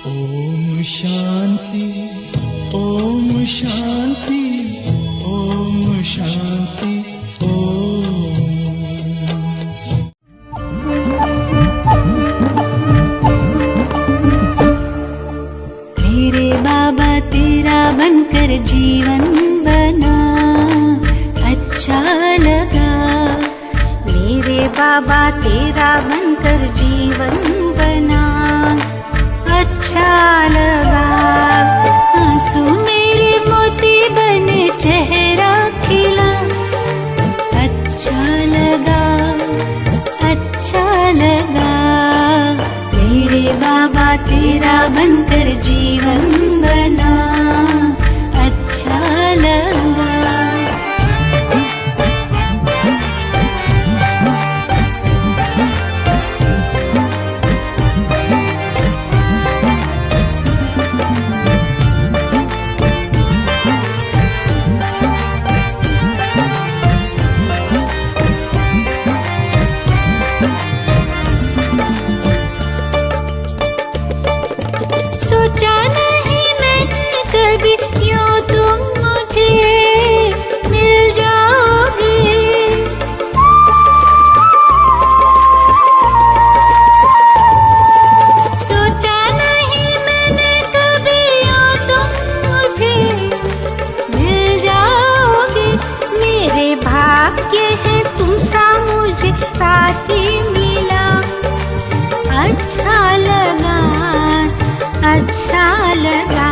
ಓಂ ಶಾಂತಿ ಓಂ ಶಾಂತಿ ಓಂ ಶಾಂತಿ ಓಂ. मेरे बाबा तेरा बनकर जीवन बना अच्छा लगा. मेरे बाबा तेरा बनकर जीवन बना अच्छा लगा. आंसू मेरे मोती बने चेहरा खिला अच्छा लगा अच्छा लगा. मेरे बाबा तेरा बनकर जीवन बना अच्छा लगा. सोचा नहीं मैंने कभी यूं तुम मुझे मिल जाओगे. सोचा नहीं मैंने कभी यूं तुम मुझे मिल जाओगे. मेरे भाग्य है तुम सा मुझे साथी मिला अच्छा लगा अच्छा लगा.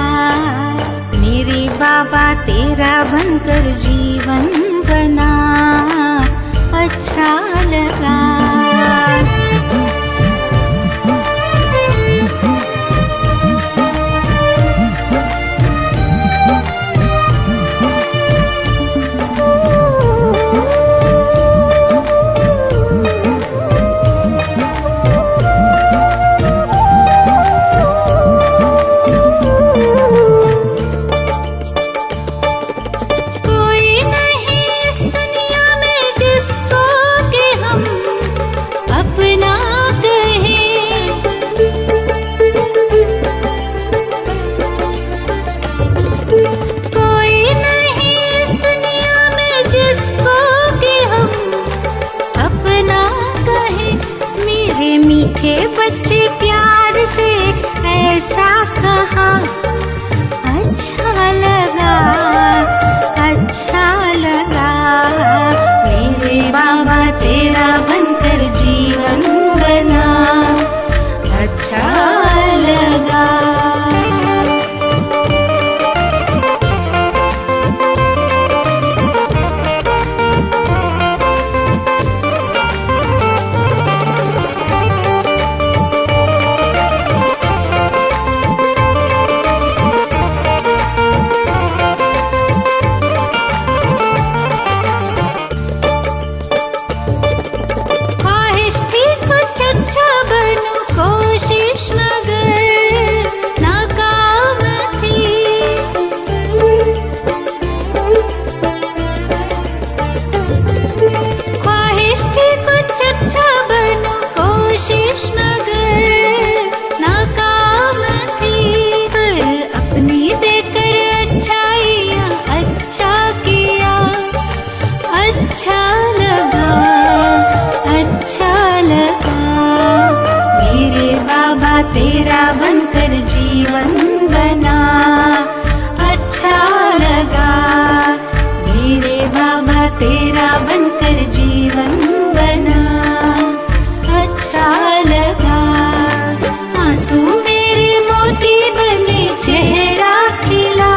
मेरे बाबा तेरा बनकर जीवन बना अच्छा लगा. कोई नहीं इस दुनिया में जिसको कि हम अपना कहें. कोई नहीं इस दुनिया में जिसको कि हम अपना कहें. मेरे मीठे बच्चे प्यार से ऐसा कहा अच्छा लगा अच्छा लगा. मेरे बाबा तेरा बनकर जीवन बना अच्छा लगा. ख्वाहिश थी कुछ अच्छा बनूं कोशिश मगर नाकाम थी. ख्वाहिश थी कुछ अच्छा बनूं कोशिश मगर नाकाम थी. पर अपनी देकर अच्छाइयाँ अच्छा किया अच्छा लगा अच्छा लगा. मेरे बाबा तेरा बनकर जीवन बना अच्छा लगा. मेरे बाबा तेरा बनकर जीवन बना अच्छा लगा. आंसू मेरे मोती बने चेहरा खिला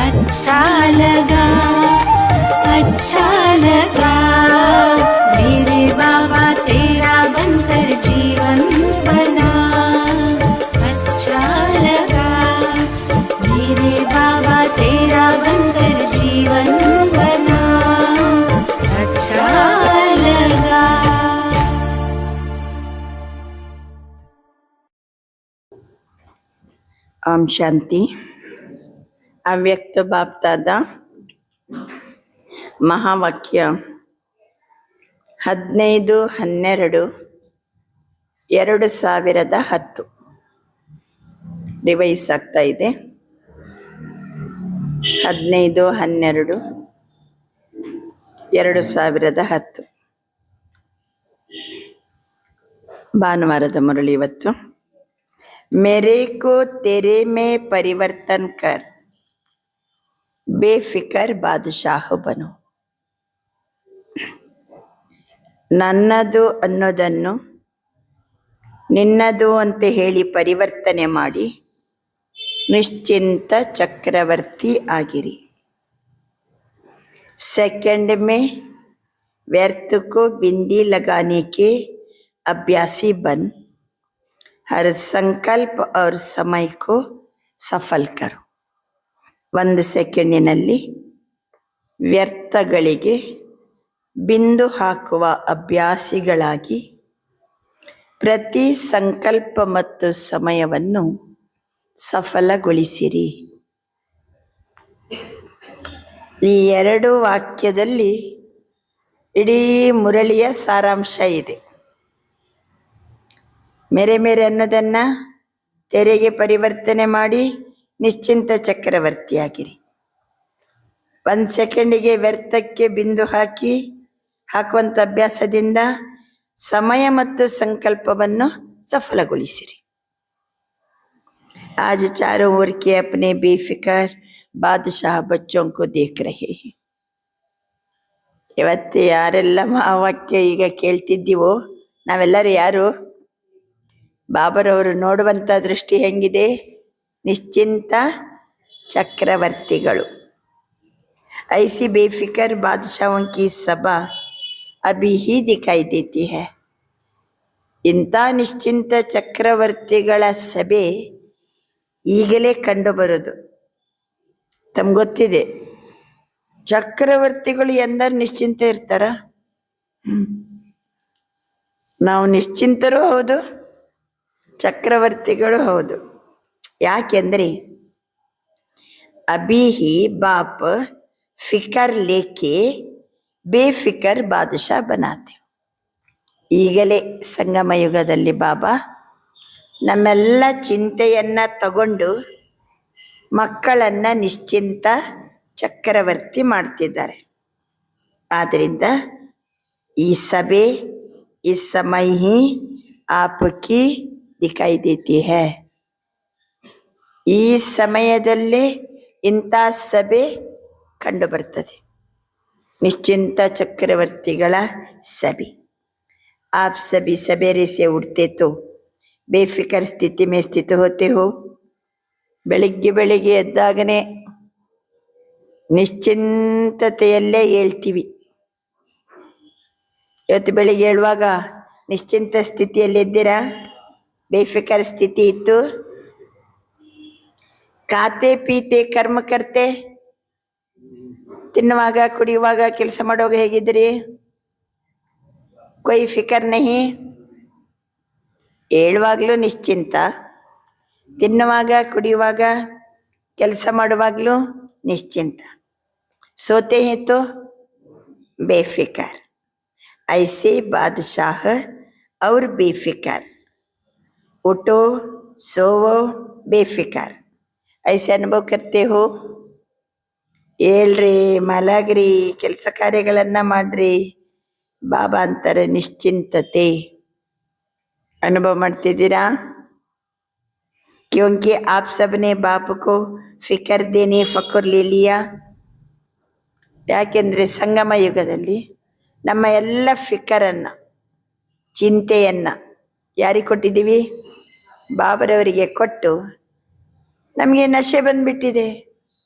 अच्छा लगा अच्छा लगा. मेरे बाबा तेरा बनकर जीवन बना अच्छा लगा. मेरे बाबा तेरा बनकर जीवन बना अच्छा लगा. ಓಂ ಶಾಂತಿ. ಅವ್ಯಕ್ತ ಬಾಪ್ತಾದ ಮಹಾವಾಕ್ಯ 15/12/2010. ರಿವೈಸ್ ಆಗ್ತಾ ಇದೆ. 15/12/2010 ಭಾನುವಾರದ ಮುರಳಿ ಇವತ್ತು. ಮೇರೆ ಕೋ ತೆರೆ ಮೇ ಪರಿವರ್ತನ್ ಕರ್ ಬೇಫಿಕರ್ ಬಾದಶಾಹ ಬನು. ನನ್ನದು ಅನ್ನೋದನ್ನು ನಿನ್ನದು ಅಂತ ಹೇಳಿ ಪರಿವರ್ತನೆ ಮಾಡಿ निश्चिंत चक्रवर्ती आगिरी. सेकंड में व्यर्थ को बिंदी लगाने के अभ्यासी बन हर संकल्प और समय को सफल करो. 1 ಸೆಕೆಂಡಿನಲ್ಲಿ ವ್ಯರ್ಥಗಳಿಗೆ ಬಿಂದು ಹಾಕುವ ಅಭ್ಯಾಸಿಗಳಾಗಿ ಪ್ರತಿ ಸಂಕಲ್ಪ ಮತ್ತು ಸಮಯವನ್ನು ಸಫಲಗೊಳಿಸಿರಿ. ಈ 2 ವಾಕ್ಯದಲ್ಲಿ ಇಡೀ ಮುರಳಿಯ ಸಾರಾಂಶ ಇದೆ. ಮೇರೆ ಮೇರೆ ಅನ್ನೋದನ್ನು ತೆರೆಗೆ ಪರಿವರ್ತನೆ ಮಾಡಿ ನಿಶ್ಚಿಂತ ಚಕ್ರವರ್ತಿಯಾಗಿರಿ. 1 ಸೆಕೆಂಡಿಗೆ ವ್ಯರ್ಥಕ್ಕೆ ಬಿಂದು ಹಾಕುವಂಥ ಅಭ್ಯಾಸದಿಂದ ಸಮಯ ಮತ್ತು ಸಂಕಲ್ಪವನ್ನು ಸಫಲಗೊಳಿಸಿರಿ. आज चारों ओर के अपने बेफिक्र बादशाह बच्चों को देख रहे हैं. ಇವತ್ತು ಯಾರೆಲ್ಲ ವಾಕ್ಯ ಈಗ ಕೇಳ್ತಿದ್ದೀವೋ ನಾವೆಲ್ಲರೂ ಯಾರು? ಬಾಬರವರು ನೋಡುವಂಥ ದೃಷ್ಟಿ ಹೆಂಗಿದೆ? ನಿಶ್ಚಿಂತ ಚಕ್ರವರ್ತಿಗಳು. ऐसी बेफिक्र बादशाहों की सभा अभी ही दिखाई देती है. ಇಂಥ ನಿಶ್ಚಿಂತ ಚಕ್ರವರ್ತಿಗಳ ಸಭೆ ಈಗಲೇ ಕಂಡು ಬರೋದು. ತಮ್ಗೆ ಗೊತ್ತಿದೆ, ಚಕ್ರವರ್ತಿಗಳು ಎಂದರೆ ನಿಶ್ಚಿಂತ ಇರ್ತಾರ. ನಾವು ನಿಶ್ಚಿಂತರೂ ಹೌದು, ಚಕ್ರವರ್ತಿಗಳು ಹೌದು. ಯಾಕೆಂದರೆ ಅಭಿ ಹಿ ಬಾಪ್ ಫಿಕರ್ ಲೇಕೆ ಬೇಫಿಕರ್ ಬಾದಶಾ ಬನಾತೆ. ಈಗಲೇ ಸಂಗಮ ಯುಗದಲ್ಲಿ ಬಾಬಾ ನಮ್ಮೆಲ್ಲ ಚಿಂತೆಯನ್ನು ತಗೊಂಡು ಮಕ್ಕಳನ್ನು ನಿಶ್ಚಿಂತ ಚಕ್ರವರ್ತಿ ಮಾಡ್ತಿದ್ದಾರೆ. ಆದ್ದರಿಂದ ಈ ಸಭೆ ಇಸ್ ಸಮಯ ಹಿ ಆಪ್ಕಿ ದಿಖಾಯಿ ದೇತಿ ಹೈ. ಈ ಸಮಯದಲ್ಲೇ ಇಂಥ ಸಭೆ ಕಂಡು ಬರ್ತದೆ, ನಿಶ್ಚಿಂತ ಚಕ್ರವರ್ತಿಗಳ ಸಭೆ. आप सभी सवेरे से उठते तो बेफिक्र स्थिति में स्थित होते हो. ಬೆಳಿಗ್ಗೆ ಎದ್ದಾಗನೇ ನಿಶ್ಚಿಂತತೆಯಲ್ಲೇ ಹೇಳ್ತೀವಿ. ಇವತ್ತು ಬೆಳಿಗ್ಗೆ ಹೇಳುವಾಗ ನಿಶ್ಚಿಂತ ಸ್ಥಿತಿಯಲ್ಲಿದ್ದೀರಾ? ಬೇಫಿಕರ್ ಸ್ಥಿತಿ ಇತ್ತು? ಖಾತೆ ಪೀತೆ ಕರ್ಮ ಕರ್ತೆ, ತಿನ್ನುವಾಗ ಕುಡಿಯುವಾಗ ಕೆಲಸ ಮಾಡೋವಾಗ ಹೇಗಿದ್ರಿ? कोई फिक्र नहीं. ಹೇಳುವಾಗಲೂ ನಿಶ್ಚಿಂತ, ತಿನ್ನುವಾಗ ಕುಡಿಯುವಾಗ ಕೆಲಸ ಮಾಡುವಾಗಲೂ ನಿಶ್ಚಿಂತ. सोते हैं तो बेफिक्र. ऐसे बादशाह और बेफिक्र. उठो सोवो बेफिक्र. ऐसे अनुभव करते हो? ಹೇಳ್ರಿ, ಮಲಗ್ರಿ, ಕೆಲಸ ಕಾರ್ಯಗಳನ್ನು ಮಾಡ್ರಿ. ಬಾಬಾ ಅಂತಾರೆ ನಿಶ್ಚಿಂತತೆ. ಅನುಭವ ಮಾಡ್ತಿದ್ದೀರಾ? क्योंकि आप सब ने बाप को फिक्र देने फक्र ले लिया. ಯಾಕೆಂದರೆ ಸಂಗಮ ಯುಗದಲ್ಲಿ ನಮ್ಮ ಎಲ್ಲ ಫಿಕರನ್ನು, ಚಿಂತೆಯನ್ನು ಯಾರಿಗೆ ಕೊಟ್ಟಿದ್ದೀವಿ? ಬಾಬರವರಿಗೆ ಕೊಟ್ಟು ನಮಗೆ ನಶೆ ಬಂದುಬಿಟ್ಟಿದೆ.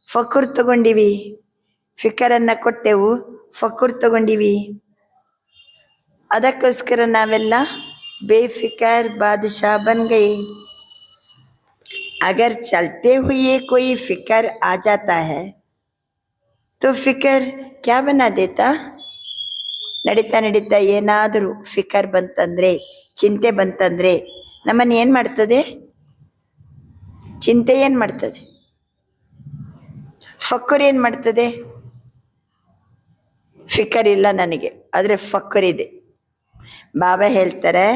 ಫಕ್ರ್ ತಗೊಂಡಿವಿ, ಫಿಕರನ್ನು ಕೊಟ್ಟೆವು, ಫಕ್ರ್ ತಗೊಂಡಿವಿ. ಅದಕ್ಕೋಸ್ಕರ ನಾವೆಲ್ಲ ಬೇಫಿಕರ್ ಬಾದಶಾह बन गए. अगर चलते हुए कोई फिक्र आ जाता है तो फिक्र क्या बना देता? ನಡೀತಾ ಏನಾದರೂ ಫಿಕರ್ ಬಂತಂದರೆ, ಚಿಂತೆ ಬಂತಂದರೆ ನಮ್ಮನ್ನು ಏನು ಮಾಡ್ತದೆ? ಚಿಂತೆ ಏನು ಮಾಡ್ತದೆ? ಫಕ್ಕರ್ ಏನು ಮಾಡ್ತದೆ? ಫಿಕರ್ ಇಲ್ಲ ನನಗೆ, ಆದರೆ ಫಕ್ಕರ್ ಇದೆ. ಬಾಬಾ ಹೇಳ್ತಾರೆ,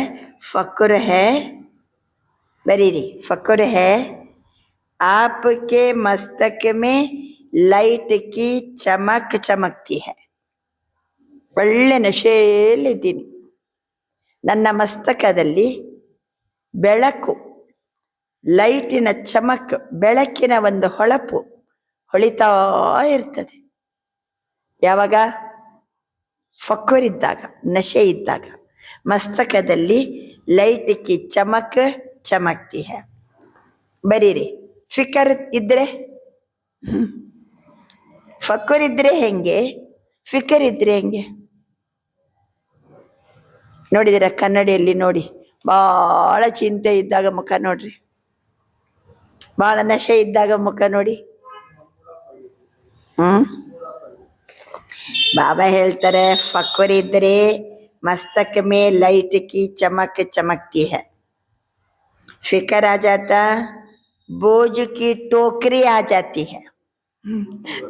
ಫಕ್ಕರ್ ಹೇ, ಬರೀರಿ, ಫಕ್ಕರ್ ಹೇ आपके मस्तक में ಲೈಟ್ की ಚಮಕ್ ಚಮಕ್ತಿ है. ಒಳ್ಳೆ ನಶೆಯಲ್ಲಿದ್ದೀನಿ. ನನ್ನ ಮಸ್ತಕದಲ್ಲಿ ಬೆಳಕು, ಲೈಟಿನ ಚಮಕ್, ಬೆಳಕಿನ ಒಂದು ಹೊಳಪು ಹೊಳಿತಾ ಇರ್ತದೆ. ಯಾವಾಗ? ಫಕ್ವರಿದ್ದಾಗ, ನಶೆ ಇದ್ದಾಗ. ಮಸ್ತಕದಲ್ಲಿ ಲೈಟ್ ಕಿ ಚಮಕ್ ಚಮಕ್ತಿ है. ಬರೀರಿ. ಫಿಕರ್ ಇದ್ರೆ, ಫಕ್ವರ್ ಇದ್ರೆ ಹೆಂಗೆ, ಫಿಕರ್ ಇದ್ರೆ ಹೆಂಗೆ? ನೋಡಿದಿರ ಕನ್ನಡಿಯಲ್ಲಿ ನೋಡಿ, ಭಾಳ ಚಿಂತೆ ಇದ್ದಾಗ ಮುಖ ನೋಡ್ರಿ, ಭಾಳ ನಶೆ ಇದ್ದಾಗ ಮುಖ ನೋಡಿ. ಬಾಬಾ ಹೇಳ್ತಾರೆ, ಫಕ್ವರ್ ಇದ್ರೆ मस्तक में लाइट की चमक चमकती है. फिकर आ जाता, बोझ की टोकरी आ जाती है.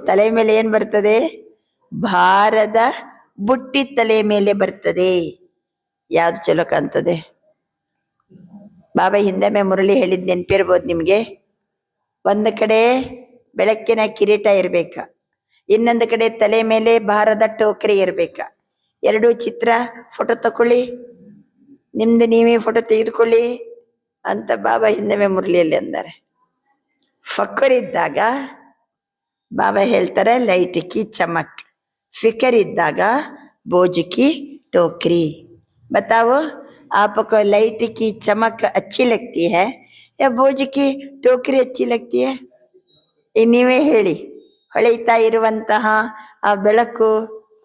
ತಲೆ ಮೇಲೆ ಏನ್ ಬರ್ತದೆ? ಭಾರದ ಬುಟ್ಟಿ ತಲೆ ಮೇಲೆ ಬರ್ತದೆ. ಯಾವ್ದು ಚಲೋ ಕಾಣ್ತದೆ? ಬಾಬಾ ಹಿಂದೊಮ್ಮೆ ಮುರಳಿ ಹೇಳಿದ್ ನೆನಪಿರ್ಬೋದು ನಿಮ್ಗೆ. ಒಂದು ಕಡೆ ಬೆಳಕಿನ ಕಿರೀಟ ಇರ್ಬೇಕ, ಇನ್ನೊಂದು ಕಡೆ ತಲೆ ಮೇಲೆ ಭಾರದ ಟೋಕರಿ ಇರ್ಬೇಕ. ಎರಡು ಚಿತ್ರ ಫೋಟೋ ತಕೊಳ್ಳಿ, ನಿಮ್ದು ನೀವೇ ಫೋಟೋ ತೆಗೆದುಕೊಳ್ಳಿ ಅಂತ ಬಾಬಾ ಹಿಂದೊಮ್ಮೆ ಮುರಳಿಯಲ್ಲಿ ಅಂದಾರೆ. ಫಕ್ಕರ್ ಇದ್ದಾಗ ಬಾಬಾ ಹೇಳ್ತಾರೆ ಲೈಟ್ ಕಿ ಚಮಕ್, ಫಿಕರ್ ಇದ್ದಾಗ ಬೋझ की टोकरी. बताओ आपको लाइट की चमक अच्छी लगती है या बोझ की टोकरी अच्छी लगती है? ನೀವೇ ಹೇಳಿ. ಹೊಳೆಯುತ್ತಾ ಇರುವಂತಹ ಆ ಬೆಳಕು,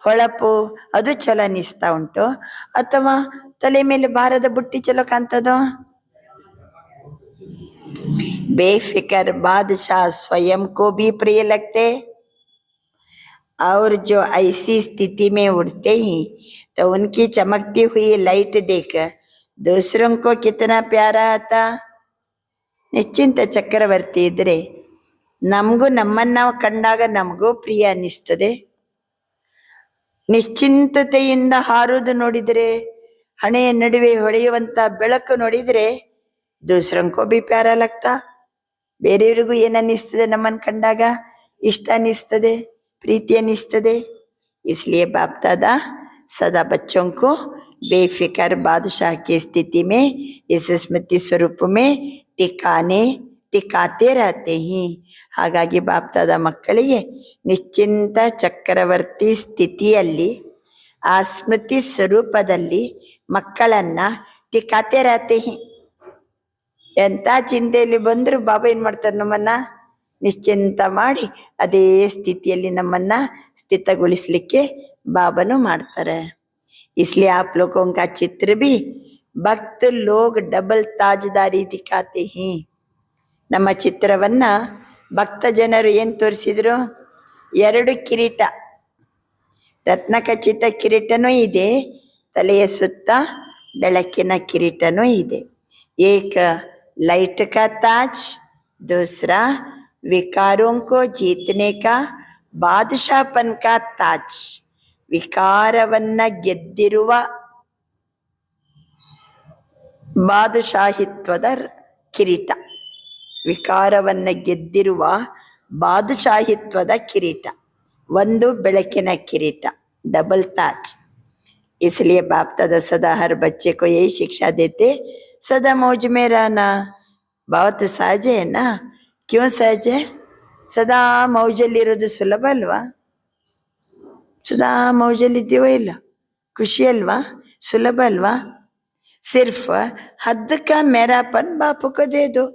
ಹೊಳಪು ಅದು ಚಲೋ ಅನ್ನಿಸ್ತಾ ಉಂಟು, ಅಥವಾ ತಲೆ ಮೇಲೆ ಭಾರದ ಬುಟ್ಟಿ ಚಲೋ ಕಾಣ್ತದೋ? बेफिक्र बादशाह स्वयं को भी प्रिय लगते, और जो ऐसी स्थिति में उठते ही तो उनकी चमकती हुई लाइट देखकर दूसरों को कितना प्यारा आता. ನಿಶ್ಚಿಂತ ಚಕ್ರವರ್ತಿ ಇದ್ರೆ ನಮಗೂ, ನಮ್ಮನ್ನ ಕಂಡಾಗ ನಮಗೂ ಪ್ರಿಯ ಅನ್ನಿಸ್ತದೆ. ನಿಶ್ಚಿಂತತೆಯಿಂದ ಹಾರುವುದು ನೋಡಿದರೆ, ಹಣೆಯ ನಡುವೆ ಹೊಳೆಯುವಂತ ಬೆಳಕು ನೋಡಿದರೆ ದೂಸರಂಕೋ ಬಿ ಪ್ಯಾರ ಲಗ್ತಾ. ಬೇರೆಯವರಿಗೂ ಏನನ್ನಿಸ್ತದೆ? ನಮ್ಮನ್ನು ಕಂಡಾಗ ಇಷ್ಟ ಅನ್ನಿಸ್ತದೆ, ಪ್ರೀತಿ ಅನ್ನಿಸ್ತದೆ. इसलिए बाप दादा सदा बच्चों को बेफिक्र बादशाह की स्थिति में इस स्मृति स्वरूप में ಟಿಕಾತೆ रहते हैं. ಹಾಗಾಗಿ ಬಾಪ್ ದಾದಾ ಮಕ್ಕಳಿಗೆ ನಿಶ್ಚಿಂತ ಚಕ್ರವರ್ತಿ ಸ್ಥಿತಿಯಲ್ಲಿ, ಆ ಸ್ಮೃತಿ ಸ್ವರೂಪದಲ್ಲಿ ಮಕ್ಕಳನ್ನ ಟಿಕಾತೆ रहते हैं. ಎಂಥ ಚಿಂತೆಯಲ್ಲಿ ಬಂದರೂ ಬಾಬಾ ಏನು ಮಾಡ್ತಾರೆ? ನಮ್ಮನ್ನ ನಿಶ್ಚಿಂತ ಮಾಡಿ ಅದೇ ಸ್ಥಿತಿಯಲ್ಲಿ ನಮ್ಮನ್ನ ಸ್ಥಿತಗೊಳಿಸ್ಲಿಕ್ಕೆ ಬಾಬಾನು ಮಾಡ್ತಾರೆ. इसलिए आप लोगों का चित्र भी भक्त लोग डबल ताजदारी दिखाते हैं. ನಮ್ಮ ಚಿತ್ರವನ್ನ ಭಕ್ತ ಜನರು ಏನು ತೋರಿಸಿದ್ರು? ಎರಡು ಕಿರೀಟ, ರತ್ನಖಚಿತ ಕಿರೀಟನೂ ಇದೆ, ತಲೆಯ ಸುತ್ತ ಬೆಳಕಿನ ಕಿರೀಟನೂ ಇದೆ. ಏಕ लाइट का ताज, दूसरा विकारों को जीतने का बादशाहपन का ताज. ವಿಕಾರವನ್ನ ಗೆದ್ದಿರುವ ಬಾದಶಾಹಿತ್ವದ ಕಿರೀಟ, ವಿಕಾರವನ್ನ ಗೆದ್ದಿರುವ ಬಾದಶಾಹಿತ್ವದ ಕಿರೀಟ, ಒಂದು ಬೆಳಕಿನ ಕಿರೀಟ, डबल ताज. इसलिए बाप दादा सदा हर बच्चे को यही शिक्षा देते, सदा मौज में रहना. बहुत सहज है ना? क्यों सहज है? सदा ಮೌಜಲ್ಲಿರೋದು ಸುಲಭ ಅಲ್ವಾ? ಸದಾ ಮೌಜಲ್ಲಿದ್ದೀವೋ ಇಲ್ಲ? ಖುಷಿ ಅಲ್ವಾ? ಸುಲಭ ಅಲ್ವಾ? ಸಿರ್ಫ್ ಹದ್ ಕಾ ಮೇರಾಪನ್ ಬಾಪು ಕೋ ದೇ ದೋ.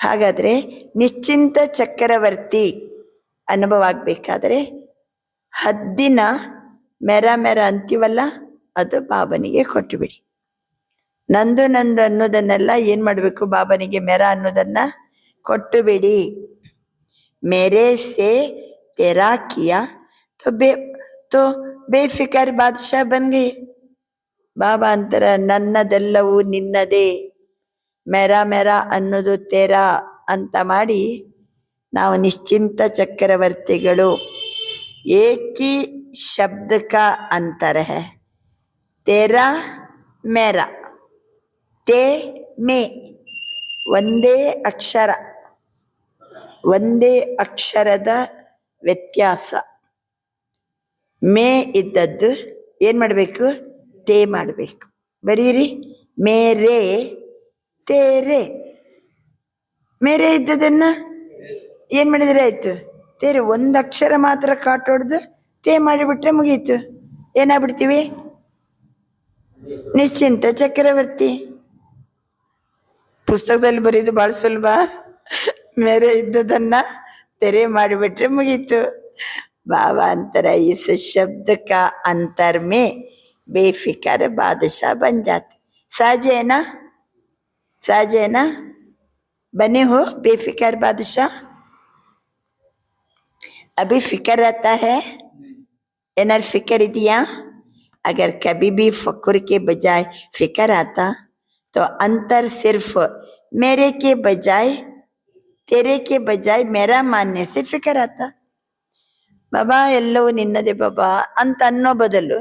ಹಾಗಾದ್ರೆ ನಿಶ್ಚಿಂತ ಚಕ್ರವರ್ತಿ ಅನುಭವ ಆಗ್ಬೇಕಾದ್ರೆ ಹದ್ದಿನ ಮೆರ ಮೆರ ಅಂತೀವಲ್ಲ, ಅದು ಬಾಬನಿಗೆ ಕೊಟ್ಟು ಬಿಡಿ. ನಂದು ನಂದು ಅನ್ನೋದನ್ನೆಲ್ಲ ಏನ್ ಮಾಡ್ಬೇಕು? ಬಾಬನಿಗೆ ಮೆರ ಅನ್ನೋದನ್ನ ಕೊಟ್ಟು ಬಿಡಿ. ಮೇರೆ ಸೆ ತೆರಾ ಕಿಯಾ तो ಬೇಫಿಕರ್ ಬಾದಶಾ ಬನ್ ಗಯೆ. ಬಾಬಾ ಅಂತರ ನನ್ನದೆಲ್ಲವೂ ನಿನ್ನದೇ, ಮೆರಾ ಮೆರಾ ಅನ್ನೋದು ತೆರಾ ಅಂತ ಮಾಡಿ ನಾವು ನಿಶ್ಚಿಂತ ಚಕ್ರವರ್ತಿಗಳು. ಏಕಿ ಶಬ್ದ ಕಾ ಅಂತರ ಹೈ, ತೆರಾ ಮೇರಾ, ते में, ಒಂದೇ ಅಕ್ಷರ, ಒಂದೇ ಅಕ್ಷರದ ವ್ಯತ್ಯಾಸ. ಮೇ ಇದ್ದದ್ದು ಏನು ಮಾಡಬೇಕು? ತೇ ಮಾಡಬೇಕು. ಬರೀರಿ, ಮೇರೆ ತೇರೆ. ಮೇರೆ ಇದ್ದದನ್ನು ಏನು ಮಾಡಿದರೆ ಆಯಿತು? ತೇರೆ. ಒಂದು ಅಕ್ಷರ ಮಾತ್ರ ಕಾಟೊಡ್ದು ತೇ ಮಾಡಿಬಿಟ್ರೆ ಮುಗೀತು. ಏನಾಗ್ಬಿಡ್ತೀವಿ? ನಿಶ್ಚಿಂತ ಚಕ್ರವರ್ತಿ. ಪುಸ್ತಕದಲ್ಲಿ ಬರೆಯೋದು ಭಾಳ ಸುಲಭ. ಮೇರೆ ಇದ್ದದನ್ನ ತೆರೆ ಮಾಡಿಬಿಟ್ರೆ ಮುಗೀತು. ಭಾವಾಂತರ इस शब्द का अंतर में बेफिक्र बादशाह बन जाते. सहज है ना? सहज है ना? बने हो बेफिक्र बादशाह? अभी फिक्र रहता है? एनर फिक्र दिया? अगर कभी भी फक्र के बजाय फिक्र आता तो अंतर सिर्फ मेरे के बजाय तेरे के बजाय मेरा मानने से फिक्र आता. ಬಾಬಾ ಎಲ್ಲವೂ ನಿನ್ನದೇ ಬಾಬಾ ಅಂತ ಅನ್ನೋ ಬದಲು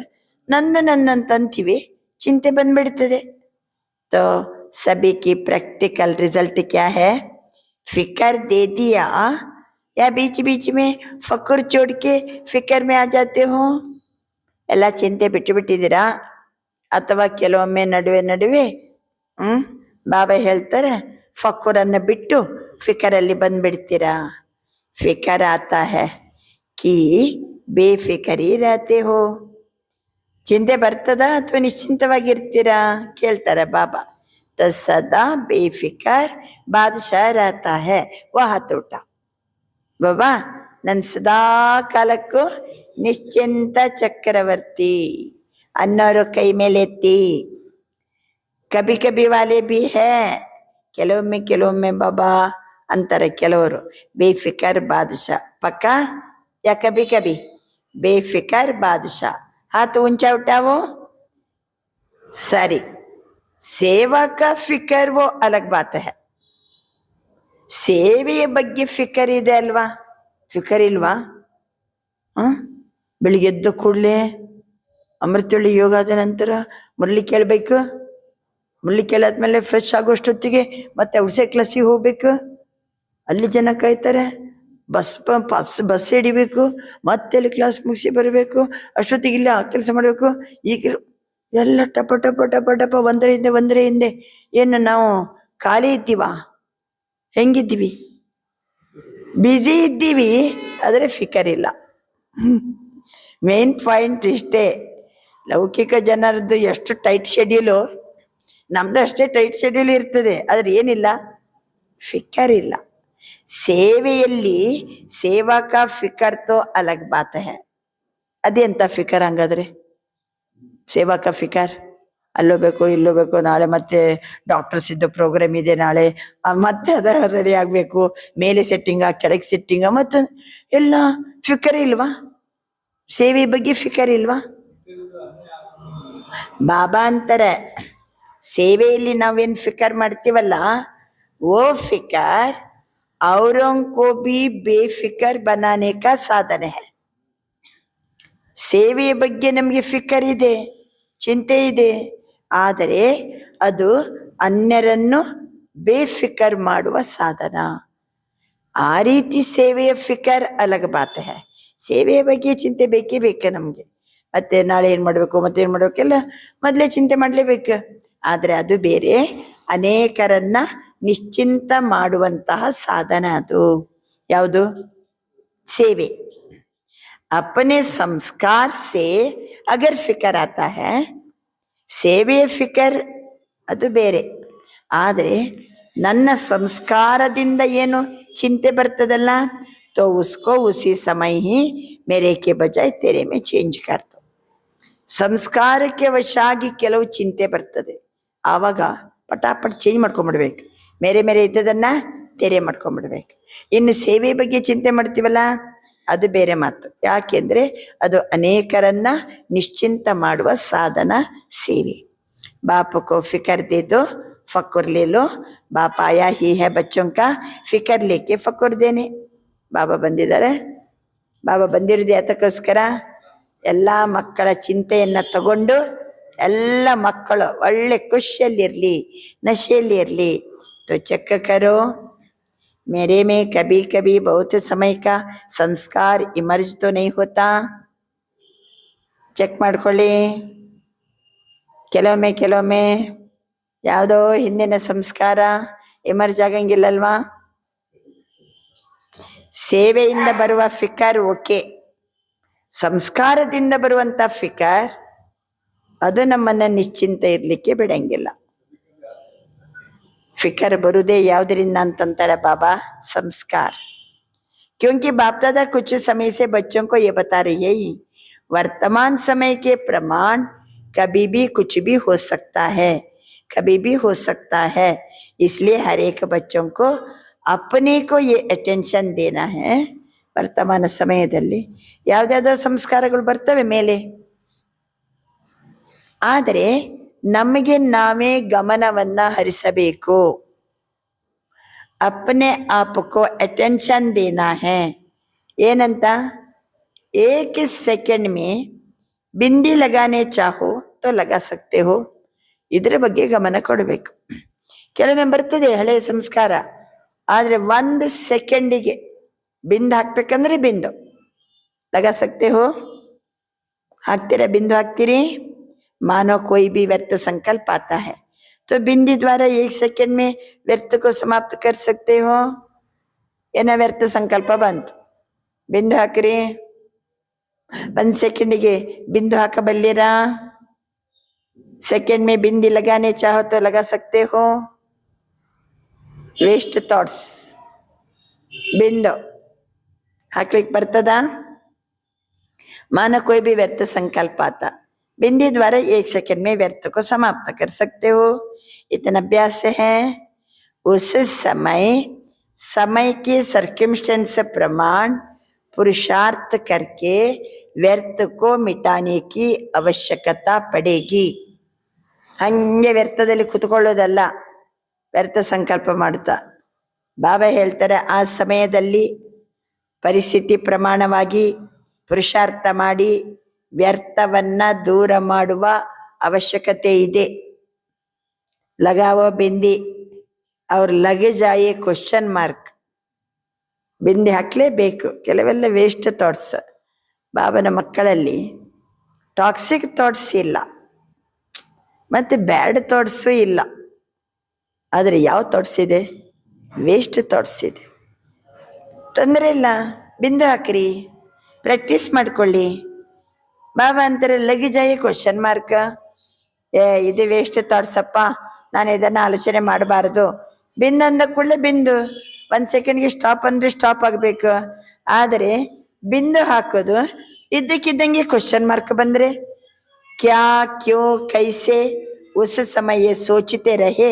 ನನ್ನಂತ ಅಂತೀವಿ, ಚಿಂತೆ ಬಂದ್ಬಿಡ್ತದೆ. तो सभी की प्रैक्टिकल रिजल्ट क्या है? फिक्र दे दिया या बीच बीच में फक्र छोड़ के फिक्र में आ जाते हो? ಎಲ್ಲ ಚಿಂತೆ ಬಿಟ್ಟಿದ್ದೀರಾ? ಅಥವಾ ಕೆಲವೊಮ್ಮೆ ನಡುವೆ ನಡುವೆ ಬಾಬಾ ಹೇಳ್ತಾರೆ ಫಕ್ಕರನ್ನು ಬಿಟ್ಟು ಫಿಕರಲ್ಲಿ ಬಂದ್ಬಿಡ್ತೀರಾ? ಫಿಕರ್ ಆತಾ ಹೈ कि ಬೇಫಿಕರಿ रहते हो. ಚಿಂತೆ ಬರ್ತದ ಅಥವಾ ನಿಶ್ಚಿಂತವಾಗಿರ್ತೀರಾ ಕೇಳ್ತಾರೆ ಬಾಬಾ. तो सदा बेफिक्र बादशाह रहता है वह तोಟ. ಬಾಬಾ ನನ್ನ ಸದಾ ಕಾಲಕ್ಕೂ ನಿಶ್ಚಿಂತ ಚಕ್ರವರ್ತಿ ಅನ್ನೋರು ಕೈ ಮೇಲೆ ಎತ್ತಿ. ಕಭಿ ಕಭಿ ವಾಲೆ ಭಿ ಹೇ, ಕೆಲವೊಮ್ಮೆ ಬಾಬಾ ಅಂತಾರೆ ಕೆಲವರು. ಬೇಫಿಕರ್ ಬಾದಶಾ ಪಕ್ಕ या कभी कभी बेफिक्र बादशाह. हाथ ऊंचा उठाओ. सरी सेवा का फिक्र वो अलग बात है. ಸೇವೆಯ ಬಗ್ಗೆ ಫಿಕರ್ ಇದೆ ಅಲ್ವಾ? ಫಿಕರ್ ಇಲ್ವಾ? ಬೆಳಿಗ್ಗೆ ಎದ್ದ ಕೂಡಲೇ ಅಮೃತಳ್ಳಿ ಯೋಗ ಆದ ನಂತರ ಮುರಳಿ ಕೇಳಬೇಕು. ಮುರಳಿ ಕೇಳಾದ್ಮೇಲೆ ಫ್ರೆಶ್ ಆಗೋಷ್ಟೊತ್ತಿಗೆ ಮತ್ತೆ ಔಷಧಿ ಕ್ಲಾಸಿಗೆ ಹೋಗ್ಬೇಕು. ಅಲ್ಲಿ ಜನ ಕಾಯ್ತಾರೆ. ಬಸ್ ಹಿಡಿಬೇಕು, ಮತ್ತೆ ಅಲ್ಲಿ ಕ್ಲಾಸ್ ಮುಗಿಸಿ ಬರಬೇಕು. ಅಷ್ಟೊತ್ತಿಗೆ ಇಲ್ಲಿ ಆ ಕೆಲಸ ಮಾಡಬೇಕು, ಈಗ ಎಲ್ಲ ಟಪ ಟಪ ಟಪ ಟಪ ಒಂದರ ಹಿಂದೆ. ಏನು ನಾವು ಖಾಲಿ ಇದ್ದೀವಾ? ಹೆಂಗಿದ್ದೀವಿ? ಬ್ಯುಸಿ ಇದ್ದೀವಿ, ಆದರೆ ಫಿಕರ್ ಇಲ್ಲ. ಮೇನ್ ಪಾಯಿಂಟ್ ಇಷ್ಟೇ. ಲೌಕಿಕ ಜನರದ್ದು ಎಷ್ಟು ಟೈಟ್ ಶೆಡ್ಯೂಲು, ನಮ್ದು ಅಷ್ಟೇ ಟೈಟ್ ಶೆಡ್ಯೂಲ್ ಇರ್ತದೆ, ಆದರೆ ಏನಿಲ್ಲ, ಫಿಕರ್ ಇಲ್ಲ. ಸೇವೆಯಲ್ಲಿ ಸೇವಾ ಕಾ ಫಿಕರ್ ತೋ ಅಲಗ್ ಬಾತ್ ಹೈ. ಅದೆಂತ ಫಿಕರ್ ಹಂಗಾದ್ರೆ? ಸೇವಾ ಕಾ ಫಿಕರ್ ಅಲ್ಲೋ ಬೇಕು ಇಲ್ಲೋ ಬೇಕು, ನಾಳೆ ಮತ್ತೆ ಡಾಕ್ಟರ್ಸ್ ಇದ್ದು ಪ್ರೋಗ್ರಾಮ್ ಇದೆ, ನಾಳೆ ಮತ್ತೆ ಅದ ರೆಡಿ ಆಗಬೇಕು, ಮೇಲೆ ಸೆಟ್ಟಿಂಗ ಕೆಳಗೆ ಸೆಟ್ಟಿಂಗ, ಮತ್ತು ಎಲ್ಲ ಫಿಕರ್ ಇಲ್ವಾ? ಸೇವೆ ಬಗ್ಗೆ ಫಿಕರ್ ಇಲ್ವಾ? ಬಾಬಾ ಅಂತಾರೆ ಸೇವೆಯಲ್ಲಿ ನಾವೇನು ಫಿಕರ್ ಮಾಡ್ತೀವಲ್ಲ, ಓ ಫಿಕರ್ औरों को भी बेफिक्र बनाने का साधन है. ಸೇವೆಯ ಬಗ್ಗೆ ನಮಗೆ ಫಿಕರ್ ಇದೆ, ಚಿಂತೆ ಇದೆ, ಆದರೆ ಅದು ಅನ್ಯರನ್ನು ಬೇಫಿಕರ್ ಮಾಡುವ ಸಾಧನ. ಆ ರೀತಿ ಸೇವೆಯ ಫಿಕರ್ ಅಲಗ ಬಾತ್ ಹೈ. ಸೇವೆಯ ಬಗ್ಗೆ ಚಿಂತೆ ಬೇಕೇ ಬೇಕು ನಮಗೆ. ಮತ್ತೆ ನಾಳೆ ಏನು ಮಾಡಬೇಕು, ಮತ್ತೆ ಏನು ಮಾಡಬೇಕೆಲ್ಲ ಮೊದಲೇ ಚಿಂತೆ ಮಾಡಲೇಬೇಕು. ಆದರೆ ಅದು ಬೇರೆ, ಅನೇಕರನ್ನ ನಿಶ್ಚಿಂತ ಮಾಡುವಂತಹ ಸಾಧನ ಅದು. ಯಾವುದು? ಸೇವೆ. अपने संस्कार से अगर फिक्र आता है, ಸೇವೆಯ ಫಿಕರ್ ಅದು ಬೇರೆ. ಆದರೆ ನನ್ನ ಸಂಸ್ಕಾರದಿಂದ ಏನು ಚಿಂತೆ ಬರ್ತದಲ್ಲ, तो उसको उसी समय ही मेरे के बजाय तेरे में चेंज कर दो. ಸಂಸ್ಕಾರಕ್ಕೆ ವಶಾಗಿ ಕೆಲವು ಚಿಂತೆ ಬರ್ತದೆ, ಆವಾಗ ಪಟಾಪಟ್ ಚೇಂಜ್ ಮಾಡ್ಕೊಂಡ್ಬಿಡ್ಬೇಕು. ಮೇರೆ ಇದ್ದದನ್ನ ತೆರೆ ಮಾಡ್ಕೊಂಡ್ಬಿಡ್ಬೇಕು. ಇನ್ನು ಸೇವೆ ಬಗ್ಗೆ ಚಿಂತೆ ಮಾಡ್ತೀವಲ್ಲ, ಅದು ಬೇರೆ ಮಾತು. ಯಾಕೆಂದರೆ ಅದು ಅನೇಕರನ್ನ ನಿಶ್ಚಿಂತ ಮಾಡುವ ಸಾಧನ ಸೇವೆ. बाप को फिक्र दे दो फक्र ले लो. बाप आया ही है बच्चों का फिक्र लेके फक्र देने. ಬಾಬಾ ಬಂದಿದ್ದಾರೆ. ಬಾಬಾ ಬಂದಿರೋದು ಯಾತಕ್ಕೋಸ್ಕರ? ಎಲ್ಲ ಮಕ್ಕಳ ಚಿಂತೆಯನ್ನು ತಗೊಂಡು ಎಲ್ಲ ಮಕ್ಕಳು ಒಳ್ಳೆ ಖುಷಿಯಲ್ಲಿರಲಿ, ನಶೆಯಲ್ಲಿರಲಿ, तो चेक करो मेरे में कभी कभी बहुत समय का संस्कार इमर्ज तो नहीं होता. ಚೆಕ್ ಮಾಡ್ಕೊಳ್ಳಿ. ಕೆಲವೊಮ್ಮೆ ಯಾವುದೋ ಹಿಂದಿನ ಸಂಸ್ಕಾರ ಎಮರ್ಜ್ ಆಗಂಗಿಲ್ಲಲ್ವಾ. ಸೇವೆಯಿಂದ ಬರುವ ಫಿಕರ್ ಓಕೆ, ಸಂಸ್ಕಾರದಿಂದ ಬರುವಂತ ಫಿಕರ್ ಅದು ನಮ್ಮನ್ನ ನಿಶ್ಚಿಂತ ಇರ್ಲಿಕ್ಕೆ ಬಿಡಂಗಿಲ್ಲ. ಫಿಕರ್ ಬರುದೇ ಯಾವುದರಿಂದ ಅಂತಂತಾರೆ ಬಾಬಾ, ಸಂಸ್ಕಾರ. क्योंकि बाप दादा कुछ समय से बच्चों को ये बता रही है वर्तमान समय के प्रमाण कभी भी कुछ भी हो सकता है, कभी भी हो सकता है. इसलिए हर एक बच्चों को अपने को ये अटेंशन देना है. ವರ್ತಮಾನ ಸಮಯದಲ್ಲಿ ಯಾವುದ್ಯಾವುದೋ ಸಂಸ್ಕಾರಗಳು ಬರ್ತವೆ ಮೇಲೆ, ಆದರೆ ನಮಗೆ ನಾವೇ ಗಮನವನ್ನ ಹರಿಸಬೇಕು. अपने आप को अटेंशन देना है. ಏನಂತ, एक सेकंड में बिंदी लगाने चाहो तो लगा सकते हो. ಇದ್ರ ಬಗ್ಗೆ ಗಮನ ಕೊಡಬೇಕು. ಕೆಲವೊಮ್ಮೆ ಬರ್ತದೆ ಹಳೆಯ ಸಂಸ್ಕಾರ, ಆದ್ರೆ 1 ಸೆಕೆಂಡಿಗೆ ಬಿಂದು ಹಾಕ್ಬೇಕಂದ್ರೆ ಬಿಂದು ಲಗಾ ಸಕ್ತೆ ಹೋ. ಹಾಕ್ತೀರಾ, ಬಿಂದು ಹಾಕ್ತೀರಿ. मानो कोई भी व्यर्थ संकल्प आता है तो बिंदी द्वारा 1 सेकंड में व्यर्थ को समाप्त कर सकते हो. ಏನೋ ವ್ಯರ್ಥ ಸಂಕಲ್ಪ ಬಂತು, ಬಿಂದು ಹಾಕ್ರಿ. 1 ಸೆಕೆಂಡಿಗೆ ಬಿಂದು ಹಾಕಬಲ್ಲಿರಾ? सेकंड में बिंदी लगाने चाहो तो लगा सकते हो. वेस्ट थॉट्स बिंदु हाक्लिक बರ್ತದ? मानो कोई भी व्यर्थ संकल्प आता, बिंदी द्वारा 1 सेकंड में व्यर्थ को समाप्त कर सकते हो. इतना अभ्यास है. उस समय के सर्कमस्टेंस प्रमाण पुरुषार्थ करके व्यर्थ को मिटाने की आवश्यकता पड़ेगी. ಹಂಗೆ ವ್ಯರ್ಥದಲ್ಲಿ ಕುತ್ಕೊಳ್ಳೋದಲ್ಲ, ವ್ಯರ್ಥ ಸಂಕಲ್ಪ ಮಾಡ್ತಾ. ಬಾಬಾ ಹೇಳ್ತಾರೆ, ಆ ಸಮಯದಲ್ಲಿ ಪರಿಸ್ಥಿತಿ ಪ್ರಮಾಣವಾಗಿ ಪುರುಷಾರ್ಥ ಮಾಡಿ ವ್ಯರ್ಥವನ್ನ ದೂರ ಮಾಡುವ ಅವಶ್ಯಕತೆ ಇದೆ. ಲಗಾವೋ ಬಿಂದಿ ಅವ್ರ ಲಗೆ ಜಾಯೆ ಕ್ವಶನ್ ಮಾರ್ಕ್. ಬಿಂದಿ ಹಾಕ್ಲೇಬೇಕು. ಕೆಲವೆಲ್ಲ ವೇಸ್ಟ್ ಥಾಟ್ಸ್. ಬಾಬನ ಮಕ್ಕಳಲ್ಲಿ ಟಾಕ್ಸಿಕ್ ಥಾಟ್ಸ್ ಇಲ್ಲ, ಮತ್ತೆ ಬ್ಯಾಡ್ ಥಾಟ್ಸು ಇಲ್ಲ. ಆದರೆ ಯಾವ ಥಾಟ್ಸ್ ಇದೆ? ವೇಸ್ಟ್ ಥಾಟ್ಸ್ ಇದೆ. ತೊಂದರೆ ಇಲ್ಲ, ಬಿಂದು ಹಾಕ್ರಿ, ಪ್ರಾಕ್ಟೀಸ್ ಮಾಡ್ಕೊಳ್ಳಿ. ಬಾಬಾ ಅಂತಾರೆ ಲಗೇಜಾಯಿ ಕ್ವಶನ್ ಮಾರ್ಕ್. ಇದು ವೇಸ್ಟ್ ಥಾಟ್ಸ್ ಅಪ್ಪ, ನಾನು ಇದನ್ನು ಆಲೋಚನೆ ಮಾಡಬಾರ್ದು. ಬಿಂದು ಅಂದ ಕೂಡಲೇ ಬಿಂದು. 1 ಸೆಕೆಂಡ್ಗೆ ಸ್ಟಾಪ್ ಅಂದರೆ ಸ್ಟಾಪ್ ಆಗಬೇಕು. ಆದರೆ ಬಿಂದು ಹಾಕೋದು ಇದ್ದಕ್ಕಿದ್ದಂಗೆ ಕ್ವಶನ್ ಮಾರ್ಕ್ ಬಂದರೆ क्या क्यों कैसे उस समय ये सोचते रहे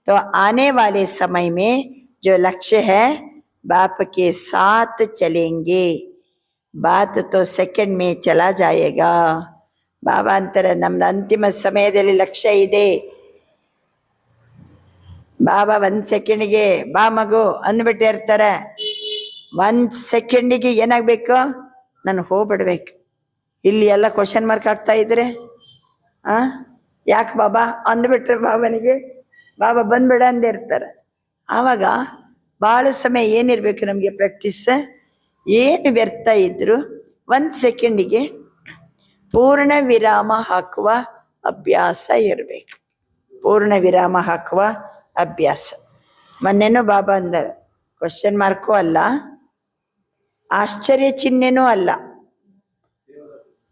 तो आने वाले समय में जो लक्ष्य है बाप के साथ चलेंगे. बात तो सेकंड में चला जाएगा. बाबा अंतर नम्द अंतिम समयದಲ್ಲಿ ಲಕ್ಷ್ಯ ಇದೆ. ಬಾಬಾ 1 ಸೆಕೆಂಡ್ಗೆ ಬಾ ಮಗು ಅಂದ್ಬಿಟ್ಟು ಇರ್ತಾರೆ. 1 ಸೆಕೆಂಡಿಗೆ ಏನಾಗಬೇಕು? ನಾನು ಹೋಗ್ಬಿಡ್ಬೇಕು. ಇಲ್ಲಿ ಎಲ್ಲ ಕ್ವಶನ್ ಮಾರ್ಕ್ ಆಗ್ತಾ ಇದ್ರೆ ಯಾಕೆ ಬಾಬಾ ಅಂದ್ಬಿಟ್ರೆ ಬಾಬನಿಗೆ ಬಾಬಾ ಬಂದ್ಬಿಡ ಅಂದೇ ಇರ್ತಾರೆ. ಆವಾಗ ಭಾಳ ಸಮಯ ಏನಿರ್ಬೇಕು ನಮಗೆ ಪ್ರಾಕ್ಟೀಸ್? ಏನು ವ್ಯರ್ಥ ಇದ್ರು 1 ಸೆಕೆಂಡಿಗೆ ಪೂರ್ಣ ವಿರಾಮ ಹಾಕುವ ಅಭ್ಯಾಸ ಇರಬೇಕು. ಪೂರ್ಣ ವಿರಾಮ ಹಾಕುವ ಅಭ್ಯಾಸ. ಮೊನ್ನೆನೂ ಬಾಬಾ ಅಂದರು, ಕ್ವಶನ್ ಮಾರ್ಕು ಅಲ್ಲ, ಆಶ್ಚರ್ಯ ಚಿಹ್ನೆನೂ ಅಲ್ಲ,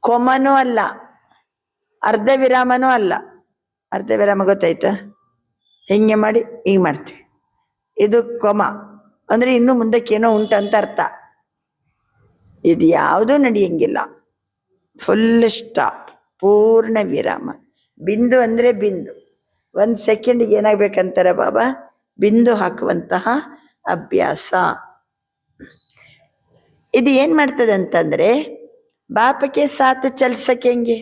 ಕೊಮನೂ ಅಲ್ಲ, ಅರ್ಧ ವಿರಾಮನೂ ಅಲ್ಲ. ಅರ್ಧ ವಿರಾಮ ಗೊತ್ತಾಯ್ತಾ? ಹಿಂಗೆ ಮಾಡಿ ಹಿಂಗೆ ಮಾಡ್ತೀವಿ. ಇದು ಕೊಮ ಅಂದರೆ ಇನ್ನು ಮುಂದಕ್ಕೇನೋ ಉಂಟಂತ ಅರ್ಥ. ಇದು ಯಾವುದೂ ನಡೆಯಂಗಿಲ್ಲ. ಫುಲ್ ಸ್ಟಾಪ್, ಪೂರ್ಣ ವಿರಾಮ. ಬಿಂದು ಅಂದರೆ ಬಿಂದು. 1 ಸೆಕೆಂಡಿಗೆ ಏನಾಗಬೇಕಂತಾರೆ ಬಾಬಾ? ಬಿಂದು ಹಾಕುವಂತಹ ಅಭ್ಯಾಸ. ಇದು ಏನು ಮಾಡ್ತದೆ ಅಂತಂದರೆ ಬಾಪಕ್ಕೆ ಸಾಥ್ ಚಲ್ ಸಕೆಂಗೆ.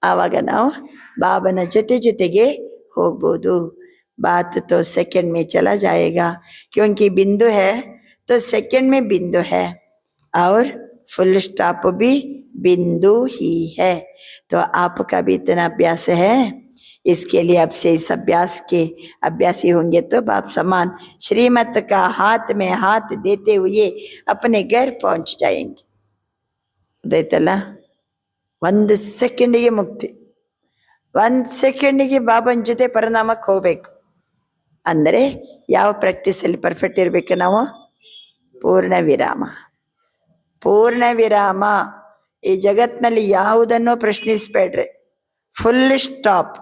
ಆವಾಗ ನಾವು ಬಾಬನ ಜೊತೆಗೆ ಹೋಗ್ಬೋದು. बात तो सेकंड में चला जाएगा क्योंकि बिंदु है तो सेकंड में बिंदु है और फुल स्टॉप भी बिंदु ही है. तो आपका भी इतना अभ्यास है इसके लिए अब से इस अभ्यास के अभ्यासी होंगे तो बाप समान श्रीमत का हाथ में हाथ देते हुए अपने घर पहुंच जाएंगे. ಗೊತ್ತಾಯ್ತಲ್ಲ? 1 ಸೆಕೆಂಡಿಗೆ ಮುಕ್ತಿ. 1 ಸೆಕೆಂಡಿಗೆ ಬಾಬನ್ ಜೊತೆ ಪರಿಣಾಮಕ್ಕೆ ಹೋಗ್ಬೇಕು ಅಂದರೆ ಯಾವ ಪ್ರಾಕ್ಟೀಸಲ್ಲಿ ಪರ್ಫೆಕ್ಟ್ ಇರ್ಬೇಕು ನಾವು? ಪೂರ್ಣ ವಿರಾಮ. ಪೂರ್ಣ ವಿರಾಮ. ಈ ಜಗತ್ನಲ್ಲಿ ಯಾವುದನ್ನು ಪ್ರಶ್ನಿಸ್ಬೇಡ್ರಿ, ಫುಲ್ ಸ್ಟಾಪ್.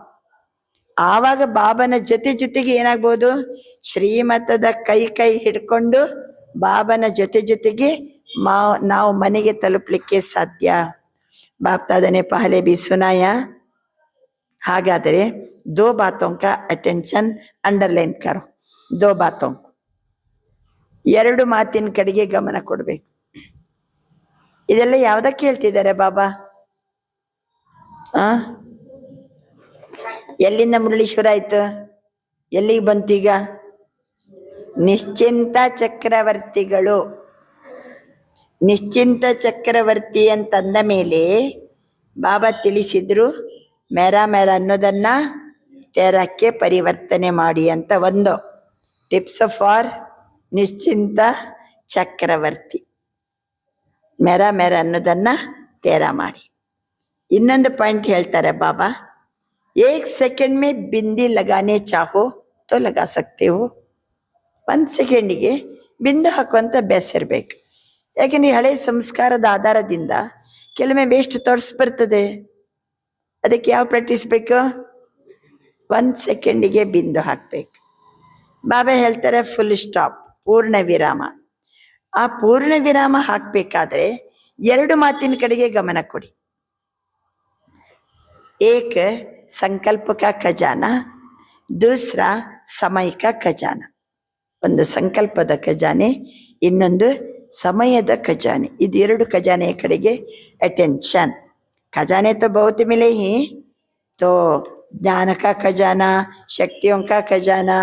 ಆವಾಗ ಬಾಬನ ಜೊತೆಗೆ ಏನಾಗ್ಬೋದು? ಶ್ರೀಮತದ ಕೈ ಹಿಡ್ಕೊಂಡು ಬಾಬನ ಜೊತೆಗೆ ನಾವು ಮನೆಗೆ ತಲುಪಲಿಕ್ಕೆ ಸಾಧ್ಯ. ಬಾಪ್ತಾದನೆ ಪಹಲೆ ಬಿ ಸುನಾಯ. ಹಾಗಾದರೆ 2 ಬಾತೋं का ಅಟೆನ್ಷನ್ ಅಂಡರ್ಲೈನ್ ಕರೋ. 2 ಬಾತೋं. 2 ಮಾತಿನ ಕಡೆಗೆ ಗಮನ ಕೊಡ್ಬೇಕು. ಇದೆಲ್ಲ ಯಾವ್ದಕ್ಕೆ ಹೇಳ್ತಿದ್ದಾರೆ ಬಾಬಾ? ಎಲ್ಲಿಂದ ಮುರಳಿ ಶುರು ಆಯ್ತು? ಎಲ್ಲಿಗೆ ಬಂತೀಗ? ನಿಶ್ಚಿಂತ ಚಕ್ರವರ್ತಿಗಳು. ನಿಶ್ಚಿಂತ ಚಕ್ರವರ್ತಿ ಅಂತಂದ ಮೇಲೆ ಬಾಬಾ ತಿಳಿಸಿದ್ರು, ಮೇರಾ ಅನ್ನೋದನ್ನ ತೆರಕ್ಕೆ ಪರಿವರ್ತನೆ ಮಾಡಿ ಅಂತ. ಒಂದು ಟಿಪ್ಸ್ ಫಾರ್ ನಿಶ್ಚಿಂತ ಚಕ್ರವರ್ತಿ. ಮೇರಾ ಅನ್ನೋದನ್ನ ತೇರ ಮಾಡಿ. ಇನ್ನೊಂದು ಪಾಯಿಂಟ್ ಹೇಳ್ತಾರೆ ಬಾಬಾ, 1 ಸೆಕೆಂಡ್ ಮೇ ಬಿಂದಿ ಲಗಾನೆ ಚಾಹೋ ತೋ ಲಗಾ ಸಕ್ತೆ ಹೋ. 1 ಸೆಕೆಂಡಿಗೆ ಬಿಂದು ಹಾಕುವಂತ ಅಭ್ಯಾಸ ಇರ್ಬೇಕು. ಯಾಕೆಂದ್ರೆ ಹಳೆ ಸಂಸ್ಕಾರದ ಆಧಾರದಿಂದ ಕೆಲವೊಮ್ಮೆ ವೇಸ್ಟ್ ಥಾಟ್ಸ್ ಬರ್ತದೆ. ಅದಕ್ಕೆ ಯಾವ ಪ್ರಾಕ್ಟೀಸ್ ಬೇಕು? 1 ಸೆಕೆಂಡಿಗೆ ಬಿಂದು ಹಾಕ್ಬೇಕು. ಬಾಬಾ ಹೇಳ್ತಾರೆ ಫುಲ್ ಸ್ಟಾಪ್, ಪೂರ್ಣ ವಿರಾಮ. ಆ ಪೂರ್ಣ ವಿರಾಮ ಹಾಕ್ಬೇಕಾದ್ರೆ 2 ಮಾತಿನ ಕಡೆಗೆ ಗಮನ ಕೊಡಿ. ಏಕ ಸಂಕಲ್ಪ ಕಾ ಖಜಾನಾ, ದೂಸರಾ ಸಮಯ ಕಾ ಖಜಾನಾ. ಒಂದು ಸಂಕಲ್ಪದ ಖಜಾನೆ, ಇನ್ನೊಂದು ಸಮಯದ ಖಜಾನೆ. ಇದು 2 ಖಜಾನೆಯ ಕಡೆಗೆ ಅಟೆನ್ಷನ್. ಖಜಾನೆ तो बहुत मिले ही, तो ಜ್ಞಾನ का ಖಜಾನಾ, ಶಕ್ತಿयों का ಖಜಾನಾ,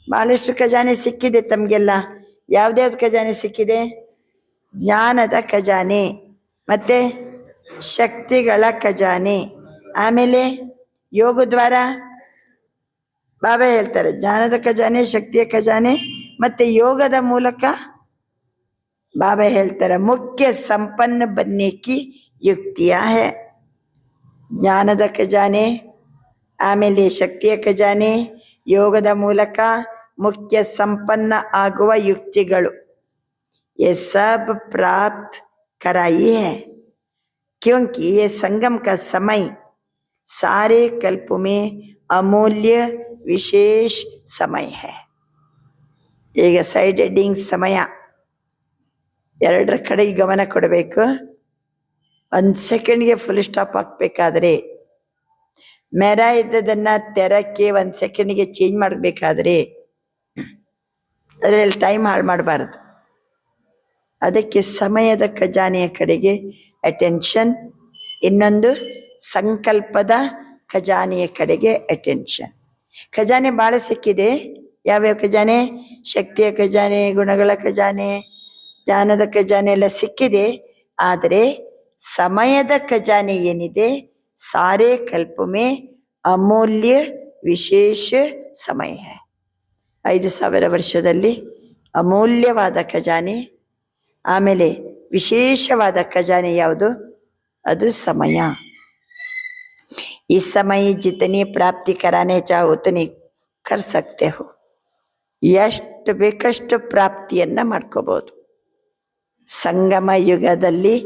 ಬಹಳಷ್ಟು ಖಜಾನೆ ಸಿಕ್ಕಿದೆ ತಮಗೆಲ್ಲ. ಯಾವ್ದ್ಯಾವ್ದು ಖಜಾನೆ ಸಿಕ್ಕಿದೆ? ಜ್ಞಾನದ ಖಜಾನೆ, ಮತ್ತೆ ಶಕ್ತಿಗಳ ಖಜಾನೆ, ಆಮೇಲೆ ಯೋಗ ದ್ವಾರ. ಬಾಬಾ ಹೇಳ್ತಾರೆ ಜ್ಞಾನದ ಖಜಾನೆ, ಶಕ್ತಿಯ ಖಜಾನೆ ಮತ್ತೆ ಯೋಗದ ಮೂಲಕ. ಬಾಬಾ ಹೇಳ್ತಾರೆ ಮುಖ್ಯ ಸಂಪನ್ನ ಬನ್ನೆ ಕಿ ಯುಕ್ತಿಯ ಹೈ. ಜ್ಞಾನದ ಖಜಾನೆ, ಆಮೇಲೆ ಶಕ್ತಿಯ ಖಜಾನೆ, ಯೋಗದ ಮೂಲಕ ಮುಖ್ಯ ಸಂಪನ್ನ ಆಗುವ ಯುಕ್ತಿಗಳು. ये सब प्राप्त कराई है, क्योंकि ये संगम का समय सारे कल्प में अमूल्य विशेष समय है. ಈಗ ಸೈಡ್ ಹೆಡ್ಡಿಂಗ್ ಸಮಯ 2 ಕಡೆಗೆ ಗಮನ ಕೊಡಬೇಕು. 1 ಸೆಕೆಂಡ್ಗೆ ಫುಲ್ ಸ್ಟಾಪ್ ಹಾಕ್ಬೇಕಾದ್ರೆ, ಮೇರಾ ಇದ್ದದನ್ನ ತೆರಕ್ಕೆ 1 ಸೆಕೆಂಡ್ಗೆ ಚೇಂಜ್ ಮಾಡಬೇಕಾದ್ರೆ ಅದರಲ್ಲಿ ಟೈಮ್ ಹಾಳು ಮಾಡಬಾರದು. ಅದಕ್ಕೆ ಸಮಯದ ಖಜಾನೆಯ ಕಡೆಗೆ ಅಟೆನ್ಷನ್, ಇನ್ನೊಂದು ಸಂಕಲ್ಪದ ಖಜಾನೆಯ ಕಡೆಗೆ ಅಟೆನ್ಷನ್. ಖಜಾನೆ ಭಾಳ ಸಿಕ್ಕಿದೆ. ಯಾವ್ಯಾವ ಖಜಾನೆ? ಶಕ್ತಿಯ ಖಜಾನೆ, ಗುಣಗಳ ಖಜಾನೆ, ಜ್ಞಾನದ ಖಜಾನೆ ಎಲ್ಲ ಸಿಕ್ಕಿದೆ. ಆದರೆ ಸಮಯದ ಖಜಾನೆ ಏನಿದೆ, ಸಾರೇ ಕಲ್ಪ ಮೇ ಅಮೂಲ್ಯ ವಿಶೇಷ ಸಮಯ है. 5000 ವರ್ಷದಲ್ಲಿ ಅಮೂಲ್ಯವಾದ ಖಜಾನೆ, ಆಮೇಲೆ ವಿಶೇಷವಾದ ಖಜಾನೆ ಯಾವುದು? ಅದು ಸಮಯ. इस समय जितनी प्राप्ति कराने चाहो उतनी कर सकते हो. ಎಷ್ಟು ಬೇಕಷ್ಟು ಪ್ರಾಪ್ತಿಯನ್ನ ಮಾಡ್ಕೋಬಹುದು. ಸಂಗಮ ಯುಗದಲ್ಲಿ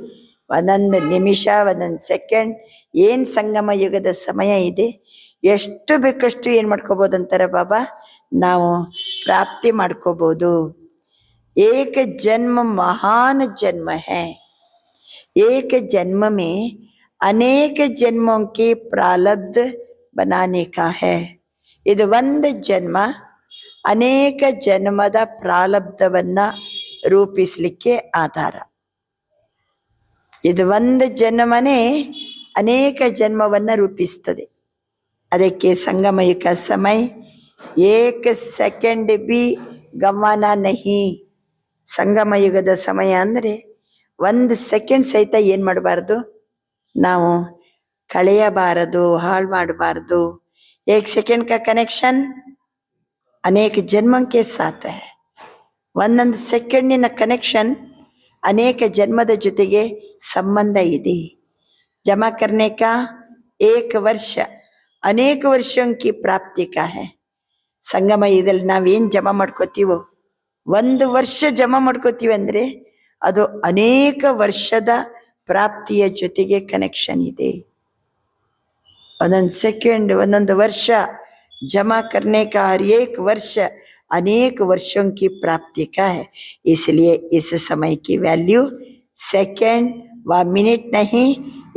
1 ನಿಮಿಷ 1 ಸೆಕೆಂಡ್ ಏನು ಸಂಗಮ ಯುಗದ ಸಮಯ ಇದೆ, ಎಷ್ಟು ಬೇಕಷ್ಟು ಏನು ಮಾಡ್ಕೋಬಹುದು ಅಂತಾರೆ ಬಾಬಾ, ನಾವು ಪ್ರಾಪ್ತಿ ಮಾಡ್ಕೋಬಹುದು. एक जन्म महान जन्म है. एक जन्म में अनेक जन्मों के प्रारब्ध बनाने का है. ಇದು 1 ಜನ್ಮ ಅನೇಕ ಜನ್ಮದ ಪ್ರಾರಬ್ಧವನ್ನ ರೂಪಿಸಲಿಕ್ಕೆ ಆಧಾರ. ಇದು 1 ಜನ್ಮನೇ ಅನೇಕ ಜನ್ಮವನ್ನ ರೂಪಿಸ್ತದೆ. ಅದಕ್ಕೆ ಸಂಗಮಯುಗ ಸಮಯ 1 ಸೆಕೆಂಡ್ ಬಿ ಗಮನ ನಹಿ. ಸಂಗಮ ಯುಗದ ಸಮಯ ಅಂದರೆ 1 ಸೆಕೆಂಡ್ ಸಹಿತ ಏನು ಮಾಡಬಾರ್ದು, ನಾವು ಕಳೆಯಬಾರದು, ಹಾಳು ಮಾಡಬಾರ್ದು. एक सेकंड का कनेक्शन अनेक जन्म के साथ है. ಒಂದೊಂದು ಸೆಕೆಂಡಿನ ಕನೆಕ್ಷನ್ ಅನೇಕ ಜನ್ಮದ ಜೊತೆಗೆ ಸಂಬಂಧ ಇದೆ. जमा करने का एक वर्ष अनेक वर्षों की प्राप्ति का है. ಸಂಗಮ ಇದ್ರಲ್ಲಿ ನಾವೇನು ಜಮಾ ಮಾಡ್ಕೋತೀವೋ, 1 ವರ್ಷ ಜಮಾ ಮಾಡ್ಕೋತೀವಿ ಅಂದರೆ ಅದು ಅನೇಕ ವರ್ಷದ ಪ್ರಾಪ್ತಿಯ ಜೊತೆಗೆ ಕನೆಕ್ಷನ್ ಇದೆ. ಒಂದೊಂದು ಸೆಕೆಂಡ್, ಒಂದೊಂದು ವರ್ಷ जमा करने का हर एक वर्ष अनेक वर्षों की प्राप्ति का है. इसलिए इस समय की वैल्यू सेकंड व मिनट नहीं,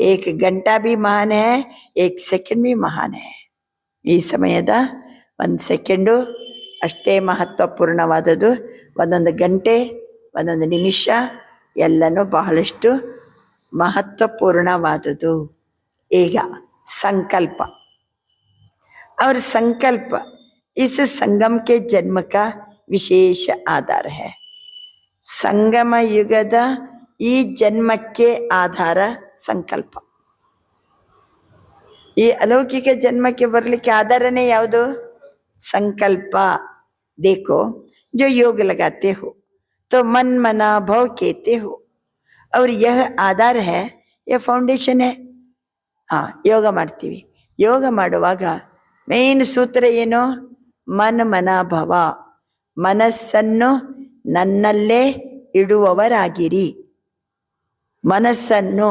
1 घंटा भी महान है, 1 सेकंड भी महान है. ಈ ಸಮಯದ 1 ಸೆಕೆಂಡು ಅಷ್ಟೇ ಮಹತ್ವಪೂರ್ಣವಾದದ್ದು. 1 ಗಂಟೆ, 1 ನಿಮಿಷ ಎಲ್ಲನೂ ಬಹಳಷ್ಟು ಮಹತ್ವಪೂರ್ಣವಾದದ್ದು. ಈಗ संकल्प और संकल्प इस संगम के जन्म का विशेष आधार है. संगम युगದ ಈ ಜನ್ಮಕ್ಕೆ ಆಧಾರ ಸಂಕಲ್ಪ. ಈ ಅಲೌಕಿಕ ಜನ್ಮಕ್ಕೆ ಬರಲಿಕ್ಕೆ ಆಧಾರನೇ ಯಾವುದು? संकल्प. देखो जो योग लगाते हो तो मन मना भव कहते हो और यह आधार है, यह फाउंडेशन है. ಯೋಗ ಮಾಡ್ತೀವಿ. ಯೋಗ ಮಾಡುವಾಗ ಮೇನ್ ಸೂತ್ರ ಏನು? ಮನ ಮನ ಭವ. ಮನಸ್ಸನ್ನು ನನ್ನಲ್ಲೇ ಇಡುವವರಾಗಿರಿ. ಮನಸ್ಸನ್ನು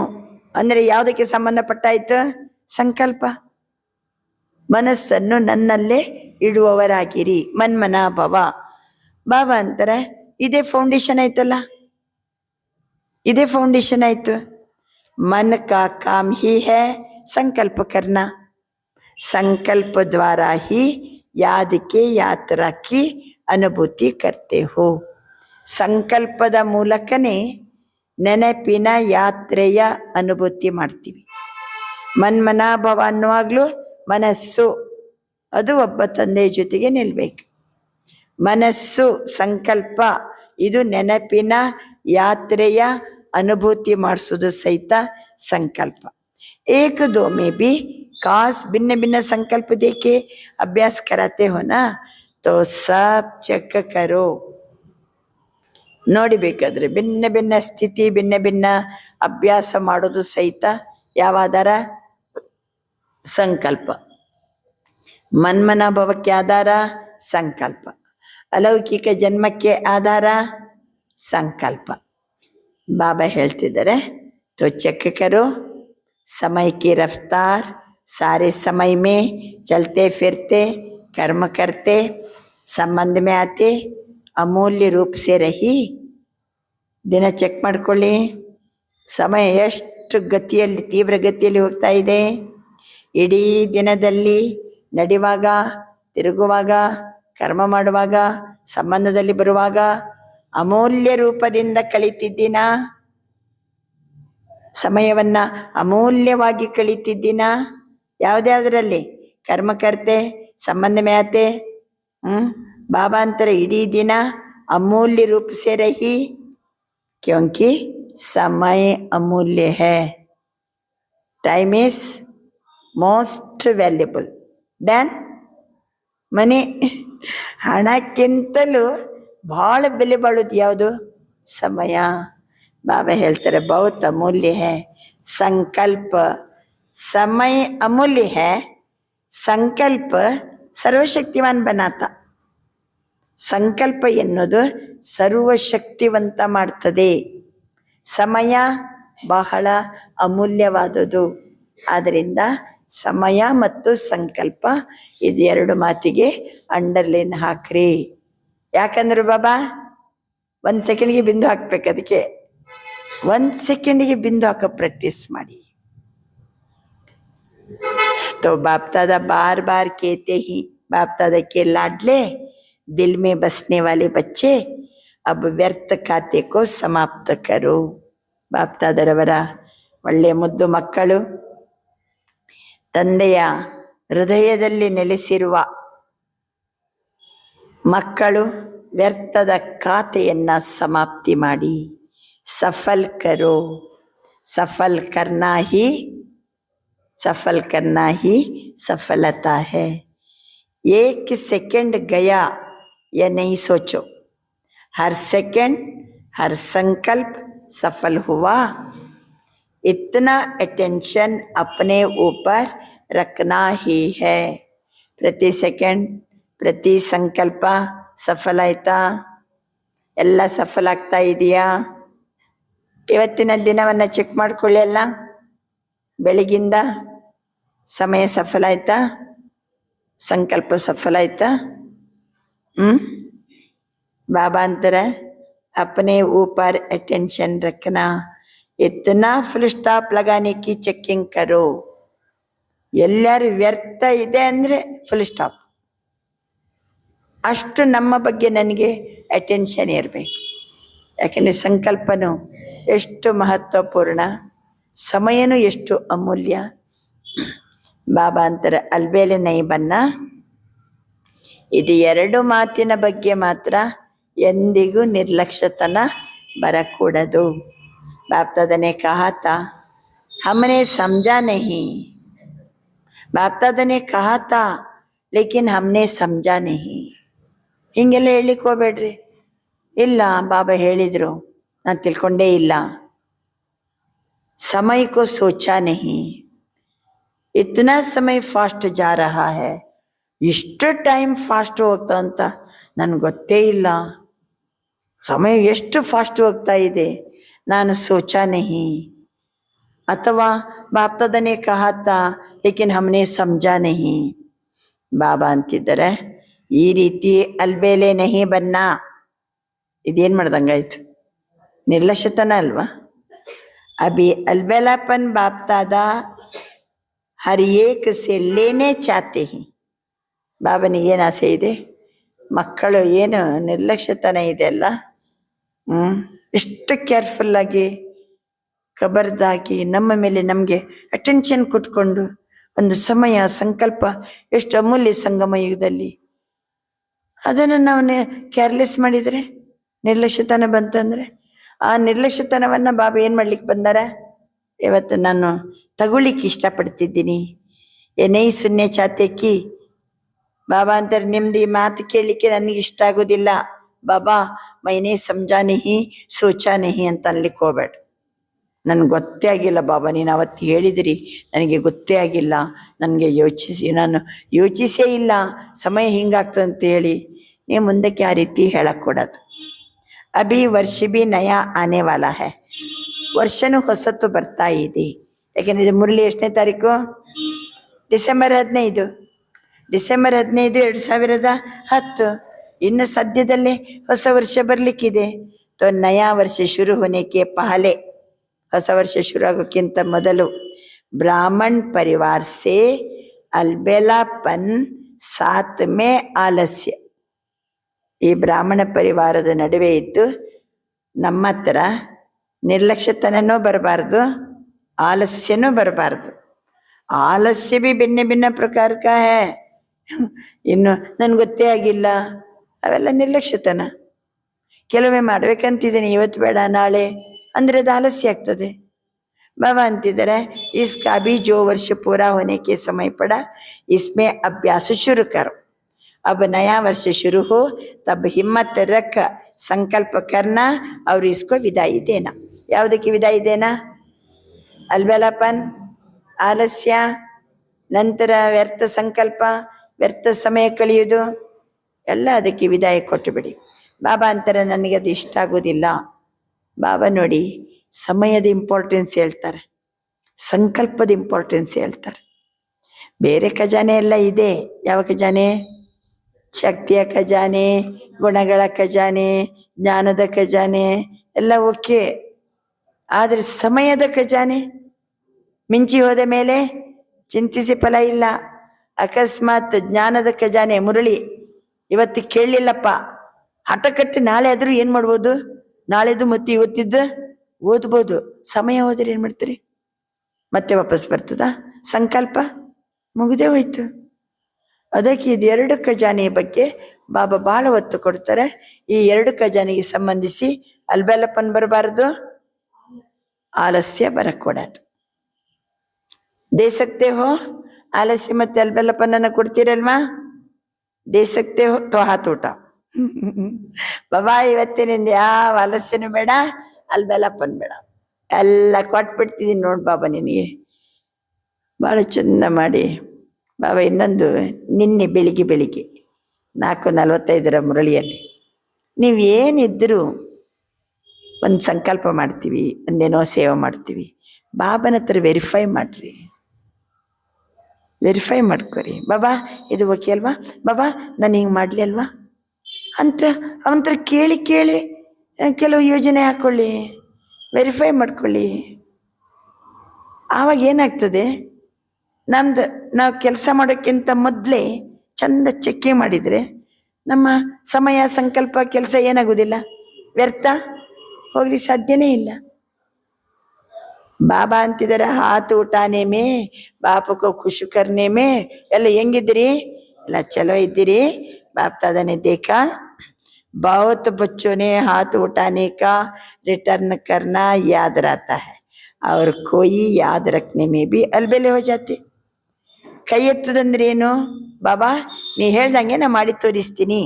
ಅಂದರೆ ಯಾವುದಕ್ಕೆ ಸಂಬಂಧಪಟ್ಟಾಯ್ತು? ಸಂಕಲ್ಪ. ಮನಸ್ಸನ್ನು ನನ್ನಲ್ಲೇ ಇಡುವವರಾಗಿರಿ. ಮನ್ಮನ ಭವ. ಬಾಬಾ ಅಂತಾರೆ ಇದೇ ಫೌಂಡೇಶನ್ ಆಯ್ತಲ್ಲ, ಇದೇ ಫೌಂಡೇಶನ್ ಆಯ್ತು. मन का काम ही है संकल्प करना. संकल्प द्वारा ही याद के यात्रा की अनुभूति करते हो. ಸಂಕಲ್ಪದ ಮೂಲಕನೇ ನೆನಪಿನ ಯಾತ್ರೆಯ ಅನುಭೂತಿ ಮಾಡ್ತೀವಿ. ಮನ್ಮನಾಭವ ಅನ್ನುವಾಗಲೂ ಮನಸ್ಸು ಅದು ಒಬ್ಬ ತಂದೆಯ ಜೊತೆಗೆ ನಿಲ್ಬೇಕು. ಮನಸ್ಸು ಸಂಕಲ್ಪ ಇದು ನೆನಪಿನ ಯಾತ್ರೆಯ अनुभूति ಮಾಡಿಸೋದು सहित संकल्प. 1-2 में भी खास भिन्न भिन्न संकल्प देके अभ्यास कराते हो ना, तो सब चेक करो. ನೋಡಿಬೇಕಾದ್ರೆ ಭಿನ್ನ ಭಿನ್ನ ಸ್ಥಿತಿ, ಭಿನ್ನ ಭಿನ್ನ ಅಭ್ಯಾಸ ಮಾಡೋದು ಸಹಿತ ಯಾವ ಆಧಾರ? ಸಂಕಲ್ಪ. ಮನ್ಮನ ಭವಕ್ಕೆ ಆಧಾರ ಸಂಕಲ್ಪ. ಅಲೌಕಿಕ ಜನ್ಮಕ್ಕೆ ಆಧಾರ ಸಂಕಲ್ಪ. बाबा ಹೇಳ್ತಿದ್ದಾರೆ, तो चेक करो समय की रफ्तार. सारे समय में चलते फिरते कर्म करते संबंध में आते अमूल्य रूप से रही. ದಿನ ಚೆಕ್ ಮಾಡ್ಕೊಳ್ಳಿ, ಸಮಯ ಎಷ್ಟು ಗತಿಯಲ್ಲಿ, ತೀವ್ರ ಗತಿಯಲ್ಲಿ ಹೋಗ್ತಾ ಇದೆ. ಇಡೀ ದಿನದಲ್ಲಿ ನಡೆಯುವಾಗ, ತಿರುಗುವಾಗ, ಕರ್ಮ ಮಾಡುವಾಗ, ಸಂಬಂಧದಲ್ಲಿ ಬರುವಾಗ ಅಮೂಲ್ಯ ರೂಪದಿಂದ ಕಳೀತಿದ್ದೀನ? ಸಮಯವನ್ನ ಅಮೂಲ್ಯವಾಗಿ ಕಳೀತಿದ್ದೀನ? ಯಾವುದ್ಯಾವುದರಲ್ಲಿ? ಕರ್ಮಕರ್ತೆ, ಸಂಬಂಧ ಮ್ಯಾತೆ. ಬಾಬಾ ಅಂತಾರೆ ಇಡೀ ದಿನ ಅಮೂಲ್ಯ ರೂಪ ಸೆ ರಹಿ, ಕ್ಯೋಂಕಿ ಸಮಯ ಅಮೂಲ್ಯ है. Time is most valuable than money. ಹಣಕ್ಕಿಂತಲೂ ಭಾಳ ಬೆಲೆ ಬಾಳೋದು ಯಾವುದು? ಸಮಯ. ಬಾಬಾ ಹೇಳ್ತಾರೆ ಬಹುತ್ ಅಮೂಲ್ಯ है. ಸಂಕಲ್ಪ समय अमूल्य है, ಸಂಕಲ್ಪ ಸರ್ವಶಕ್ತಿವಾನ್ ಬನಾತ. ಸಂಕಲ್ಪ ಎನ್ನುವುದು ಸರ್ವಶಕ್ತಿವಂತ ಮಾಡ್ತದೆ. ಸಮಯ ಬಹಳ ಅಮೂಲ್ಯವಾದುದು. ಆದ್ದರಿಂದ ಸಮಯ ಮತ್ತು ಸಂಕಲ್ಪ ಇದು 2 ಮಾತಿಗೆ ಅಂಡರ್ಲೈನ್ ಹಾಕ್ರಿ. ಯಾಕಂದ್ರೆ ಬಾಬಾ 1 ಸೆಕೆಂಡ್ಗೆ ಬಿಂದು ಹಾಕ್ಬೇಕು. ಅದಕ್ಕೆ 1 ಸೆಕೆಂಡಿಗೆ ಬಿಂದು ಹಾಕೋ ಪ್ರಾಕ್ಟೀಸ್ ಮಾಡಿ. तो बाप दादा बार बार कहते ही, बाप दादा के लाडले दिल में बसने वाले बच्चे अब व्यर्थ खाते को समाप्त करो. बाप दादारವರ ಒಳ್ಳೆಯ ಮುದ್ದು ಮಕ್ಕಳು, ತಂದೆಯ ಹೃದಯದಲ್ಲಿ ನೆಲೆಸಿರುವ ಮಕ್ಕಳು ವ್ಯರ್ಥದ ಖಾತೆಯನ್ನ ಸಮಾಪ್ತಿ ಮಾಡಿ ಸಫಲ್ ಕರೋ. सफल करना ही सफलता है. एक सेकंड गया या नहीं सोचो, हर सेकंड हर संकल्प सफल हुआ, इतना अटेंशन अपने ऊपर रखना ही है. ಪ್ರತಿ ಸೆಕೆಂಡ್ ಪ್ರತಿ ಸಂಕಲ್ಪ ಸಫಲ ಆಯ್ತಾ? ಎಲ್ಲ ಸಫಲ ಆಗ್ತಾ ಇದೆಯಾ? ಇವತ್ತಿನ ದಿನವನ್ನು ಚೆಕ್ ಮಾಡ್ಕೊಳ್ಳಿ. ಎಲ್ಲ ಬೆಳಗಿಂದ ಸಮಯ ಸಫಲ ಆಯ್ತಾ? ಸಂಕಲ್ಪ ಸಫಲ ಆಯ್ತಾ? बाबा अंतर अपने ऊपर अटेंशन रखना, इतना फुल स्टॉप लगाने की चेकिंग करो. ಎಲ್ಲರೂ ವ್ಯರ್ಥ ಇದೆ ಅಂದರೆ ಫುಲ್ ಸ್ಟಾಪ್. ಅಷ್ಟು ನಮ್ಮ ಬಗ್ಗೆ ನನಗೆ ಅಟೆನ್ಷನ್ ಇರಬೇಕು. ಯಾಕೆಂದರೆ ಸಂಕಲ್ಪನೂ ಎಷ್ಟು ಮಹತ್ವಪೂರ್ಣ, ಸಮಯನೂ ಎಷ್ಟು ಅಮೂಲ್ಯ. ಬಾಬಾ ಅಂತಾರೆ ಅಲ್ಬೇಲೆ ನೈ ಬನ್ನ. ಇದು ಎರಡು ಮಾತಿನ ಬಗ್ಗೆ ಮಾತ್ರ ಎಂದಿಗೂ ನಿರ್ಲಕ್ಷ್ಯತನ ಬರಕೂಡದು. बाप दादा ने कहा था हमने समझा नहीं, बाप दादा ने कहा था लेकिन हमने समझा नहीं. ಹಿಂಗೆಲ್ಲ ಹೇಳಲಿಕ್ಕೆ ಹೋಗ್ಬೇಡ್ರಿ. ಇಲ್ಲ ಬಾಬಾ ಹೇಳಿದರು, ನಾನು ತಿಳ್ಕೊಂಡೇ ಇಲ್ಲ. समय को सोचा नहीं, इतना समय फास्ट जा रहा है, ಇಷ್ಟು ಟೈಮ್ ಫಾಸ್ಟ್ ಹೋಗ್ತಾ ಅಂತ ನನಗೆ ಗೊತ್ತೇ ಇಲ್ಲ. ಸಮಯ ಎಷ್ಟು ಫಾಸ್ಟ್ ಹೋಗ್ತಾ ಇದೆ, ನಾನು ಸೋಚಾ ನಹಿ. ಅಥವಾ ಬಾಪ್ ದಾದಾನೆ ಕಹಾ ತಾ ಲೇಕಿನ್ ಹಮ್ನೆ ಸಮಜಾ ನಹಿ. ಬಾಬಾ ಅಂತಿದ್ದಾರೆ ಈ ರೀತಿ ಅಲ್ಬೇಲೆ ನಹಿ ಬನ್ನ. ಇದೇನು ಮಾಡ್ದಂಗಾಯ್ತು? ನಿರ್ಲಕ್ಷ್ಯತನ ಅಲ್ವಾ? ಅಭಿ ಅಲ್ಬೇಲಾಪನ್ ಬಾಪ್ ದಾದಾ ಹರ್ ಏಕ್ ಸೆ ಲೇನೆ ಚಾತೆ ಹಿ. ಬಾಬನಿಗೆ ಏನು ಆಸೆ ಇದೆ? ಮಕ್ಕಳು ಏನು ನಿರ್ಲಕ್ಷ್ಯತನ ಇದೆ ಅಲ್ಲ, ಎಷ್ಟು ಕೇರ್ಫುಲ್ಲಾಗಿ ಖಬರ್ದಾಗಿ ನಮ್ಮ ಮೇಲೆ ನಮಗೆ ಅಟೆನ್ಷನ್ ಕೊಟ್ಕೊಂಡು ಒಂದು ಸಮಯ ಸಂಕಲ್ಪ ಎಷ್ಟು ಅಮೂಲ್ಯ ಸಂಗಮ ಯುಗದಲ್ಲಿ ಅದನ್ನು ನಾವು ಕೇರ್ಲೆಸ್ ಮಾಡಿದರೆ ನಿರ್ಲಕ್ಷ್ಯತನ ಬಂತಂದರೆ ಆ ನಿರ್ಲಕ್ಷ್ಯತನವನ್ನು ಬಾಬಾ ಏನು ಮಾಡ್ಲಿಕ್ಕೆ ಬಂದಾರ? ಇವತ್ತು ನಾನು ತಗೊಳ್ಳಿಕ್ಕೆ ಇಷ್ಟಪಡ್ತಿದ್ದೀನಿ. ಏನೇ ಸುನ್ನೆ ಚಾತೆಕಿ. ಬಾಬಾ ಅಂತಾರೆ ನಿಮ್ದು ಈ ಮಾತು ಕೇಳಲಿಕ್ಕೆ ನನಗೆ ಇಷ್ಟ ಆಗೋದಿಲ್ಲ. ಬಾಬಾ ಮೈನೇ ಸಮಜಾ ನಹಿ ಸೋಚಾ ನಹಿ ಅಂತ ಅನ್ಲಿಕ್ಕೆ ಹೋಗ್ಬೇಡ. ನನಗೆ ಗೊತ್ತೇ ಆಗಿಲ್ಲ ಬಾಬಾ, ನೀನು ಅವತ್ತು ಹೇಳಿದಿರಿ ನನಗೆ ಗೊತ್ತೇ ಆಗಿಲ್ಲ, ನನಗೆ ನಾನು ಯೋಚಿಸೇ ಇಲ್ಲ ಸಮಯ ಹಿಂಗಾಗ್ತದೆ ಅಂತ ಹೇಳಿ ನೀವು ಮುಂದಕ್ಕೆ ಆ ರೀತಿ ಹೇಳಕ್ಕೊಡೋದು. ಅಭಿ ವರ್ಷ ಭಿ ನಯಾ ಆನೆ ವಾಲಾ ಹೈ, ವರ್ಷನೂ ಹೊಸತು ಬರ್ತಾ ಇದೆ. ಯಾಕೆಂದರೆ ಇದು ಮುರಳಿ ಎಷ್ಟನೇ ತಾರೀಕು? ಡಿಸೆಂಬರ್ 15. ಡಿಸೆಂಬರ್ 15, 2010. ಇನ್ನು ಸದ್ಯದಲ್ಲೇ ಹೊಸ ವರ್ಷ ಬರಲಿಕ್ಕಿದೆ. ತೋ ನಯಾ ವರ್ಷ ಶುರು ಹೋನೆಗೆ ಪಹಲೆ, ಹೊಸ ವರ್ಷ ಶುರು ಆಗೋಕ್ಕಿಂತ ಮೊದಲು ಬ್ರಾಹ್ಮಣ್ ಪರಿವಾರ ಸೇ ಅಲ್ಬೇಲಾಪನ್ ಸಾತ್ ಮೇ ಆಲಸ್ಯ. ಈ ಬ್ರಾಹ್ಮಣ ಪರಿವಾರದ ನಡುವೆ ಇದ್ದು ನಮ್ಮ ಹತ್ರ ನಿರ್ಲಕ್ಷ್ಯತನನೂ ಬರಬಾರ್ದು, ಆಲಸ್ಯನೂ ಬರಬಾರ್ದು. ಆಲಸ್ಯ ಭಿ ಭಿನ್ನ ಭಿನ್ನ ಪ್ರಕಾರ ಕಾ ಹೈ. ಇನ್ನು ನನ್ಗೆ ಗೊತ್ತೇ ಆಗಿಲ್ಲ, ಅವೆಲ್ಲ ನಿರ್ಲಕ್ಷ್ಯತನ. ಕೆಲವೊಮ್ಮೆ ಮಾಡ್ಬೇಕಂತಿದ್ದೀನಿ, ಇವತ್ತು ಬೇಡ ನಾಳೆ ಅಂದರೆ ಅದು ಆಲಸ್ಯ ಆಗ್ತದೆ. ಬಾಬಾ ಅಂತಿದ್ದಾರೆ इसका भी जो वर्ष पूरा होने के समय पड़ा इसमें अभ्यास शुरू करो. अब नया वर्ष शुरू हो तब हिम्मत रख संकल्प करना और इसको विदाई देना. ಯಾವುದಕ್ಕೆ ವಿದಾಯಿ ದೇನಾ? ಅಲ್ಬೇಲಾಪನ್, ಆಲಸ್ಯ, ನಂತರ ವ್ಯರ್ಥ ಸಂಕಲ್ಪ, ವ್ಯರ್ಥ ಸಮಯ ಕಳೆಯುವುದು, ಎಲ್ಲ ಅದಕ್ಕೆ ವಿದಾಯ ಕೊಟ್ಟು ಬಿಡಿ. ಬಾಬಾ ಅಂತಾರೆ ನನಗೆ ಅದು ಇಷ್ಟ ಆಗೋದಿಲ್ಲ. ಬಾಬಾ ನೋಡಿ ಸಮಯದ ಇಂಪಾರ್ಟೆನ್ಸ್ ಹೇಳ್ತಾರೆ, ಸಂಕಲ್ಪದ ಇಂಪಾರ್ಟೆನ್ಸ್ ಹೇಳ್ತಾರೆ. ಬೇರೆ ಖಜಾನೆ ಎಲ್ಲ ಇದೆ. ಯಾವ ಖಜಾನೆ? ಶಕ್ತಿಯ ಖಜಾನೆ, ಗುಣಗಳ ಖಜಾನೆ, ಜ್ಞಾನದ ಖಜಾನೆ ಎಲ್ಲ ಓಕೆ. ಆದರೆ ಸಮಯದ ಖಜಾನೆ ಮಿಂಚಿ ಹೋದ ಮೇಲೆ ಚಿಂತಿಸಿ ಫಲ ಇಲ್ಲ. ಅಕಸ್ಮಾತ್ ಜ್ಞಾನದ ಖಜಾನೆ ಮುರಳಿ ಇವತ್ತು ಕೇಳಲಿಲ್ಲಪ್ಪ, ಹಠ ಕಟ್ಟಿ ನಾಳೆ ಆದರೂ ಏನು ಮಾಡ್ಬೋದು? ನಾಳೆದು ಮತ್ತೆ ಇವತ್ತಿದ್ದು ಓದ್ಬೋದು. ಸಮಯ ಹೋದ್ರೆ ಏನು ಮಾಡ್ತೀರಿ? ಮತ್ತೆ ವಾಪಸ್ ಬರ್ತದ? ಸಂಕಲ್ಪ ಮುಗಿದೇ ಹೋಯ್ತು. ಅದಕ್ಕೆ ಇದು ಎರಡು ಖಜಾನೆಯ ಬಗ್ಗೆ ಬಾಬಾ ಭಾಳ ಒತ್ತು ಕೊಡ್ತಾರೆ. ಈ ಎರಡು ಖಜಾನೆಗೆ ಸಂಬಂಧಿಸಿ ಅಲ್ಬೇಲಪ್ಪನ್ ಬರಬಾರದು, ಆಲಸ್ಯ ಬರக்கூಡದು. ದೇ ಸಕ್ತೆ ಹೋ ಆಲಸ್ಯ ಮತ್ತೆ ಅಲ್ಬೇಲಪ್ಪನನ್ನು ಕೊಡ್ತೀರಲ್ವಾ? दे सकते हो तो हाथ उठा. ಬಾಬಾ ಇವತ್ತಿನಿಂದ ಯಾವ ಆಲಸ್ಯನೂ ಬೇಡ, ಅಲ್ಲಿ ಬೆಲ್ಲಪ್ಪನ್ ಬೇಡ, ಎಲ್ಲ ಕೊಟ್ಬಿಡ್ತಿದ್ದೀನಿ ನೋಡು ಬಾಬಾ ನಿನಗೆ. ಭಾಳ ಚಂದ ಮಾಡಿ ಬಾಬಾ. ಇನ್ನೊಂದು, ನಿನ್ನೆ ಬೆಳಿಗ್ಗೆ 4:45 ಮುರಳಿಯಲ್ಲಿ ನೀವು ಏನಿದ್ದರೂ ಒಂದು ಸಂಕಲ್ಪ ಮಾಡ್ತೀವಿ, ಒಂದೇನೋ ಸೇವೆ ಮಾಡ್ತೀವಿ, ಬಾಬನ ಹತ್ರ ವೆರಿಫೈ ಮಾಡಿರಿ, ವೆರಿಫೈ ಮಾಡ್ಕೊರಿ. ಬಾಬಾ ಇದು ಓಕೆ ಅಲ್ವಾ, ಬಾಬಾ ನಾನು ಹಿಂಗೆ ಮಾಡಲಿ ಅಲ್ವಾ ಅಂತ ಅವನ ಹತ್ರ ಕೇಳಿ ಕೆಲವು ಯೋಜನೆ ಹಾಕ್ಕೊಳ್ಳಿ, ವೆರಿಫೈ ಮಾಡ್ಕೊಳ್ಳಿ. ಆವಾಗ ಏನಾಗ್ತದೆ, ನಾವು ಕೆಲಸ ಮಾಡೋಕ್ಕಿಂತ ಮೊದಲೇ ಚಂದ ಚೆಕ್ಕಿಂಗ್ ಮಾಡಿದರೆ ನಮ್ಮ ಸಮಯ ಸಂಕಲ್ಪ ಕೆಲಸ ಏನಾಗೋದಿಲ್ಲ, ವ್ಯರ್ಥ ಹೋಗ್ಲಿ ಸಾಧ್ಯನೇ ಇಲ್ಲ. ಬಾಬಾ ಅಂತಿದ್ದಾರೆ, ಹಾತ್ ಊಟಾನೆ ಮೇ ಬಾಪಕೋ ಖುಷಿ ಕರ್ನೆ ಮೇ ಎಲ್ಲ ಹೆಂಗಿದ್ದೀರಿ, ಎಲ್ಲ ಚಲೋ ಇದ್ದೀರಿ. ಬಾಪ್ ದಾದಾನೆ देखा बहुत बच्चों ने हाथ उठाने का रिटर्न करना याद रहता है और कोई याद रखने में भी अलबेले हो जाते. ಕೈ ಎತ್ತುದಂದ್ರೆ ಏನು, ಬಾಬಾ ನೀ ಹೇಳ್ದಂಗೆ ನಾ ಮಾಡಿ ತೋರಿಸ್ತೀನಿ,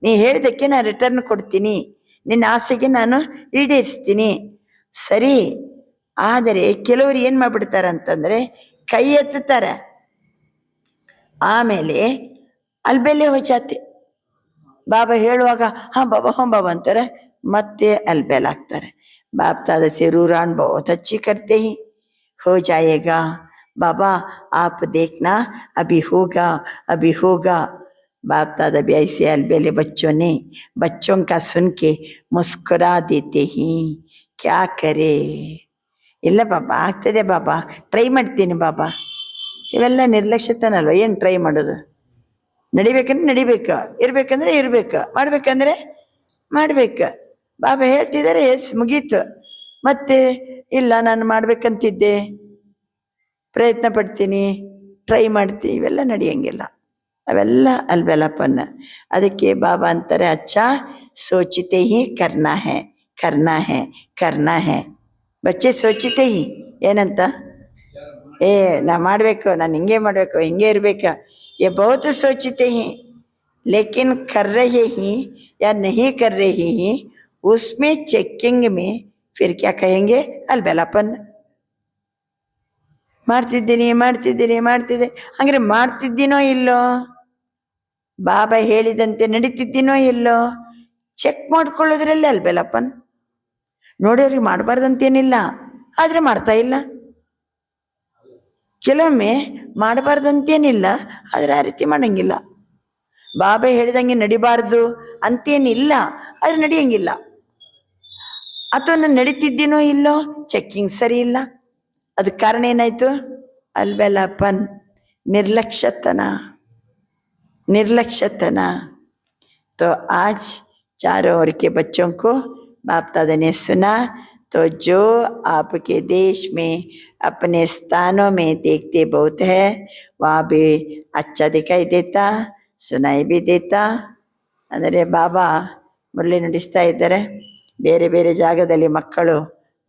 ನೀ ಹೇಳ್ದಕ್ಕೆ ನಾನು ರಿಟರ್ನ್ ಕೊಡ್ತೀನಿ, ನಿನ್ನ ಆಸೆಗೆ ನಾನು ಈಡೇರಿಸ್ತೀನಿ. ಸರಿ, ಆದರೆ ಕೆಲವರು ಏನು ಮಾಡಿಬಿಡ್ತಾರೆ ಅಂತಂದರೆ ಕೈ ಎತ್ತುತ್ತಾರೆ, ಆಮೇಲೆ ಅಲ್ಬೆಲೆ ಹೋಚಾತೆ. ಬಾಬಾ ಹೇಳುವಾಗ ಹಾಂ ಬಾಬಾ ಅಂತಾರೆ, ಮತ್ತೆ ಅಲ್ಬೆಲ್ ಆಗ್ತಾರೆ. बाप दादा से रूरान बहुत अच्छी करते ही हो जाएगा, बाबा आप देखना अभी होगा. बाप दादा भी ऐसे अलबेले बच्चों का सुन के मुस्कुरा देते ही. क्या करे, ಇಲ್ಲ ಬಾಬಾ ಆಗ್ತದೆ ಬಾಬಾ, ಟ್ರೈ ಮಾಡ್ತೀನಿ ಬಾಬಾ. ಇವೆಲ್ಲ ನಿರ್ಲಕ್ಷ್ಯತನಲ್ವ, ಏನು ಟ್ರೈ ಮಾಡೋದು? ನಡಿಬೇಕಂದ್ರೆ ನಡಿಬೇಕು, ಇರ್ಬೇಕಂದ್ರೆ ಇರ್ಬೇಕು, ಮಾಡ್ಬೇಕಂದ್ರೆ ಮಾಡ್ಬೇಕು. ಬಾಬಾ ಹೇಳ್ತಿದ್ದಾರೆ, ಎಸ್ ಮುಗೀತು. ಮತ್ತೆ ಇಲ್ಲ ನಾನು ಮಾಡ್ಬೇಕಂತಿದ್ದೆ, ಪ್ರಯತ್ನ ಪಡ್ತೀನಿ, ಟ್ರೈ ಮಾಡ್ತೀನಿ, ಇವೆಲ್ಲ ನಡೆಯಂಗಿಲ್ಲ. ಅವೆಲ್ಲ ಅಲ್ಬೆಲಪ್ಪನ್ನ. ಅದಕ್ಕೆ ಬಾಬಾ ಅಂತಾರೆ, ಅಚ್ಚಾ ಸೋಚಿತೆ ಹಿ ಕರ್ನಾ ಹೇ. ಬಚ್ಚೆ ಸೋಚಿತೆ ಹಿ ಏನಂತ, ನಾ ಮಾಡಬೇಕು, ನಾನು ಹಿಂಗೆ ಮಾಡಬೇಕು, ಹಿಂಗೆ ಇರಬೇಕು. ये बहुत सोचते हैं लेकिन कर रहे ही या नहीं कर रहे ही, उसमें चेकिंग में फिर क्या कहेंगे, अलबेलापन. ಮಾಡ್ತಿದ್ದೀನಿ ಹಂಗಾರೆ ಮಾಡ್ತಿದ್ದೀನೋ ಇಲ್ಲೋ, ಬಾಬಾ ಹೇಳಿದಂತೆ ನಡೀತಿದ್ದೀನೋ ಇಲ್ಲೋ ಚೆಕ್ ಮಾಡ್ಕೊಳ್ಳೋದ್ರಲ್ಲಿ ಅಲ್ಬೆಲಪ್ಪನ್. ನೋಡೋರಿಗೆ ಮಾಡಬಾರ್ದಂತೇನಿಲ್ಲ, ಆದರೆ ಮಾಡ್ತಾ ಇಲ್ಲ. ಕೆಲವೊಮ್ಮೆ ಮಾಡಬಾರ್ದಂತೇನಿಲ್ಲ, ಆದರೆ ಆ ರೀತಿ ಮಾಡಂಗಿಲ್ಲ. ಬಾಬಾ ಹೇಳಿದಂಗೆ ನಡಿಬಾರ್ದು ಅಂತೇನಿಲ್ಲ, ಆದರೆ ನಡೆಯಂಗಿಲ್ಲ. ಅಥವಾ ನಾನು ನಡೀತಿದ್ದೀನೋ ಇಲ್ಲೋ ಚೆಕ್ಕಿಂಗ್ ಸರಿ ಇಲ್ಲ. ಅದಕ್ಕೆ ಕಾರಣ ಏನಾಯಿತು, ಅಲ್ಬೆಲಪ್ಪನ್, ನಿರ್ಲಕ್ಷ್ಯತನ. तो आज चारों ओर के बच्चों को बाप दादा ने सुना, तो जो आपके देश में अपने स्थानों में देखते बहुत है, वहाँ भी अच्छा दिखाई देता, सुनाई भी देता. ಅಂದರೆ ಬಾಬಾ ಮುರಳಿ ನುಡಿಸ್ತಾ ಇದ್ದಾರೆ, ಬೇರೆ ಬೇರೆ ಜಾಗದಲ್ಲಿ ಮಕ್ಕಳು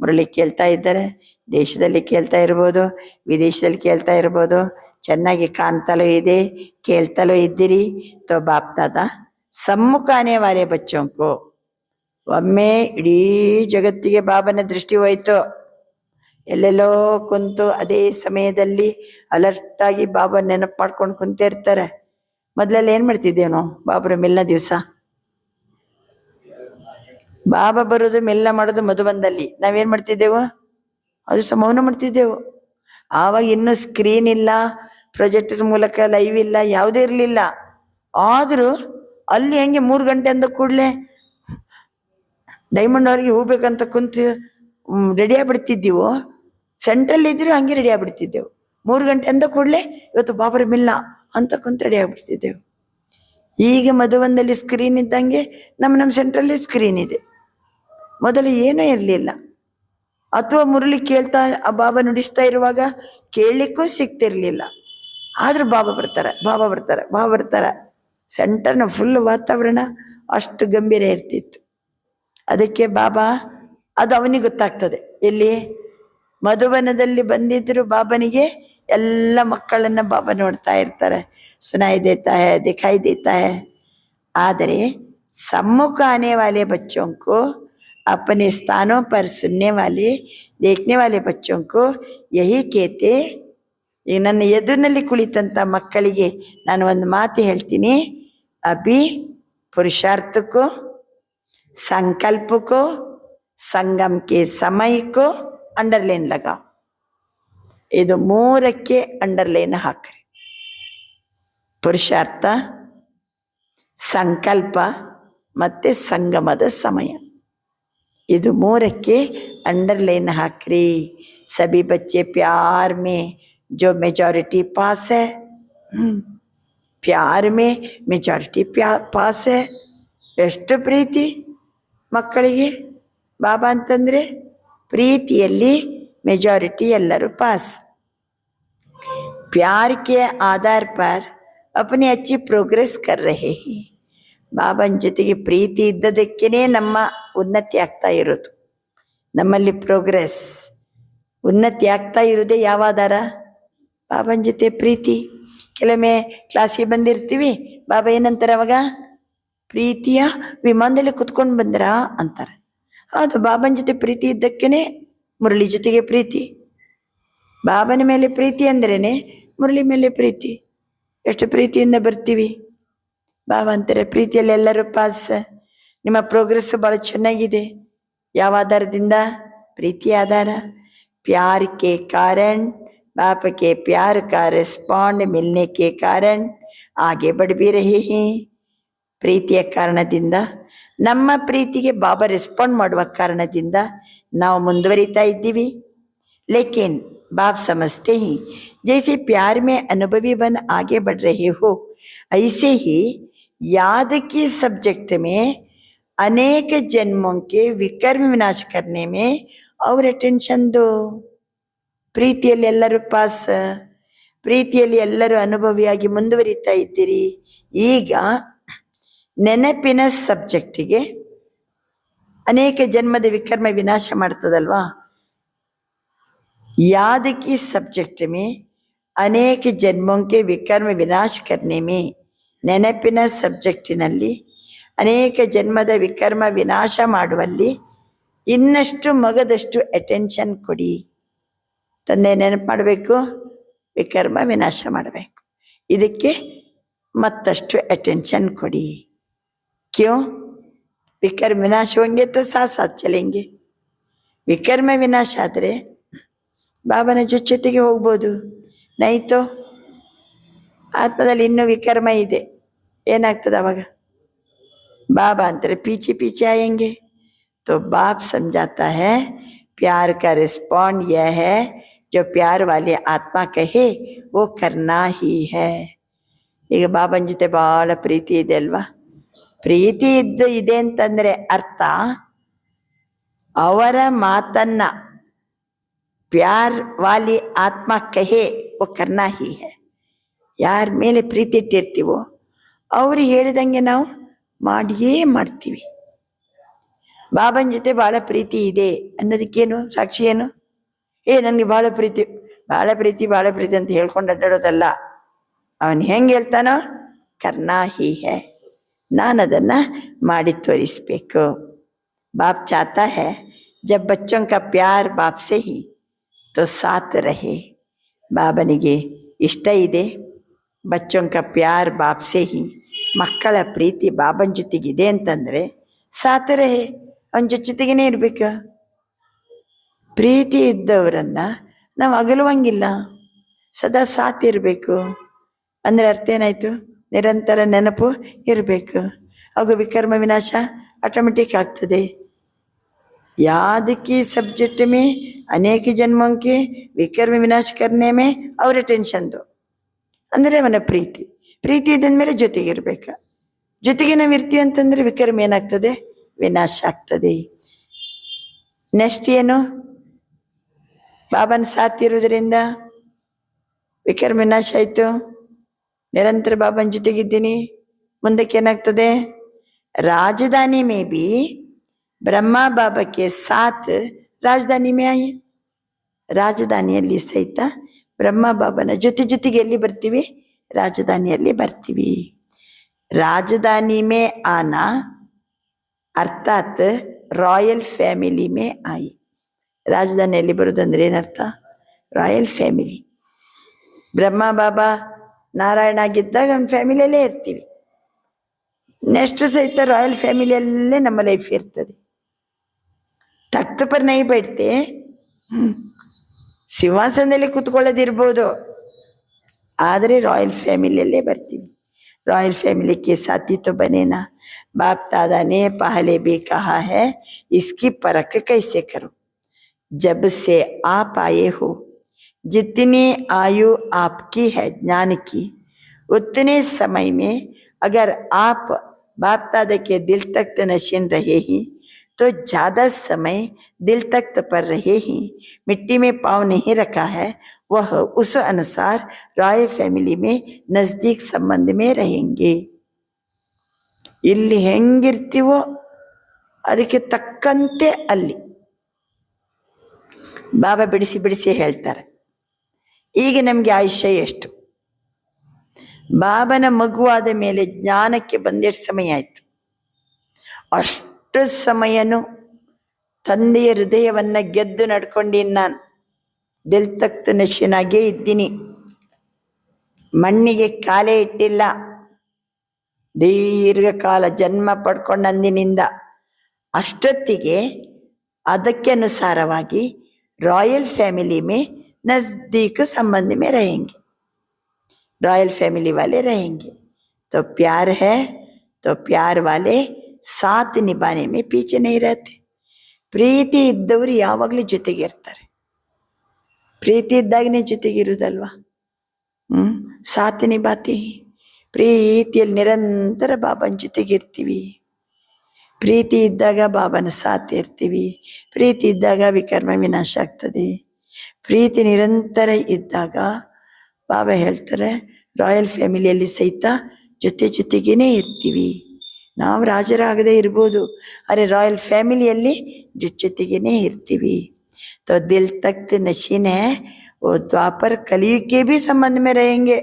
ಮುರಳಿ ಕೇಳ್ತಾ ಇದ್ದಾರೆ. ದೇಶದಲ್ಲಿ ಕೇಳ್ತಾ ಇರ್ಬೋದು, ವಿದೇಶದಲ್ಲಿ ಕೇಳ್ತಾ ಇರ್ಬೋದು, ಚೆನ್ನಾಗಿ ಕಾಣ್ತಲೂ ಇದೆ, ಕೇಳ್ತಲೂ ಇದ್ದೀರಿ. तो बाप दादा ಸಮ್ಮುಖ ಆನೆ ವಾಲೆ ಬಚ್ಚೋं को. ಒಮ್ಮೆ ಇಡೀ ಜಗತ್ತಿಗೆ ಬಾಬನ ದೃಷ್ಟಿ ಹೋಯ್ತು. ಎಲ್ಲೆಲ್ಲೋ ಕುಂತು ಅದೇ ಸಮಯದಲ್ಲಿ ಅಲರ್ಟಾಗಿ ಬಾಬಾ ನೆನಪು ಮಾಡ್ಕೊಂಡು ಕುಂತೇ ಇರ್ತಾರೆ. ಮೊದಲೆಲ್ಲ ಏನು ಮಾಡ್ತಿದ್ದೇವೆ ನಾವು, ಬಾಬರ ಮಿಲ್ನ ದಿವಸ ಬಾಬಾ ಬರೋದು ಮೆಲ್ಲ ಮಾಡೋದು ಮಧುಬನದಲ್ಲಿ ನಾವೇನು ಮಾಡ್ತಿದ್ದೆವು, ಅದು ಸಹ ಮೌನ ಮಾಡ್ತಿದ್ದೆವು. ಆವಾಗ ಇನ್ನೂ ಸ್ಕ್ರೀನ್ ಇಲ್ಲ, ಪ್ರೊಜೆಕ್ಟರ್ ಮೂಲಕ ಲೈವ್ ಇಲ್ಲ, ಯಾವುದೇ ಇರಲಿಲ್ಲ. ಆದರೂ ಅಲ್ಲಿ ಹೆಂಗೆ 3 ಗಂಟೆ ಅಂದ ಕೂಡಲೇ ಡೈಮಂಡ್ ಅವ್ರಿಗೆ ಹೋಗ್ಬೇಕಂತ ಕುಂತು ರೆಡಿ ಆಗಿಬಿಡ್ತಿದ್ದೀವೋ, ಸೆಂಟ್ರಲ್ಲಿ ಇದ್ದರೂ ಹಂಗೆ ರೆಡಿ ಆಗಿಬಿಡ್ತಿದ್ದೆವು. 3 ಗಂಟೆ ಅಂದ ಕೂಡಲೇ ಇವತ್ತು ಬಾಬರ ಮಿಲ್ಲ ಅಂತ ಕುಂತು ರೆಡಿ ಆಗಿಬಿಡ್ತಿದ್ದೆವು. ಈಗ ಮಧುಬನದಲ್ಲಿ ಸ್ಕ್ರೀನ್ ಇದ್ದಂಗೆ ನಮ್ಮ ಸೆಂಟ್ರಲ್ಲಿ ಸ್ಕ್ರೀನ್ ಇದೆ. ಮೊದಲು ಏನೂ ಇರಲಿಲ್ಲ. ಅಥವಾ ಮುರಳಿ ಕೇಳ್ತಾ ಬಾಬಾ ನುಡಿಸ್ತಾ ಇರುವಾಗ ಕೇಳಲಿಕ್ಕೂ ಸಿಗ್ತಿರ್ಲಿಲ್ಲ. ಆದರೂ ಬಾಬಾ ಬರ್ತಾರೆ. ಸೆಂಟರ್ನ ಫುಲ್ ವಾತಾವರಣ ಅಷ್ಟು ಗಂಭೀರ ಇರ್ತಿತ್ತು. ಅದಕ್ಕೆ ಬಾಬಾ, ಅದು ಅವನಿಗೆ ಗೊತ್ತಾಗ್ತದೆ. ಎಲ್ಲಿ ಮಧುಬನದಲ್ಲಿ ಬಂದಿದ್ರು ಬಾಬನಿಗೆ ಎಲ್ಲ ಮಕ್ಕಳನ್ನು ಬಾಬಾ ನೋಡ್ತಾ ಇರ್ತಾರೆ. सुनाई देता है, दिखाई देता है। ಆದರೆ सम्मुख आने वाले बच्चों को, अपने स्थानों पर सुनने वाले, देखने वाले बच्चों को यही कहते. ಈಗ ನನ್ನ ಎದುರಿನಲ್ಲಿ ಕುಳಿತಂತ ಮಕ್ಕಳಿಗೆ ನಾನು ಒಂದು ಮಾತು ಹೇಳ್ತೀನಿ. अभी पुरुषार्थ को, संकल्प को, संगम के समय को अंडरलाइन लगाओ. ಇದು ಮೂರಕ್ಕೆ ಅಂಡರ್ಲೈನ್ ಹಾಕ್ರಿ. ಪುರುಷಾರ್ಥ, ಸಂಕಲ್ಪ ಮತ್ತು ಸಂಗಮದ ಸಮಯ, ಇದು ಮೂರಕ್ಕೆ ಅಂಡರ್ಲೈನ್ ಹಾಕ್ರಿ. सभी बच्चे प्यार में जो मेजॉरिटी पास है, प्यार में मेजॉरिटी पास है. ಎಷ್ಟು ಪ್ರೀತಿ ಮಕ್ಕಳಿಗೆ ಬಾಬಾ ಅಂತಂದರೆ, ಪ್ರೀತಿಯಲ್ಲಿ मेजॉरिटी ಎಲ್ಲರೂ पास. प्यार के आधार पर अपनी अच्छी प्रोग्रेस कर रहे हैं. ಬಾಬಾನ ಜೊತೆಗೆ ಪ್ರೀತಿ ಇದ್ದದಕ್ಕೇ ನಮ್ಮ ಉನ್ನತಿ ಆಗ್ತಾ ಇರೋದು. ನಮ್ಮಲ್ಲಿ ಪ್ರೋಗ್ರೆಸ್, ಉನ್ನತಿ ಆಗ್ತಾ ಇರೋದೇ ಯಾವ ಆಧಾರ? ಬಾಬಾನ ಜೊತೆ ಪ್ರೀತಿ. ಕೆಲವೊಮ್ಮೆ ಕ್ಲಾಸಿಗೆ ಬಂದಿರ್ತೀವಿ, ಬಾಬಾ ಏನಂತಾರೆ ಅವಾಗ? ಪ್ರೀತಿಯ ವಿಮಾನದಲ್ಲಿ ಕುತ್ಕೊಂಡು ಬಂದ್ರಾ ಅಂತಾರೆ. ಹೌದು, ಬಾಬಾನ ಜೊತೆ ಪ್ರೀತಿ ಇದ್ದಕ್ಕೇ ಮುರಳಿ ಜೊತೆಗೆ ಪ್ರೀತಿ. ಬಾಬನ ಮೇಲೆ ಪ್ರೀತಿ ಅಂದ್ರೇ ಮುರಳಿ ಮೇಲೆ ಪ್ರೀತಿ. ಎಷ್ಟು ಪ್ರೀತಿಯಿಂದ ಬರ್ತೀವಿ. ಬಾಬಾ ಅಂತಾರೆ ಪ್ರೀತಿಯಲ್ಲಿ ಎಲ್ಲರೂ ಪಾಸ್. ನಿಮ್ಮ ಪ್ರೋಗ್ರೆಸ್ ಭಾಳ ಚೆನ್ನಾಗಿದೆ. ಯಾವ ಆಧಾರದಿಂದ? ಪ್ರೀತಿ ಆಧಾರ. प्यार के कारण, बाप के प्यार का रिस्पॉन्ड मिलने के कारण आगे बढ़ भी रहे हैं. ಪ್ರೀತಿಯ ಕಾರಣದಿಂದ, ನಮ್ಮ ಪ್ರೀತಿಗೆ ಬಾಬಾ ರೆಸ್ಪಾಂಡ್ ಮಾಡುವ ಕಾರಣದಿಂದ ನಾವು ಮುಂದುವರಿತಾ ಇದ್ದೀವಿ. लेकिन बाप समझते ही जैसे प्यार में अनुभवी बन आगे बढ़ रहे हो, ऐसे ही याद की सब्जेक्ट में अनेक जन्मों के विकर्म विनाश करने में और अटेंशन दो. ಪ್ರೀತಿಯಲ್ಲಿ ಎಲ್ಲರೂ ಪಾಸ್, ಪ್ರೀತಿಯಲ್ಲಿ ಎಲ್ಲರೂ ಅನುಭವಿಯಾಗಿ ಮುಂದುವರಿತಾ ಇದ್ದೀರಿ. ಈಗ ನೆನಪಿನ ಸಬ್ಜೆಕ್ಟಿಗೆ ಅನೇಕ ಜನ್ಮದ ವಿಕರ್ಮ ವಿನಾಶ ಮಾಡ್ತದಲ್ವಾ. याद की सब्जेक्ट में अनेक जन्मों के विकर्म विनाश करने में, ನೆನಪಿನ ಸಬ್ಜೆಕ್ಟಿನಲ್ಲಿ ಅನೇಕ ಜನ್ಮದ ವಿಕರ್ಮ ವಿನಾಶ ಮಾಡುವಲ್ಲಿ ಇನ್ನಷ್ಟು ಮಗದಷ್ಟು ಅಟೆನ್ಷನ್ ಕೊಡಿ. ತಂದೆ ನೆನಪು ಮಾಡಬೇಕು, ವಿಕರ್ಮ ವಿನಾಶ ಮಾಡಬೇಕು. ಇದಕ್ಕೆ ಮತ್ತಷ್ಟು ಅಟೆನ್ಷನ್ ಕೊಡಿ. क्यों? ವಿಕರ್ಮ ವಿನಾಶ ಹೋಂಗೆ तो साथ साथ चलेंगे. ವಿಕರ್ಮ ವಿನಾಶ ಆದರೆ ಬಾಬನ ಜೊತೆಗೆ ಹೋಗ್ಬೋದು. ನೈತೋ ಆತ್ಮದಲ್ಲಿ ಇನ್ನೂ ವಿಕರ್ಮ ಇದೆ, ಏನಾಗ್ತದೆ ಅವಾಗ? ಬಾಬಾ ಅಂತಾರೆ ಪೀछे पीछे आएंगे. तो बाप समझाता है प्यार का रिस्पॉन्ड यह है, जो प्यार वाले आत्मा कहे वो करना ही है. ಈಗ ಬಾಬನ ಜೊತೆ ಭಾಳ ಪ್ರೀತಿ ಇದೆ ಅಲ್ವಾ. ಪ್ರೀತಿ ಇದೆ ಅಂತಂದರೆ ಅರ್ಥ ಅವರ ಮಾತನ್ನ ಪ್ಯಾರ್ ವಾಲಿ ಆತ್ಮ ಕಹೆ वो करना ही है. ಯಾರ ಮೇಲೆ ಪ್ರೀತಿ ಇಟ್ಟಿರ್ತೀವೋ ಅವ್ರು ಹೇಳಿದಂಗೆ ನಾವು ಮಾಡಿಯೇ ಮಾಡ್ತೀವಿ. ಬಾಬನ ಜೊತೆ ಭಾಳ ಪ್ರೀತಿ ಇದೆ ಅನ್ನೋದಕ್ಕೇನು ಸಾಕ್ಷಿ ಏನು? ನನಗೆ ಭಾಳ ಪ್ರೀತಿ ಅಂತ ಹೇಳ್ಕೊಂಡು ಅಡ್ಡಾಡೋದಲ್ಲ. ಅವನು ಹೆಂಗೆ ಹೇಳ್ತಾನೋ ಕರ್ನಾ ಹಿ ಹೇ, ನಾನು ಅದನ್ನು ಮಾಡಿ ತೋರಿಸ್ಬೇಕು. बाप चाहता है जब बच्चों का प्यार बाप से ही तो साथ रहे. ಬಾಬನಿಗೆ ಇಷ್ಟ ಇದೆ ಬಚ್ಚೋಂ ಕಾ ಪ್ಯಾರ್ ಬಾಪ್ ಸೆ ಹಿ, ಮಕ್ಕಳ ಪ್ರೀತಿ ಬಾಬನ ಜೊತೆಗಿದೆ ಅಂತಂದರೆ ಸಾಥ ರಹೆ, ಅವನ ಜೊತೆಗೇ ಇರಬೇಕು. ಪ್ರೀತಿ ಇದ್ದವರನ್ನು ನಾವು ಅಗಲುವಂಗಿಲ್ಲ, ಸದಾ ಸಾಥ್ ಇರಬೇಕು. ಅಂದರೆ ಅರ್ಥ ಏನಾಯಿತು? ನಿರಂತರ ನೆನಪು ಇರಬೇಕು. ಹಾಗೂ ವಿಕರ್ಮ ವಿನಾಶ ಆಟೋಮೆಟಿಕ್ ಆಗ್ತದೆ. याद की सब्जेक्ट में अनेक जन्मों के विकर्म विनाश करने में और टेंशन दो. ಅಂದರೆ ಅವನ ಪ್ರೀತಿ ಇದ್ದಂದಮೇಲೆ ಜೊತೆಗಿರ್ಬೇಕು. ಜೊತೆಗೆ ನಾವು ಇರ್ತೀವಿ ಅಂತಂದರೆ ವಿಕರ್ಮ ಏನಾಗ್ತದೆ? ವಿನಾಶ ಆಗ್ತದೆ. ನೆಕ್ಸ್ಟ್ ಏನು? ಬಾಬನ ಸಾಥ್ ಇರೋದ್ರಿಂದ ವಿಕರ್ಮ ವಿನಾಶ ಆಯಿತು. ನಿರಂತರ ಬಾಬನ ಜೊತೆಗಿದ್ದೀನಿ. ಮುಂದಕ್ಕೆ ಏನಾಗ್ತದೆ? ರಾಜಧಾನಿ may be Brahma Baba K ಸಾಥ್ ರಾಜಧಾನಿ ಮೇ ಆಯೆ. ರಾಜಧಾನಿಯಲ್ಲಿ ಸಹಿತ ಬ್ರಹ್ಮ ಬಾಬನ ಜೊತೆಗೆ ಎಲ್ಲಿ ಬರ್ತೀವಿ? ರಾಜಧಾನಿಯಲ್ಲಿ ಬರ್ತೀವಿ. ರಾಜಧಾನಿ ಮೇ ಆನಾ ಅರ್ಥಾತ್ ರಾಯಲ್ ಫ್ಯಾಮಿಲಿ ಮೇ ಆಯಿ. ರಾಜಧಾನಿಯಲ್ಲಿ ಬರೋದಂದ್ರೆ ಏನರ್ಥ? Royal family. ಬ್ರಹ್ಮ ಬಾಬಾ ನಾರಾಯಣ ಆಗಿದ್ದಾಗ ನಮ್ಮ ಫ್ಯಾಮಿಲಿಯಲ್ಲೇ ಇರ್ತೀವಿ. ನೆಕ್ಸ್ಟ್ ಸಹಿತ ರಾಯಲ್ ಫ್ಯಾಮಿಲಿಯಲ್ಲೇ ನಮ್ಮ ಲೈಫ್ ಇರ್ತದೆ. ತಖ್ತ ಪರ್ ನೈ ಬೈಡ್ತೆ, ಸಿಂಹಾಸನದಲ್ಲಿ ಕೂತ್ಕೊಳ್ಳೋದಿರ್ಬೋದು, ಆದರೆ ರಾಯಲ್ ಫ್ಯಾಮಿಲಿಯಲ್ಲೇ ಬರ್ತೀವಿ. रॉयल फैमिली के साथी तो बने ना. बाप दादा ने पहले भी कहा है, इसकी परख कैसे करो. जब से आप आए हो, जितनी आयु आपकी है ज्ञान की, उतने समय में अगर आप बाप दादा के दिल तख्त नशीन रहे ही तो ज़्यादा समय दिल तख्त पर रहे ही, मिट्टी में पाँव नहीं रखा है, वह उस अनुसार रॉयल फैमिली में नजदीक संबंध में रहेंगे. ಇಲ್ಲಿ ಹೆಂಗಿರ್ತೀವೋ ಅದಕ್ಕೆ ತಕ್ಕಂತೆ ಅಲ್ಲಿ ಬಾಬಾ ಬಿಡಿಸಿ ಬಿಡಿಸಿ ಹೇಳ್ತಾರೆ. ಈಗ ನಮಗೆ ಆಯುಷ್ಯ ಎಷ್ಟು? ಬಾಬನ ಮಗುವಾದ ಮೇಲೆ ಜ್ಞಾನಕ್ಕೆ ಬಂದೆಷ್ಟು ಸಮಯ ಆಯಿತು? ಅಷ್ಟು ಸಮಯನೂ ತಂದೆಯ ಹೃದಯವನ್ನು ಗೆದ್ದು ನಡ್ಕೊಂಡಿನಿ ನಾನು. ದಿಲ್ ತಖ್ತ್ ನಶೀನಾಗೇ ಇದ್ದೀನಿ. ಮಣ್ಣಿಗೆ ಕಾಲೇ ಇಟ್ಟಿಲ್ಲ. ದೀರ್ಘಕಾಲ ಜನ್ಮ ಪಡ್ಕೊಂಡಂದಿನಿಂದ ಅಷ್ಟೊತ್ತಿಗೆ ಅದಕ್ಕೆ ಅನುಸಾರವಾಗಿ ರಾಯಲ್ ಫ್ಯಾಮಿಲಿ में नज़दीक संबंध में रहेंगे. रॉयल फैमिली वाले रहेंगे तो प्यार है, तो प्यार वाले साथ निभाने में पीछे नहीं रहते. ಪ್ರೀತಿ ಇದ್ದವರು ಯಾವಾಗಲೂ ಜೊತೆಗಿರ್ತಾರೆ. ಪ್ರೀತಿ ಇದ್ದಾಗನೇ ಜೊತೆಗಿರುವುದಲ್ವಾ. ಸಾಥ್ ನಿಭಾತಿ. ಪ್ರೀತಿಯಲ್ಲಿ ನಿರಂತರ ಬಾಬನ ಜೊತೆಗಿರ್ತೀವಿ. ಪ್ರೀತಿ ಇದ್ದಾಗ ಬಾಬನ ಸಾಥ್ ಇರ್ತೀವಿ. ಪ್ರೀತಿ ಇದ್ದಾಗ ವಿಕರ್ಮ ವಿನಾಶ ಆಗ್ತದೆ. ಪ್ರೀತಿ ನಿರಂತರ ಇದ್ದಾಗ ಬಾಬಾ ಹೇಳ್ತಾರೆ ರಾಯಲ್ ಫ್ಯಾಮಿಲಿಯಲ್ಲಿ ಸಹಿತ ಜೊತೆ ಜೊತೆಗೇನೆ ಇರ್ತೀವಿ. ನಾವು ರಾಜರಾಗದೇ ಇರ್ಬೋದು, ಅರೆ ರಾಯಲ್ ಫ್ಯಾಮಿಲಿಯಲ್ಲಿ ಜೊತೆಗೇನೆ ಇರ್ತೀವಿ. तो दिल तख्त नशीन है, वो द्वापर कलयुग के भी संबंध में रहेंगे.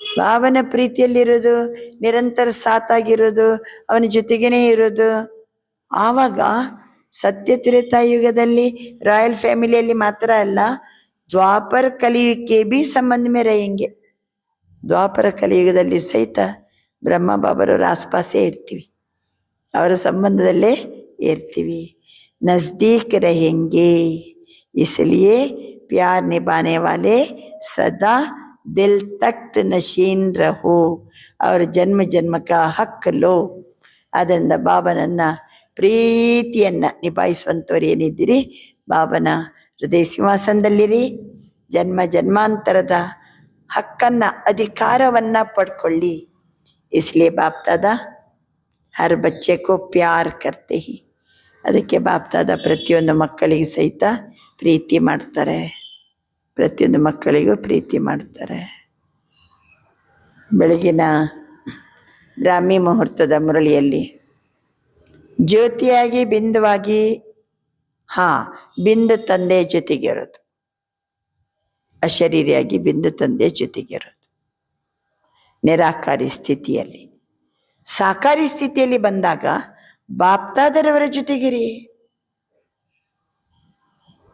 ಬಾಬನ ಪ್ರೀತಿಯಲ್ಲಿರೋದು, ನಿರಂತರ ಸಾತಾಗಿರೋದು, ಅವನ ಜೊತೆಗೇನೆ ಇರೋದು. ಆವಾಗ ಸತ್ಯ ತ್ರೇತಾಯುಗದಲ್ಲಿ ರಾಯಲ್ ಫ್ಯಾಮಿಲಿಯಲ್ಲಿ ಮಾತ್ರ ಅಲ್ಲ, ದ್ವಾಪರ ಕಲಿಯುಗಕ್ಕೆ ಬಿ ಸಂಬಂಧ ಮೇ रहेंगे. ದ್ವಾಪರ ಕಲಿಯುಗದಲ್ಲಿ ಸಹಿತ ಬ್ರಹ್ಮ ಬಾಬರವರ ಆಸ್ಪಾಸೇ ಇರ್ತೀವಿ, ಅವರ ಸಂಬಂಧದಲ್ಲೇ ಇರ್ತೀವಿ. नज़दीक रहेंगे, इसलिए प्यार निभाने वाले सदा दिल तख्त नशीन रहो और जन्म जन्म का हक लो. ಆದ್ದರಿಂದ ಬಾಬನನ್ನ ಪ್ರೀತಿಯನ್ನು ನಿಭಾಯಿಸುವಂಥವ್ರು ಏನಿದ್ದೀರಿ, ಬಾಬನ ಹೃದಯ ಸಿಂಹಾಸನದಲ್ಲಿರಿ. ಜನ್ಮ ಜನ್ಮಾಂತರದ ಹಕ್ಕನ್ನು, ಅಧಿಕಾರವನ್ನು ಪಡ್ಕೊಳ್ಳಿ. इसलिए बाप दादा हर बच्चे को प्यार करते ही. ಅದಕ್ಕೆ ಬಾಪ್ ದಾದ ಪ್ರತಿಯೊಂದು ಮಕ್ಕಳಿಗೆ ಸಹಿತ ಪ್ರೀತಿ ಮಾಡ್ತಾರೆ. ಪ್ರತಿಯೊಂದು ಮಕ್ಕಳಿಗೂ ಪ್ರೀತಿ ಮಾಡ್ತಾರೆ. ಬೆಳಗಿನ ಬ್ರಾಹ್ಮಿ ಮುಹೂರ್ತದ ಮುರಳಿಯಲ್ಲಿ ಜ್ಯೋತಿಯಾಗಿ ಬಿಂದುವಾಗಿ, ಬಿಂದು ತಂದೆ ಜೊತೆಗಿರೋದು, ಅಶರೀರಿಯಾಗಿ ಬಿಂದು ತಂದೆ ಜೊತೆಗಿರೋದು ನಿರಾಕಾರಿ ಸ್ಥಿತಿಯಲ್ಲಿ. ಸಾಕಾರಿ ಸ್ಥಿತಿಯಲ್ಲಿ ಬಂದಾಗ ಬಾಪ್ತಾದರವರ ಜೊತೆಗಿರಿ.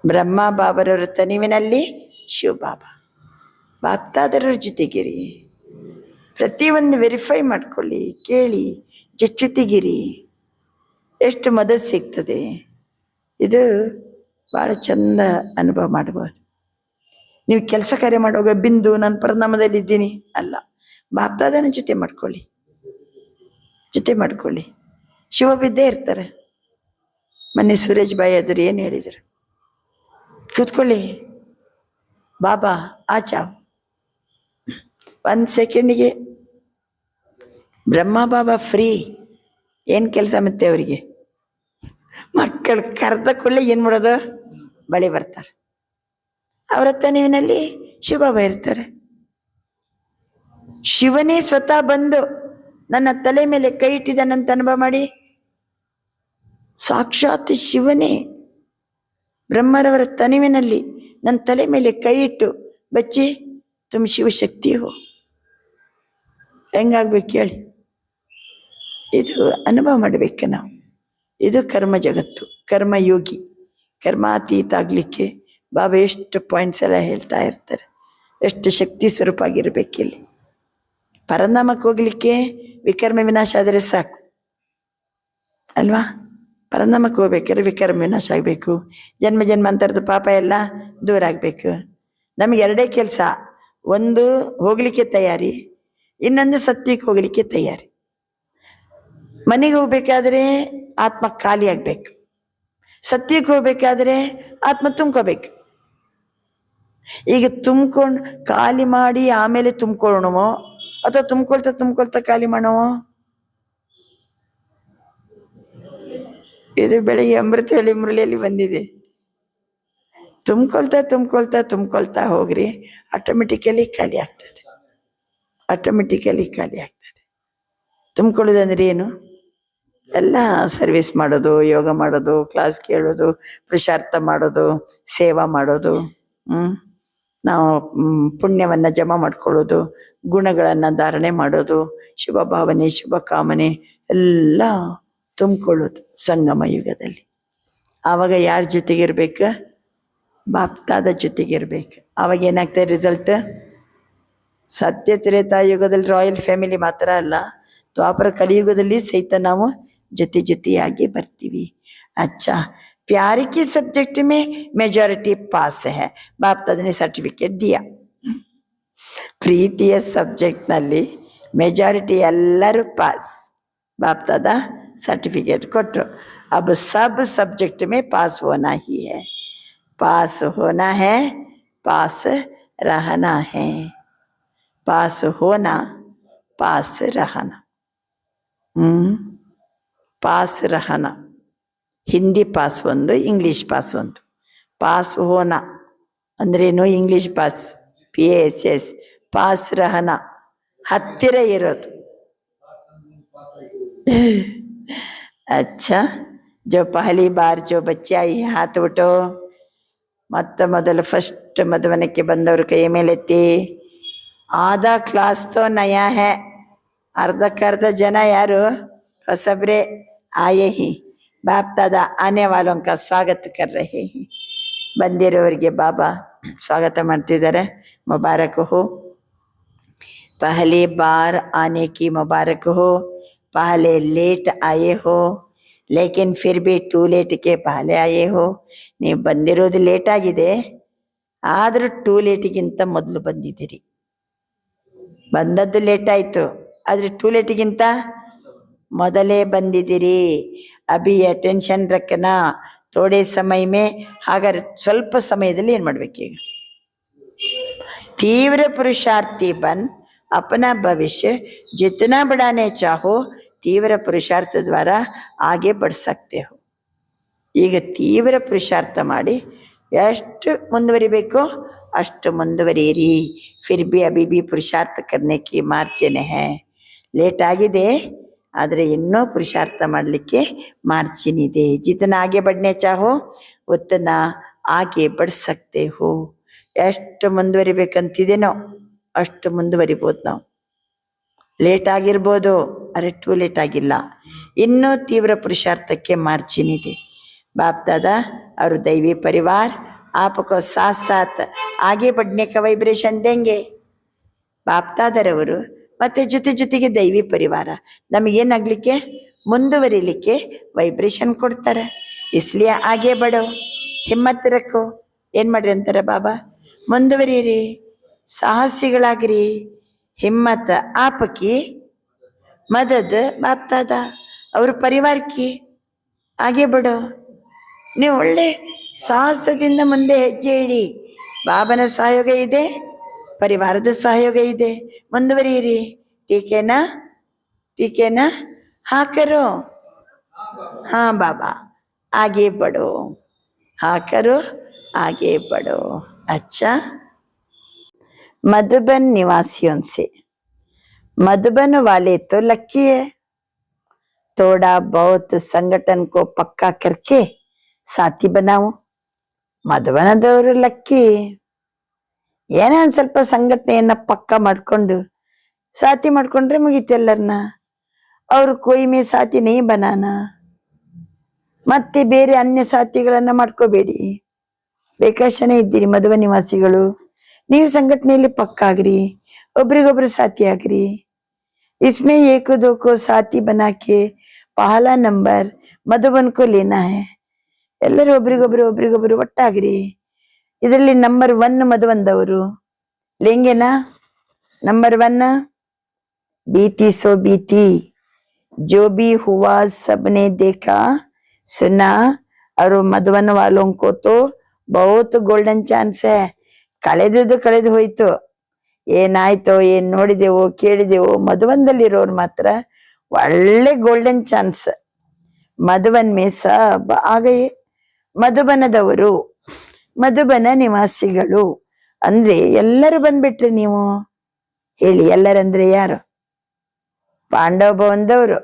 ಬ್ರಹ್ಮ ಬಾಬರವರ ತನಿವಿನಲ್ಲಿ ಶಿವಬಾಬಾ, ಬಾಪ್ತಾದರವರ ಜೊತೆಗಿರಿ. ಪ್ರತಿಯೊಂದು ವೆರಿಫೈ ಮಾಡ್ಕೊಳ್ಳಿ, ಕೇಳಿ, ಜೊತೆಗಿರಿ. ಎಷ್ಟು ಮದತ್ ಸಿಗ್ತದೆ. ಇದು ಭಾಳ ಚಂದ ಅನುಭವ ಮಾಡ್ಬೋದು. ನೀವು ಕೆಲಸ ಕಾರ್ಯ ಮಾಡುವಾಗ ಬಿಂದು ನಾನು ಪರಿಣಾಮದಲ್ಲಿದ್ದೀನಿ ಅಲ್ಲ, ಬಾಪ್ತಾದನ ಜೊತೆ ಮಾಡ್ಕೊಳ್ಳಿ. ಶಿವಬಿದ್ದೇ ಇರ್ತಾರೆ. ಮೊನ್ನೆ ಸುರೇಶ್ ಬಾಯಿ ಆದರು ಏನು ಹೇಳಿದರು? ಕೂತ್ಕೊಳ್ಳಿ, ಬಾಬಾ ಆಚಾವ್. 1 ಸೆಕೆಂಡಿಗೆ ಬ್ರಹ್ಮ ಬಾಬಾ ಫ್ರೀ. ಏನು ಕೆಲಸ ಮತ್ತೆ ಅವರಿಗೆ? ಮಕ್ಕಳು ಕರೆದ ಕೂಡಲೇ ಏನು ಮಾಡೋದು? ಬಳಿ ಬರ್ತಾರೆ. ಅವರ ತನಿವಿನಲ್ಲಿ ಶಿವಬಾಬಾ ಇರ್ತಾರೆ. ಶಿವನೇ ಸ್ವತಃ ಬಂದು ನನ್ನ ತಲೆ ಮೇಲೆ ಕೈ ಇಟ್ಟಿದ್ದಾನಂತ ಅನುಭವ ಮಾಡಿ. ಸಾಕ್ಷಾತ್ ಶಿವನೇ ಬ್ರಹ್ಮರವರ ತನಿವಿನಲ್ಲಿ ನನ್ನ ತಲೆ ಮೇಲೆ ಕೈ ಇಟ್ಟು, ಬಚ್ಚಿ ತುಮ್ ಶಿವಶಕ್ತಿ ಹೋ. ಹೆಂಗಾಗ್ಬೇಕು ಹೇಳಿ? ಇದು ಅನುಭವ ಮಾಡಬೇಕು ನಾವು. ಇದು ಕರ್ಮ ಜಗತ್ತು, ಕರ್ಮಯೋಗಿ. ಕರ್ಮಾತೀತ ಆಗಲಿಕ್ಕೆ ಬಾಬಾ ಎಷ್ಟು ಪಾಯಿಂಟ್ಸ್ ಎಲ್ಲ ಹೇಳ್ತಾ ಇರ್ತಾರೆ. ಎಷ್ಟು ಶಕ್ತಿ ಸ್ವರೂಪ ಆಗಿರ್ಬೇಕಿಲ್ಲಿ. ಪರನಾಮಕ್ಕೆ ಹೋಗ್ಲಿಕ್ಕೆ ವಿಕರ್ಮ ವಿನಾಶ ಆದರೆ ಸಾಕು ಅಲ್ವಾ? ಪರನಾಮಕ್ಕೆ ಹೋಗ್ಬೇಕಾದ್ರೆ ವಿಕರ್ಮ ವಿನಾಶ ಆಗಬೇಕು, ಜನ್ಮ ಜನ್ಮಾಂತರದ ಪಾಪ ಎಲ್ಲ ದೂರ ಆಗಬೇಕು. ನಮಗೆ ಎರಡೇ ಕೆಲಸ, ಒಂದು ಹೋಗಲಿಕ್ಕೆ ತಯಾರಿ, ಇನ್ನೊಂದು ಸತ್ಯಕ್ಕೆ ಹೋಗಲಿಕ್ಕೆ ತಯಾರಿ. ಮನೆಗೆ ಹೋಗ್ಬೇಕಾದ್ರೆ ಆತ್ಮ ಖಾಲಿ ಆಗಬೇಕು, ಸತ್ಯಕ್ಕೆ ಹೋಗ್ಬೇಕಾದ್ರೆ ಆತ್ಮ ತುಂಬ್ಕೋಬೇಕು. ಈಗ ತುಂಬ್ಕೊಂಡು ಖಾಲಿ ಮಾಡಿ ಆಮೇಲೆ ತುಂಬ್ಕೊಳ್ಳೋಣವೋ ಅಥವಾ ತುಂಬ್ಕೊಳ್ತಾ ಖಾಲಿ ಮಾಡೋವೋ? ಇದು ಬೆಳಿಗ್ಗೆ ಅಮೃತಹಳ್ಳಿ ಮುರಳಿಯಲ್ಲಿ ಬಂದಿದೆ. ತುಂಬ್ಕೊಳ್ತಾ ಹೋಗ್ರಿ, ಆಟೋಮೆಟಿಕಲಿ ಖಾಲಿ ಆಗ್ತದೆ. ತುಂಬ್ಕೊಳ್ಳೋದಂದ್ರೆ ಏನು? ಎಲ್ಲ ಸರ್ವಿಸ್ ಮಾಡೋದು, ಯೋಗ ಮಾಡೋದು, ಕ್ಲಾಸ್ ಕೇಳೋದು, ಪುರುಷಾರ್ಥ ಮಾಡೋದು, ಸೇವಾ ಮಾಡೋದು, ನಾವು ಪುಣ್ಯವನ್ನು ಜಮಾ ಮಾಡ್ಕೊಳ್ಳೋದು, ಗುಣಗಳನ್ನು ಧಾರಣೆ ಮಾಡೋದು, ಶುಭ ಭಾವನೆ, ಶುಭ ಕಾಮನೆ ಎಲ್ಲ ತುಂಬಿಕೊಳ್ಳೋದು ಸಂಗಮ ಯುಗದಲ್ಲಿ. ಆವಾಗ ಯಾರ ಜೊತೆಗಿರ್ಬೇಕು? ಬಾಪ್ತಾದ ಜೊತೆಗಿರ್ಬೇಕು. ಆವಾಗ ಏನಾಗ್ತದೆ ರಿಸಲ್ಟ್? ಸತ್ಯ ತ್ರೇತಾಯುಗದಲ್ಲಿ ರಾಯಲ್ ಫ್ಯಾಮಿಲಿ ಮಾತ್ರ ಅಲ್ಲ, ದ್ವಾಪರ ಕಲಿಯುಗದಲ್ಲಿ ಸಹಿತ ನಾವು ಜೊತೆಯಾಗಿ ಬರ್ತೀವಿ. ಅಚ್ಚಾ, प्यार के सब्जेक्ट में मेजॉरिटी पास है, बाप दादा ने सर्टिफिकेट दिया. ಪ್ರೀತಿಯ ಸಬ್ಜೆಕ್ಟ್ನಲ್ಲಿ ಮೆಜಾರಿಟಿ ಎಲ್ಲರೂ ಪಾಸ್, ಬಾಪ್ ದಾದಾ ಸರ್ಟಿಫಿಕೇಟ್ ಕೊಟ್ಟರು. अब सब सब्जेक्ट में पास होना ही है, पास होना है, पास रहना है, पास होना, पास रहना. पास रहना ಹಿಂದಿ ಪಾಸ್ ಒಂದು, ಇಂಗ್ಲೀಷ್ ಪಾಸ್ ಒಂದು. ಪಾಸ್ ಹೋನಾ ಅಂದ್ರೇನು? English pass PASS. ಪಾಸ್ ರಹನ ಹತ್ತಿರ ಇರೋದು. अच्छा, जो पहली बार जो बच्चे आई हाथ उठो. ಮೊದಲು ಫಸ್ಟ್ ಮಧುವನಕ್ಕೆ ಬಂದವರು ಕೈ ಮೇಲೆತ್ತಿ. ಆಧಾ ಕ್ಲಾಸ್ ತೋ ನಯಾ ಹೇ, ಅರ್ಧಕ್ಕರ್ಧ ಜನ ಯಾರು ಹೊಸಬ್ರೆ ಆಯೇ ಹಿ. बाप दादा आने वालों का स्वागत कर रहे हैं. ಬಂದಿರೋರಿಗೆ ಬಾಬಾ ಸ್ವಾಗತ ಮಾಡ್ತಿದ್ದಾರೆ. ಮುಬಾರಕ್ ಹೋ, ಪಹಲಿ ಬಾರ್ ಆನೆ ಕಿ ಮುಬಾರಕ್ ಹೋ. ಪಹಲೆ ಲೇಟ್ ಆಯೇ ಹೋ, ಲೇಕಿನ್ ಫಿರ್ ಬಿ ಟೂ ಲೇಟ್ ಕೆ ಪಹಲೆ ಆಯೇ ಹೋ. ನೀವು ಬಂದಿರೋದು ಲೇಟ್ ಆಗಿದೆ, ಆದರೂ ಟೂ ಲೇಟಿಗಿಂತ ಮೊದಲು ಬಂದಿದ್ದೀರಿ. ಬಂದದ್ದು ಲೇಟ್ ಆಯಿತು, ಆದರೆ ಟೂ ಲೇಟಿಗಿಂತ ಮೊದಲೇ ಬಂದಿದ್ದೀರಿ. ಅಭಿ ಅಟೆನ್ಷನ್ ರಕ್ಕನ ಥೋಡೆ ಸಮಯ ಮೇ. ಹಾಗಾದ್ರೆ ಸ್ವಲ್ಪ ಸಮಯದಲ್ಲಿ ಏನು ಮಾಡ್ಬೇಕೀಗ? ತೀವ್ರ ಪುರುಷಾರ್ಥಿ ಬನ್ अपना भविष्य जितना बढ़ाने चाहो, ತೀವ್ರ ಪುರುಷಾರ್ಥ ದ್ವಾರ ಆಗೆ बढ़ सकते हो. ಈಗ ತೀವ್ರ ಪುರುಷಾರ್ಥ ಮಾಡಿ ಎಷ್ಟು ಮುಂದುವರಿಬೇಕೋ ಅಷ್ಟು ಮುಂದುವರಿಯಿರಿ. ಫಿರ್ ಬಿ ಅಭಿ ಬಿ ಪುರುಷಾರ್ಥ ಕರ್ನೆ ಕಿ ಮಾರ್ಜಿನ್ ಹೈ. ಲೇಟ್ ಆಗಿದೆ, ಆದರೆ ಇನ್ನೂ ಪುರುಷಾರ್ಥ ಮಾಡಲಿಕ್ಕೆ ಮಾರ್ಜಿನ್ ಇದೆ. ಜಿತನ ಆಗೆ ಬಡ್ನೆ ಚಾಹೋ ಉತ್ತನ ಆಗೆ ಬಡ್ ಸಕ್ತೆ ಹೋ. ಎಷ್ಟು ಮುಂದುವರಿಬೇಕಂತಿದೇನೋ ಅಷ್ಟು ಮುಂದುವರಿಬೋದು ನಾವು. ಲೇಟ್ ಆಗಿರ್ಬೋದು, ಅರೆ ಟೂ ಲೇಟ್ ಆಗಿಲ್ಲ, ಇನ್ನೂ ತೀವ್ರ ಪುರುಷಾರ್ಥಕ್ಕೆ ಮಾರ್ಜಿನ್ ಇದೆ. बाप दादा और दैवी परिवार आपको साथ साथ आगे बढ़ने का वाइब्रेशन देंगे. बाप दादारವರು ಮತ್ತೆ ಜೊತೆಗೆ ದೈವಿ ಪರಿವಾರ ನಮಗೇನಾಗಲಿಕ್ಕೆ, ಮುಂದುವರಿಲಿಕ್ಕೆ ವೈಬ್ರೇಷನ್ ಕೊಡ್ತಾರೆ. ಇಸ್ಲಿಯೇ ಆಗೆ ಬಡೋ, ಹಿಮ್ಮತ್ ರಕ್ಕೋ. ಏನು ಮಾಡ್ರಿ ಅಂತಾರೆ ಬಾಬಾ? ಮುಂದುವರಿಯಿರಿ, ಸಾಹಸಿಗಳಾಗಿರಿ. ಹಿಮ್ಮತ್ ಆಪಕಿ, ಮದದ್ ಬಾಪ್ ದಾದಾ ಅವ್ರ ಪರಿವಾರಕ್ಕೆ ಆಗೆ ಬಡೋ. ನೀವು ಒಳ್ಳೆ ಸಾಹಸದಿಂದ ಮುಂದೆ ಹೆಜ್ಜೆ ಇಡಿ. ಬಾಬನ ಸಹಯೋಗ ಇದೆ, ಪರಿವಾರದ ಸಹಯೋಗ ಇದೆ, ಮುಂದುವರಿಯಿರಿ. ಟೀಕೆನಾ हाँ करो, हाँ बाबा आगे बढ़ो, हाँ करो आगे बढ़ो. अच्छा, मधुबन निवासियों से, मधुबन वाले तो लकी है, थोड़ा बहुत संगठन को पक्का करके साथी बनाओ. ಮಧುಬನದವರು ಲಕ್ಕಿ. ಏನೋ ಒಂದ್ ಸ್ವಲ್ಪ ಸಂಘಟನೆಯನ್ನ ಪಕ್ಕ ಮಾಡ್ಕೊಂಡು ಸಾಥಿ ಮಾಡ್ಕೊಂಡ್ರೆ ಮುಗೀತು ಎಲ್ಲರನ್ನ. ಅವ್ರು ಕೊಯ್ ಮೇ ಸಾಥಿ ನೈ ಬನಾನ. ಮತ್ತೆ ಬೇರೆ ಅನ್ಯ ಸಾಥಿಗಳನ್ನ ಮಾಡ್ಕೋಬೇಡಿ. ಬೇಕಾಶನೇ ಇದ್ದೀರಿ ಮಧುವ ನಿವಾಸಿಗಳು, ನೀವು ಸಂಘಟನೆಯಲ್ಲಿ ಪಕ್ಕ ಆಗ್ರಿ, ಒಬ್ರಿಗೊಬ್ರು ಸಾಥಿ ಆಗ್ರಿ. इसमें एक दो को साथी बना के पहला नंबर मधुबन को लेना है. ಎಲ್ಲರೂ ಒಬ್ರಿಗೊಬ್ರು ಒಟ್ಟಾಗ್ರಿ. ಇದರಲ್ಲಿ ನಂಬರ್ 1 ಮಧುಬಂದವರು. ಲೇಂಗೆನಾ ನಂಬರ್ 1? बीती सो बीती, जो भी हुआ सबने देखा सुना. और मधुबन वालों को तो बहुत गोल्डन ಚಾನ್ಸ್ है. ಕಳೆದು ಹೋಯ್ತು. ಏನಾಯ್ತೋ ಏನ್ ನೋಡಿದೆವೋ ಕೇಳಿದೆವೋ, ಮಧುಬನದಲ್ಲಿರೋರು ಮಾತ್ರ ಒಳ್ಳೆ ಗೋಲ್ಡನ್ ಚಾನ್ಸ್. ಮಧುಬನ್ ಮೇ ಸಬ್ ಆಗಯೇ. ಮಧುಬನದವರು, ಮಧುಬನ ನಿವಾಸಿಗಳು ಅಂದ್ರೆ ಎಲ್ಲರೂ ಬಂದ್ಬಿಟ್ರಿ ನೀವು. ಹೇಳಿ, ಎಲ್ಲರಂದ್ರೆ ಯಾರು? ಪಾಂಡವ ಭವನದವರು,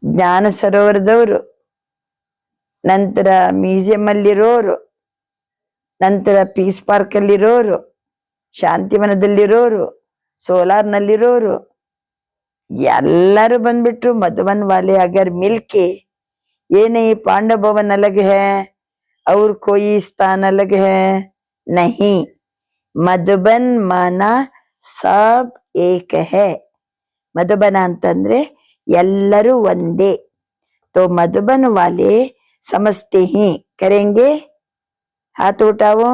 ಜ್ಞಾನ ಸರೋವರದವರು, ನಂತರ ಮ್ಯೂಸಿಯಂ ಅಲ್ಲಿರೋರು, ನಂತರ ಪೀಸ್ ಪಾರ್ಕ್ ಅಲ್ಲಿರೋರು, ಶಾಂತಿವನದಲ್ಲಿರೋರು, ಸೋಲಾರ್ ನಲ್ಲಿರೋರು, ಎಲ್ಲರೂ ಬಂದ್ಬಿಟ್ರು. मधुबन वाले अगर मिलके, ये नहीं पांडव भवन अलग है और कोई स्थान अलग है, नहीं, मधुबन माना सब एक है. मधुबन ಅಂತಂದ್ರೆ ಎಲ್ಲರೂ ಒಂದೇ. तो मधुबन वाले समझते ही करेंगे. हाथ उठाओ,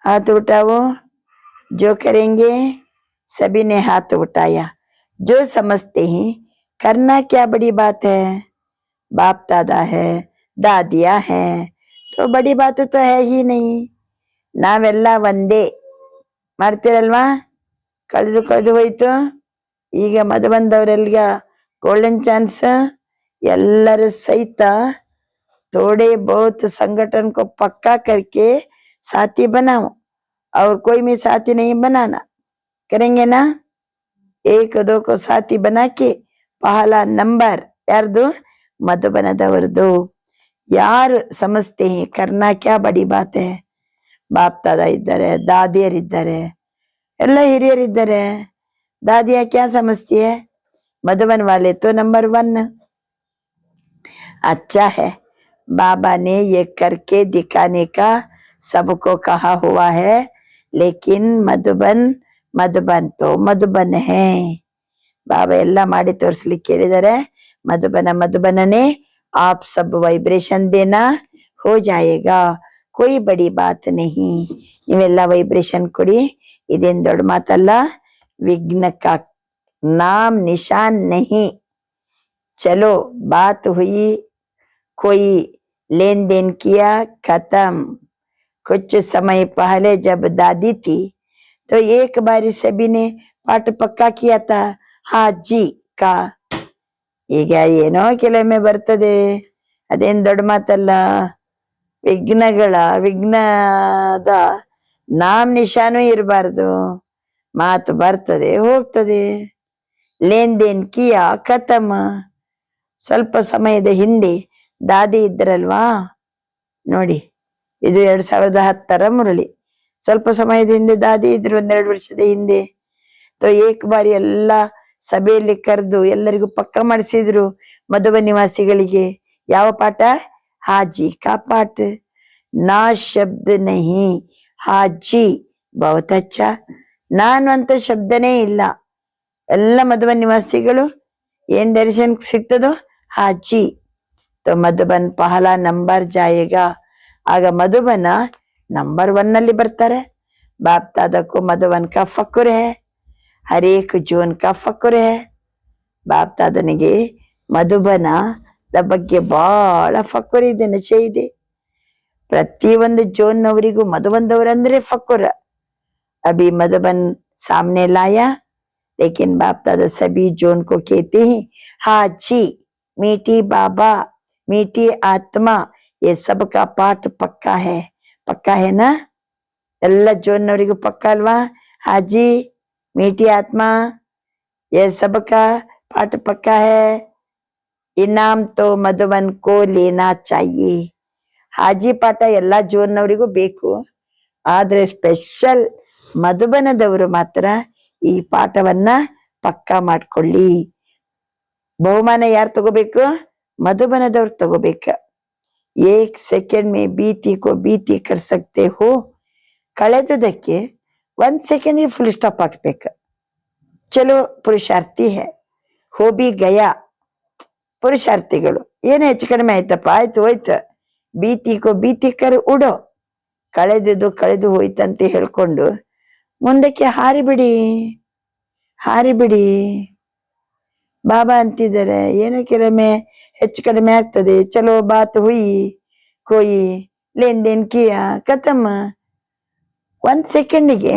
हाथ उठाओ. जो करेंगे. सभी ने हाथ उठाया. जो समझते हैं करना क्या बड़ी बात है. बाप दादा है, दादिया है, तो बड़ी बात तो है ही नहीं. ನಾವೆಲ್ಲ ಒಂದೇ. ಮಾಡ್ತಿರಲ್ವಾ? ಕಳೆದು ಹೋಯ್ತು. ಈಗ ಮಧುಬಂದವರೆಲ್ಗ ಗೋಲ್ಡನ್ ಚಾನ್ಸ್. ಎಲ್ಲರೂ ಸಹಿತ थोड़े बहुत संगठन को पक्का करके साथी बनाओ. और कोई भी साथी नहीं बनाना. करेंगे ना? एक दो को साथी बना के पहला नंबर यारदू? मधुबनदवरದು. ಯಾರು ಸಮಸ್ತೆ हैं करना क्या बड़ी बात है. ಬಾಪ್ ದಾದಾ ಇದ್ದಾರೆ, ದಾದಿಯರಿದ್ದಾರೆ, ಎಲ್ಲ ಹಿರಿಯರಿದ್ದಾರೆ. दादिया क्या समझती है? मधुबन वाले तो नंबर 1. अच्छा है, बाबा ने ये करके दिखाने का सबको कहा हुआ है, लेकिन मधुबन तो मधुबन है. बाबा ಎಲ್ಲ ಮಾಡಿ ತೋರಿಸ್ಲಿಕ್ಕೆ ಹೇಳಿದ್ದಾರೆ. मधुबनने आप सब वाइब्रेशन देना, हो जाएगा, कोई बड़ी बात नहीं. ನೀವೆಲ್ಲ ವೈಬ್ರೇಷನ್ ಕೊಡಿ. ಇದೇನ್ ದೊಡ್ಡ ಮಾತಲ್ಲ. विघ्न का नाम निशान नहीं. चलो बात हुई, कोई लेन देन किया, खत्म. कुछ समय पहले जब दादी थी तो एक बारी सभी ने पाठ पक्का किया था हाजी का. ಈಗ ಏನೋ ಕೆಲವೊಮ್ಮೆ ಬರ್ತದೆ, ಅದೇನ್ ದೊಡ್ಡ ಮಾತಲ್ಲ. ವಿಘ್ನದ ನಾಮ್ ನಿಶಾನೂ ಇರಬಾರ್ದು. ಮಾತು ಬರ್ತದೆ ಹೋಗ್ತದೆ. ಲೇನ್ ದೇನ್ ಕಿಯಾ ಖತಮ್. ಸ್ವಲ್ಪ ಸಮಯದ ಹಿಂದೆ ದಾದಿ ಇದ್ರಲ್ವಾ ನೋಡಿ, ಇದು 2010ರ ಮುರಳಿ. ಸ್ವಲ್ಪ ಸಮಯದ ಹಿಂದೆ ದಾದಿ ಇದ್ರು, 12 ವರ್ಷದ ಹಿಂದೆ. तो एक ಬಾರಿ ಎಲ್ಲ ಸಭೆಯಲ್ಲಿ ಕರೆದು ಎಲ್ಲರಿಗೂ ಪಕ್ಕ ಮಾಡಿಸಿದ್ರು ಮಧುಬನ್ ನಿವಾಸಿಗಳಿಗೆ. ಯಾವ ಪಾಠ? ಹಾಜಿ ಕಾ ಪಾಠ. ನಾ ಶಬ್ದ ನಹಿ, ಹಾಜಿ. ಬಹುತ್ ಅಚ್ಚಾ. ನಾನು ಅಂತ ಶಬ್ದನೇ ಇಲ್ಲ. ಎಲ್ಲ ಮಧುಬನ್ ನಿವಾಸಿಗಳು ಏನ್ ಡೈರೆಕ್ಷನ್ ಸಿಗ್ತದೋ ಹಾಜಿ. तो मधुबन पहला नंबर जाएगा. ಆಗ ಮಧುಬನ ನಂಬರ್ 1 ನಲ್ಲಿ ಬರ್ತಾರೆ. बाप दादा को मधुबन का फक्र है, हर एक जोन का फक्र है. बाप दादನಿಗೆ ಮಧುಬನದ ಬಗ್ಗೆ ಬಹಳ ಫಕ್ರ್ ಇದೆ, ನಶೆ ಇದೆ. ಪ್ರತಿಯೊಂದು ಜೋನ್ನವರಿಗೂ ಮಧುಬಂದವರಂದ್ರೆ ಫಕ್ರ. अभी मधुबन सामने लाया, लेकिन बाप दादा सभी जोन को कहते हैं हाजी. मीठी बाबा, मीठी आत्मा, ये सब का पाठ पक्का है. पक्का है ना? ಎಲ್ಲ ಜೋನ್ನವರಿಗೂ ಪಕ್ಕ ಅಲ್ವಾ? हाजी, मीठी आत्मा, ये सब का पाठ पक्का है. इनाम तो मधुबन को लेना चाहिए. हाजी ಪಾಠ ಎಲ್ಲ ಜೋನ್ನವರಿಗೂ ಬೇಕು. ಆದ್ರೆ ಸ್ಪೆಷಲ್ ಮಧುಬನದವರು ಮಾತ್ರ ಈ ಪಾಠವನ್ನ ಪಕ್ಕಾ ಮಾಡ್ಕೊಳ್ಳಿ. ಬಹುಮಾನ ಯಾರು ತಗೋಬೇಕು? ಮಧುಬನದವ್ರು ತಗೋಬೇಕ. ಏಕ್ ಸೆಕೆಂಡ್ ಮೇ ಬೀತಿ ಕೋ ಬೀತಿ ಕರ್ ಸಕ್ತೆ ಹೋ. ಕಳೆದುದಕ್ಕೆ 1 ಸೆಕೆಂಡ್ ಫುಲ್ ಸ್ಟಾಪ್ ಹಾಕ್ಬೇಕ. ಚಲೋ ಪುರುಷಾರ್ಥಿ ಹೇ, ಹೋ ಬಿ ಗಯಾ. ಪುರುಷಾರ್ಥಿಗಳು ಏನು ಹೆಚ್ಚು ಕಡಿಮೆ ಆಯ್ತಪ್ಪ, ಆಯ್ತು ಹೋಯ್ತು. ಬೀತಿ ಕೋ ಬೀತಿ ಕರ್ ಉಡೋ. ಕಳೆದು ಹೋಯ್ತಂತ ಹೇಳ್ಕೊಂಡು ಮುಂದಕ್ಕೆ ಹಾರಿಬಿಡಿ, ಹಾರಿಬಿಡಿ. ಬಾಬಾ ಅಂತಿದ್ದಾರೆ, ಏನೋ ಕೆಲವೊಮ್ಮೆ ಹೆಚ್ಚು ಕಡಿಮೆ ಆಗ್ತದೆ. ಚಲೋ ಬಾತ್ ಹುಯಿ ಕೋಯಿ ಲೇನ್ ದೇನ್ ಕಿಯಾ ಕತಮ್. 1 ಸೆಕೆಂಡಿಗೆ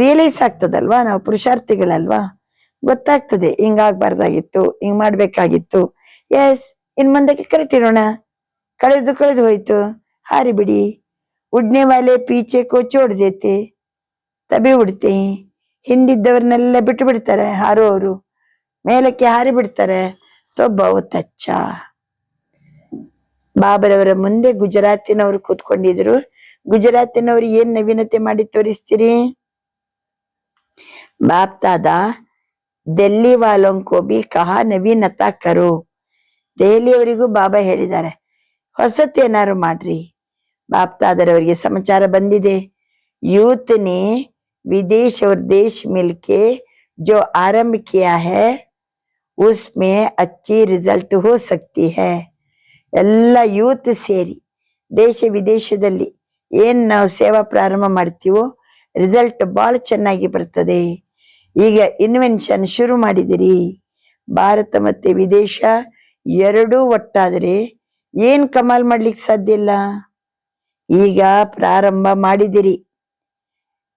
ರಿಯಲೈಸ್ ಆಗ್ತದಲ್ವಾ, ನಾವು ಪುರುಷಾರ್ಥಿಗಳಲ್ವಾ, ಗೊತ್ತಾಗ್ತದೆ ಹಿಂಗಾಗ್ಬಾರ್ದಾಗಿತ್ತು, ಹಿಂಗ್ ಮಾಡ್ಬೇಕಾಗಿತ್ತು. ಎಸ್, ಇನ್ ಮುಂದಕ್ಕೆ ಕರೆಕ್ಟ್ ಇರೋಣ. ಕಳೆದು ಹೋಯ್ತು, ಹಾರಿಬಿಡಿ. ಉಡ್ನೆ ವಾಲೆ ಪೀಚೆ ಕೋ ಚೋಡ್ ದೇತೆ ತಬಿ ಉಡ್ತೆ. ಹಿಂದಿದ್ದವ್ರನ್ನೆಲ್ಲ ಬಿಟ್ಟು ಬಿಡ್ತಾರೆ, ಹಾರುವವರು ಮೇಲಕ್ಕೆ ಹಾರಿ ಬಿಡ್ತಾರೆ. ತೋ ಬಹುತ್ ಅಚ್ಚ. ಬಾಬರವರ ಮುಂದೆ ಗುಜರಾತಿನವರು ಕೂತ್ಕೊಂಡಿದ್ರು. ಗುಜರಾತಿನವರು ಏನ್ ನವೀನತೆ ಮಾಡಿ ತೋರಿಸ್ತೀರಿ? ಬಾಪ್ ದಾದಾ ದೆಲ್ಲಿ ವಾಲೋಂಕೋ ಬಿ ಕಹಾ ನವೀನತಾ ಕರೋ. ದೆಹಲಿಯವರಿಗೂ ಬಾಬಾ ಹೇಳಿದ್ದಾರೆ, ಹೊಸತೇನಾರು ಮಾಡ್ರಿ. ಬಾಪ್ ದಾದರವರಿಗೆ ಸಮಾಚಾರ ಬಂದಿದೆ. ಯೂತ್ ನೇ ವಿದೇಶ್ और देश मिलके जो आरंभ किया है उसमें अच्छी रिजल्ट हो सकती है. ಎಲ್ಲ ಯೂತ್ ಸೇರಿ ದೇಶ ವಿದೇಶದಲ್ಲಿ ಏನ್ ನಾವು ಸೇವಾ ಪ್ರಾರಂಭ ಮಾಡ್ತೀವೋ ರಿಸಲ್ಟ್ ಬಹಳ ಚೆನ್ನಾಗಿ ಬರ್ತದೆ. ಈಗ ಇನ್ವೆನ್ಷನ್ ಶುರು ಮಾಡಿದಿರಿ. ಭಾರತ ಮತ್ತೆ ವಿದೇಶ ಎರಡೂ ಒಟ್ಟಾದರೆ ಏನ್ ಕಮಾಲ್ ಮಾಡ್ಲಿಕ್ಕೆ ಸಾಧ್ಯ ಇಲ್ಲ. ಈಗ ಪ್ರಾರಂಭ ಮಾಡಿದಿರಿ.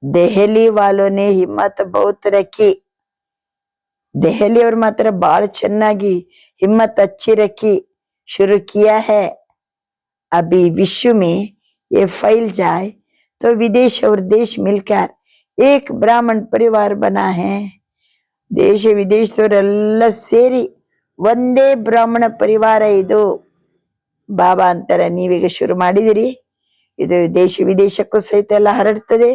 ದೆಹಲಿ ವಾಲೋನೆ ಹಿಮ್ಮತ್ ಬಹುತ್ ರಖಿ. ದೆಹಲಿಯವ್ರು ಮಾತ್ರ ಬಹಳ ಚೆನ್ನಾಗಿ ಹಿಮ್ಮತ್ ಅಚ್ಚಿ ರಖಿ शुरू किया है. अभी विश्व में ये फैल जाए तो विदेश और देश मिलकर एक ब्राह्मण परिवार बना है. ದೇಶ ವಿದೇಶದವರೆಲ್ಲ ಸೇರಿ ಒಂದೇ ಬ್ರಾಹ್ಮಣ ಪರಿವಾರ ಇದು. ಬಾಬಾ ಅಂತಾರೆ, ನೀವೀಗ ಶುರು ಮಾಡಿದಿರಿ, ಇದು ದೇಶ ವಿದೇಶಕ್ಕೂ ಸಹಿತ ಎಲ್ಲ ಹರಡ್ತದೆ.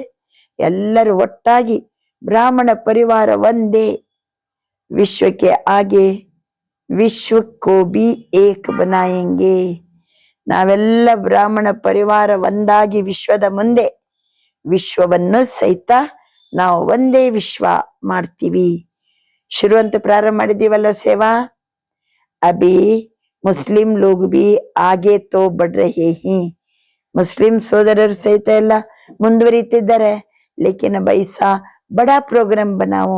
ಎಲ್ಲರೂ ಒಟ್ಟಾಗಿ ಬ್ರಾಹ್ಮಣ ಪರಿವಾರ ಒಂದೇ. ವಿಶ್ವಕ್ಕೆ ಆಗೆ ವಿಶ್ವಕ್ಕೋ ಬಿ ಏಕ್ ಬನಾಯೆಂಗೆ. ನಾವೆಲ್ಲ ಬ್ರಾಹ್ಮಣ ಪರಿವಾರ ಒಂದಾಗಿ ವಿಶ್ವದ ಮುಂದೆ ವಿಶ್ವವನ್ನು ಸಹಿತ ನಾವು ಒಂದೇ ವಿಶ್ವ ಮಾಡ್ತೀವಿ. ಶುರು ಅಂತ ಪ್ರಾರಂಭ ಮಾಡಿದೀವಲ್ಲ ಸೇವಾ. ಅಭಿ ಮುಸ್ಲಿಂ ಲೋಗ್ ಬಿ ಆಗೆ ತೋ ಬಡ್ ರಹೆ ಹಿ. ಮುಸ್ಲಿಂ ಸೋದರರು ಸಹಿತ ಎಲ್ಲ ಮುಂದುವರಿತಿದ್ದಾರೆ. ಲೇಕಿನ್ अब ऐसा बड़ा प्रोग्राम बनाओ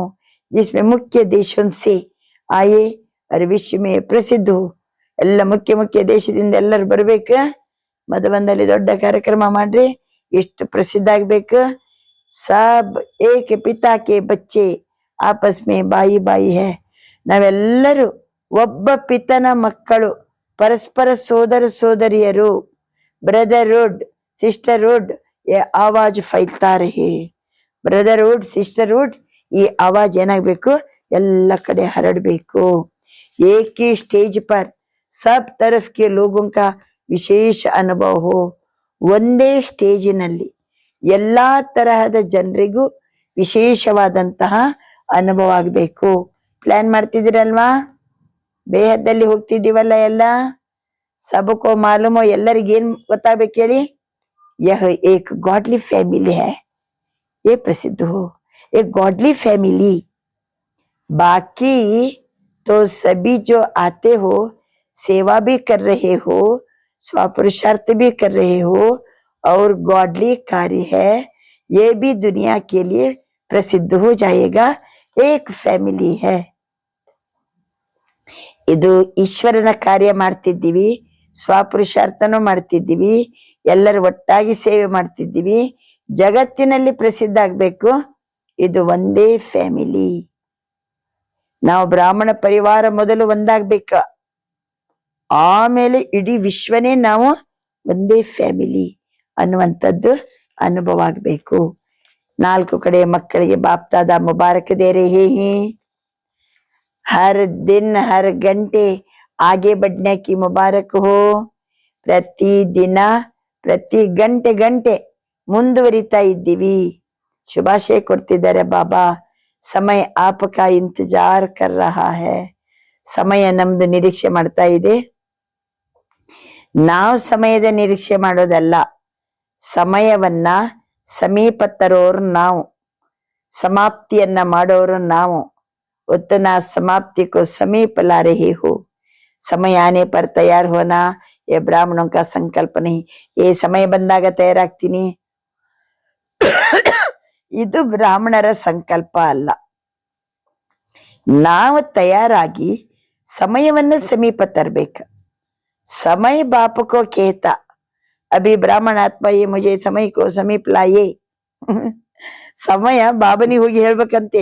जिसमें मुख्य देशों से आए और विश्व में प्रसिद्ध हो. ಎಲ್ಲ ಮುಖ್ಯ ದೇಶದಿಂದ ಎಲ್ಲರೂ ಬರ್ಬೇಕ. ಮಧುಬನದಲ್ಲಿ ದೊಡ್ಡ ಕಾರ್ಯಕ್ರಮ ಮಾಡ್ರಿ, ಎಷ್ಟು ಪ್ರಸಿದ್ಧ ಆಗ್ಬೇಕು. ಸಬ್ ಏಕ ಪಿತಾ ಕೆ ಬಚ್ಚೆ ಆಪಸ್ ಮೇ ಬಾಯಿ ಬಾಯಿ ಹೇ. ನಾವೆಲ್ಲರೂ ಒಬ್ಬ ಪಿತನ ಮಕ್ಕಳು, ಪರಸ್ಪರ ಸೋದರ ಸೋದರಿಯರು. ಬ್ರದರ್ಹುಡ್ ಸಿಸ್ಟರ್ಹುಡ್ ये आवाज फैलता रहे. ಬ್ರದರ್ಹುಡ್ ಸಿಸ್ಟರ್ಹುಡ್ ಈ ಆವಾಜ್ ಏನಾಗ್ಬೇಕು, ಎಲ್ಲ ಕಡೆ ಹರಡ್ಬೇಕು. एक ही स्टेज पर सब तरफ के लोगों का ವಿಶೇಷ ಅನುಭವ ಹೋ. ಒಂದೇ ಸ್ಟೇಜಿನಲ್ಲಿ ಎಲ್ಲಾ ತರಹದ ಜನರಿಗೂ ವಿಶೇಷವಾದಂತಹ ಅನುಭವ ಆಗ್ಬೇಕು. ಪ್ಲಾನ್ ಮಾಡ್ತಿದ್ದೀರಲ್ವಾ? ಬೇಹದ್ದಲ್ಲಿ ಹೋಗ್ತಿದ್ದೀವಲ್ಲ ಎಲ್ಲ. ಸಬಕೋ ಮಾಲೂಮೋ, ಎಲ್ಲರಿಗೇನ್ ಗೊತ್ತಾಗ್ಬೇಕು ಹೇಳಿ? यह एक गॉडली फैमिली है, ये प्रसिद्ध हो. एक गॉडली फैमिली. बाकी तो सभी जो आते हो सेवा भी कर रहे हो, स्वपुरुषार्थ भी कर रहे हो और गॉडली कार्य है, ये भी दुनिया के लिए प्रसिद्ध हो जाएगा. एक फैमिली है. ಇದು ಈಶ್ವರನ ಕಾರ್ಯ ಮಾಡ್ತಿದ್ದೀವಿ, ಸ್ವಪುರುಷಾರ್ಥನೂ ಮಾಡ್ತಿದ್ದೀವಿ, ಎಲ್ಲರೂ ಒಟ್ಟಾಗಿ ಸೇವೆ ಮಾಡ್ತಿದ್ದೀವಿ. ಜಗತ್ತಿನಲ್ಲಿ ಪ್ರಸಿದ್ಧ ಆಗ್ಬೇಕು. ಇದು ಒಂದೇ ಫ್ಯಾಮಿಲಿ. ನಾವು ಬ್ರಾಹ್ಮಣ ಪರಿವಾರ ಮೊದಲು ಒಂದಾಗ್ಬೇಕ, ಆಮೇಲೆ ಇಡೀ ವಿಶ್ವನೇ ನಾವು ಒಂದೇ ಫ್ಯಾಮಿಲಿ ಅನ್ನುವಂಥದ್ದು ಅನುಭವ ಆಗ್ಬೇಕು. 4 ಕಡೆ ಮಕ್ಕಳಿಗೆ ಬಾಪ್ ದಾದಾ ಮುಬಾರಕ್ ದೇ ರಹೆ ಹೈ. हर दिन हर घंटे आगे बढ़ने की मुबारक हो. ಪ್ರತಿ ದಿನ ಪ್ರತಿ ಗಂಟೆ ಮುಂದುವರಿತಾ ಇದ್ದೀವಿ. ಶುಭಾಶಯ ಕೊಡ್ತಿದ್ದಾರೆ ಬಾಬಾ. ಸಮಯ ಆಪಕ ಇಂತಜಾರ್ ಕರ್ ರಹಾ ಹೈ. ಸಮಯ ನಮ್ದು ನಿರೀಕ್ಷೆ ಮಾಡ್ತಾ ಇದೆ. ನಾವು ಸಮಯದ ನಿರೀಕ್ಷೆ ಮಾಡೋದಲ್ಲ, ಸಮಯವನ್ನ ಸಮೀಪ ತರೋರು ನಾವು, ಸಮಾಪ್ತಿಯನ್ನ ಮಾಡೋರು ನಾವು. उतना समाप्ति को समीप ला रही हो. समय आने पर तैयार होना ये ब्राह्मणों का संकल्प नहीं. ये ಸಮಯ ಬಂದಾಗ ತಯಾರಾಗ್ತೀನಿ, ಇದು ಬ್ರಾಹ್ಮಣರ ಸಂಕಲ್ಪ ಅಲ್ಲ. ನಾವು ತಯಾರಾಗಿ ಸಮಯವನ್ನು ಸಮೀಪ ತರಬೇಕು. समय बाप को कहता, अभी ब्राह्मण आत्मा ये मुझे समय को समीप लाए. ಸಮಯ ಬಾಬನಿಗೆ ಹೋಗಿ ಹೇಳ್ಬೇಕಂತೆ.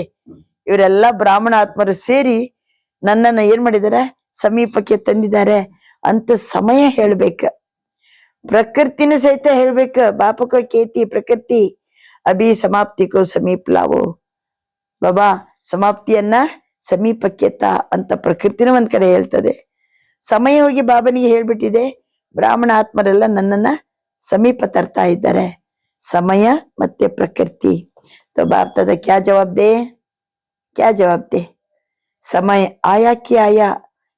ಇವರೆಲ್ಲ ಬ್ರಾಹ್ಮಣ ಆತ್ಮರು ಸೇರಿ ನನ್ನನ್ನ ಏನ್ ಮಾಡಿದಾರೆ, ಸಮೀಪಕ್ಕೆ ತಂದಿದ್ದಾರೆ ಅಂತ ಸಮಯ ಹೇಳ್ಬೇಕ. ಪ್ರಕೃತಿನೂ ಸಹಿತ ಹೇಳ್ಬೇಕ. ಬಾಪಕೋ ಕೇತಿ ಪ್ರಕೃತಿ ಅಭಿ ಸಮಾಪ್ತಿಕೋ ಸಮೀಪ ಲಾವೋ. ಬಾಬಾ ಸಮಾಪ್ತಿಯನ್ನ ಸಮೀಪಕ್ಕೆ ತಾ ಅಂತ ಪ್ರಕೃತಿನೂ ಒಂದ್ ಕಡೆ ಹೇಳ್ತದೆ. ಸಮಯ ಹೋಗಿ ಬಾಬನಿಗೆ ಹೇಳ್ಬಿಟ್ಟಿದೆ, ಬ್ರಾಹ್ಮಣ ಆತ್ಮರೆಲ್ಲ ನನ್ನನ್ನ ಸಮೀಪ ತರ್ತಾ ಇದ್ದಾರೆ. ಸಮಯ ಮತ್ತೆ ಪ್ರಕೃತಿ. तो बाप दादा क्या जवाब दे, क्या जवाब दे? समय आया कि आया